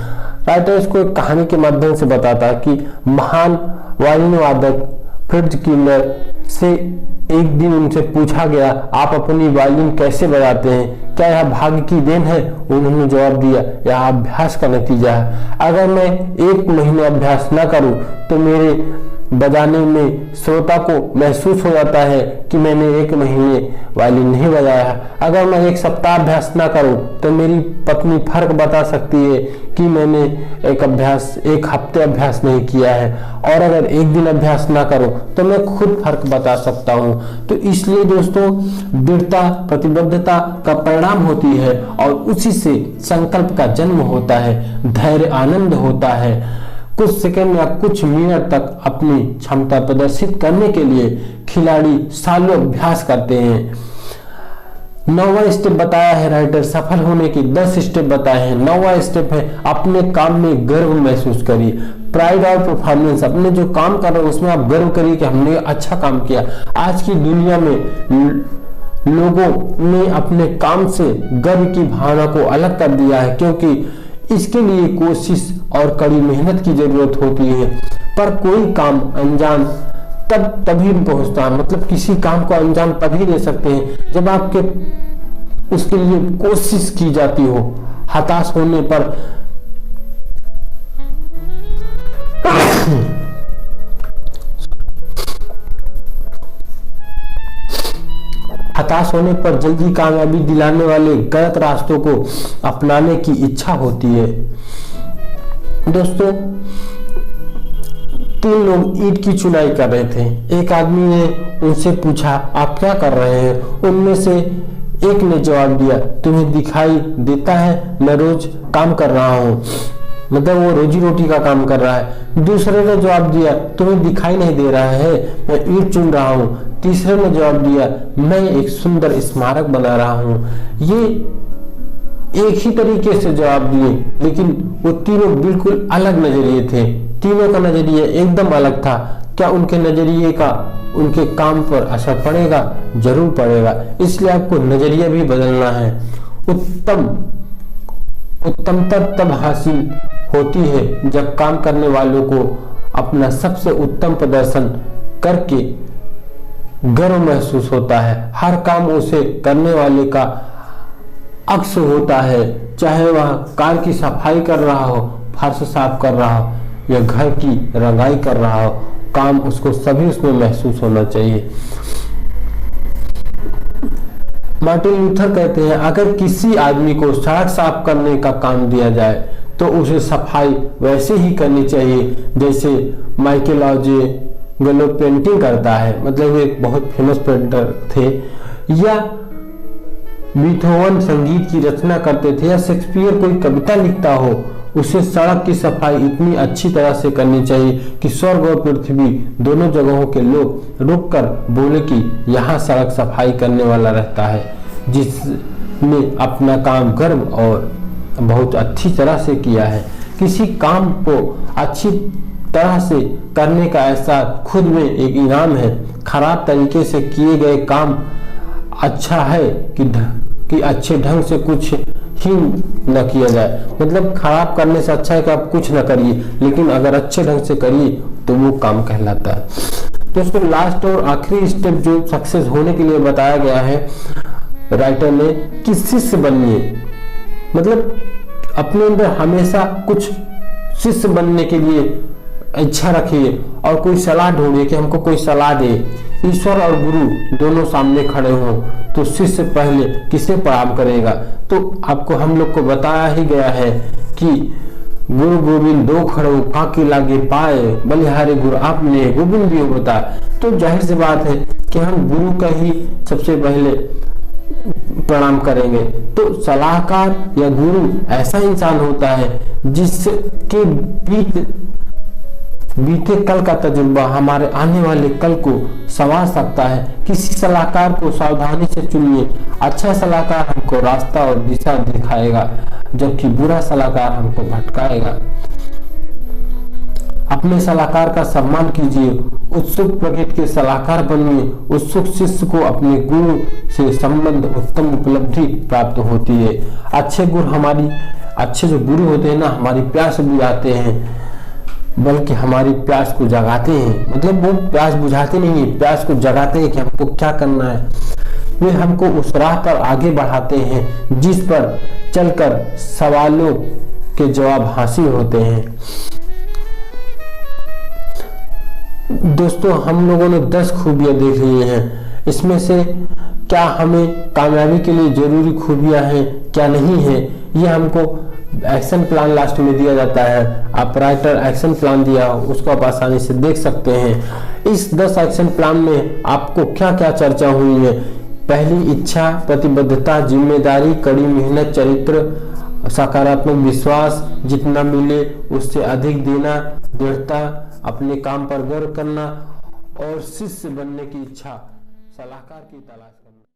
राइटर इसको एक कहानी के माध्यम से बताता है कि महान वायलिन वादक फ्रिट्ज किलर से एक दिन उनसे पूछा गया, आप अपनी वायलिन कैसे बजाते हैं, क्या यह भाग्य की देन है? उन्होंने जवाब दिया, यह अभ्यास का नतीजा है। अगर मैं 1 महीने अभ्यास न करूं तो मेरे बजाने में श्रोता को महसूस हो जाता है कि मैंने 1 महीने वायलिन नहीं बजाया है। अगर मैं 1 सप्ताह अभ्यास ना करूं तो मेरी पत्नी फर्क बता सकती है कि मैंने 1 हफ्ते अभ्यास नहीं किया है। और अगर 1 दिन अभ्यास ना करूं तो मैं खुद फर्क बता सकता हूं। तो इसलिए दोस्तों दृढ़ता प्रतिबद्धता का परिणाम होती है और उसी से संकल्प का जन्म होता है, धैर्य आनंद होता है। कुछ सेकंड या कुछ मिनट तक अपनी क्षमता प्रदर्शित करने के लिए खिलाड़ी सालों अभ्यास करते हैं। 9वां स्टेप बताया है राइटर, सफल होने की 10 स्टेप बताए हैं। 9वां स्टेप है अपने काम में गर्व महसूस करिए। प्राइड और परफॉर्मेंस, अपने जो काम कर रहे हैं उसमें आप गर्व करिए कि हमने अच्छा काम किया। आज की दुनिया में लोगों ने अपने काम से गर्व की भावना को अलग कर दिया है, क्योंकि इसके लिए कोशिश और कड़ी मेहनत की जरूरत होती है। पर कोई काम अंजाम तभी पहुंचता है, मतलब किसी काम को अंजाम तभी दे सकते हैं जब आपके उसके लिए कोशिश की जाती हो। हताश होने पर जल्दी कामयाबी दिलाने वाले गलत रास्तों को अपनाने की इच्छा होती है। दोस्तों 3 लोग ईंट की चुनाई कर रहे थे। एक आदमी ने उनसे पूछा, आप क्या कर रहे हैं? उनमें से एक ने जवाब दिया, तुम्हें दिखाई देता है मैं रोज काम कर रहा हूँ, मतलब वो रोजी रोटी का काम कर रहा है। दूसरे ने जवाब दिया, तुम्हें दिखाई नहीं दे रहा है मैं ईंट चुन रहा हूँ। तीसरे ने जवाब दिया, मैं एक सुंदर स्मारक बना रहा हूँ। ये एक ही तरीके से जवाब दिए, लेकिन वो तीनों बिल्कुल अलग नजरिए थे। तीनों का नजरिया एकदम अलग था। क्या उनके नजरिए का उनके काम पर असर पड़ेगा? जरूर पड़ेगा। इसलिए आपको नजरिया भी बदलना है। उत्तमता तब हासिल होती है जब काम करने वालों को अपना सबसे उत्तम प्रदर्शन करके गर्व महसूस होता है। हर काम उसे करने वाले का अक्स होता है, चाहे वह कार की सफाई कर रहा हो, फर्श साफ कर रहा हो या घर की रंगाई कर रहा हो, काम उसको सभी उसमें महसूस होना चाहिए। मार्टिन लूथर कहते हैं, अगर किसी आदमी को सड़क साफ करने का काम दिया जाए तो उसे सफाई वैसे ही करनी चाहिए जैसे माइकलैंजेलो पेंटिंग करता है, मतलब एक बहुत फेमस पेंटर थे, या बीथोवन संगीत की रचना करते थे, या शेक्सपियर कोई कविता लिखता हो। उसे सड़क की सफाई इतनी अच्छी तरह से करनी चाहिए कि स्वर्ग और पृथ्वी दोनों जगहों के लोग रुककर बोले कि यहाँ सड़क सफाई करने वाला रहता है, जिसने अपना काम गर्व और बहुत अच्छी तरह से किया है। किसी काम को अच्छी तरह से करने का एहसास खुद में एक इनाम है। खराब तरीके से किए गए काम अच्छा है कि अच्छे ढंग से कुछ ही न किया जाए। मतलब खराब करने से अच्छा है कि आप कुछ न करिए, लेकिन अगर अच्छे ढंग से करिए तो वो काम कहलाता है। दोस्तों लास्ट और आखिरी स्टेप जो सक्सेस होने के लिए बताया गया है राइटर ने कि शिष्य बनिए। मतलब अपने अंदर हमेशा कुछ शिष्य बनने के लिए इच्छा रखिए और कोई सलाह ढूंढिए कि हमको कोई सलाह दे। ईश्वर और गुरु दोनों सामने खड़े हों तो शिष्य पहले किसे प्रणाम करेगा? तो आपको हम लोग को बताया ही गया है कि गुरु गोविंद दो खड़ो काकी लागे पाए, बलिहारे गुरु आपने गोविंद भी बता। तो जाहिर सी बात है कि हम गुरु का ही सबसे पहले प्रणाम करेंगे। तो सलाहकार या गुरु ऐसा इंसान होता है जिसके बीते कल का तजुर्बा हमारे आने वाले कल को संवार सकता है। किसी सलाहकार को सावधानी से चुनिए। अच्छा सलाहकार हमको रास्ता और दिशा दिखाएगा, जबकि बुरा सलाहकार हमको भटकाएगा। अपने सलाहकार का सम्मान कीजिए, उत्सुक प्रकृति के सलाहकार बनिए। उत्सुक शिष्य को अपने गुरु से संबंध उत्तम उपलब्धि प्राप्त होती है। अच्छे जो गुरु होते हैं ना, हमारी प्यास बुझाते हैं, बल्कि हमारी प्यास को जगाते हैं। मतलब वो प्यास बुझाते नहीं है, प्यास को जगाते हैं कि हमको क्या करना है। वे हमको उस राह पर आगे बढ़ाते हैं जिस पर चलकर सवालों के जवाब हासिल होते हैं। दोस्तों हम लोगों ने 10 खूबियां देख ली हैं। इसमें से क्या हमें कामयाबी के लिए जरूरी खूबियां हैं, क्या नहीं है, ये हमको एक्शन प्लान लास्ट में दिया जाता है। आप राइटर एक्शन प्लान दिया उसको आप आसानी से देख सकते हैं। इस 10 एक्शन प्लान में आपको क्या क्या चर्चा हुई है? पहली, इच्छा, प्रतिबद्धता, जिम्मेदारी, कड़ी मेहनत, चरित्र, सकारात्मक विश्वास, जितना मिले उससे अधिक देना, दृढ़ता, अपने काम पर गर्व करना और शिष्य बनने की इच्छा, सलाहकार की तलाश करना।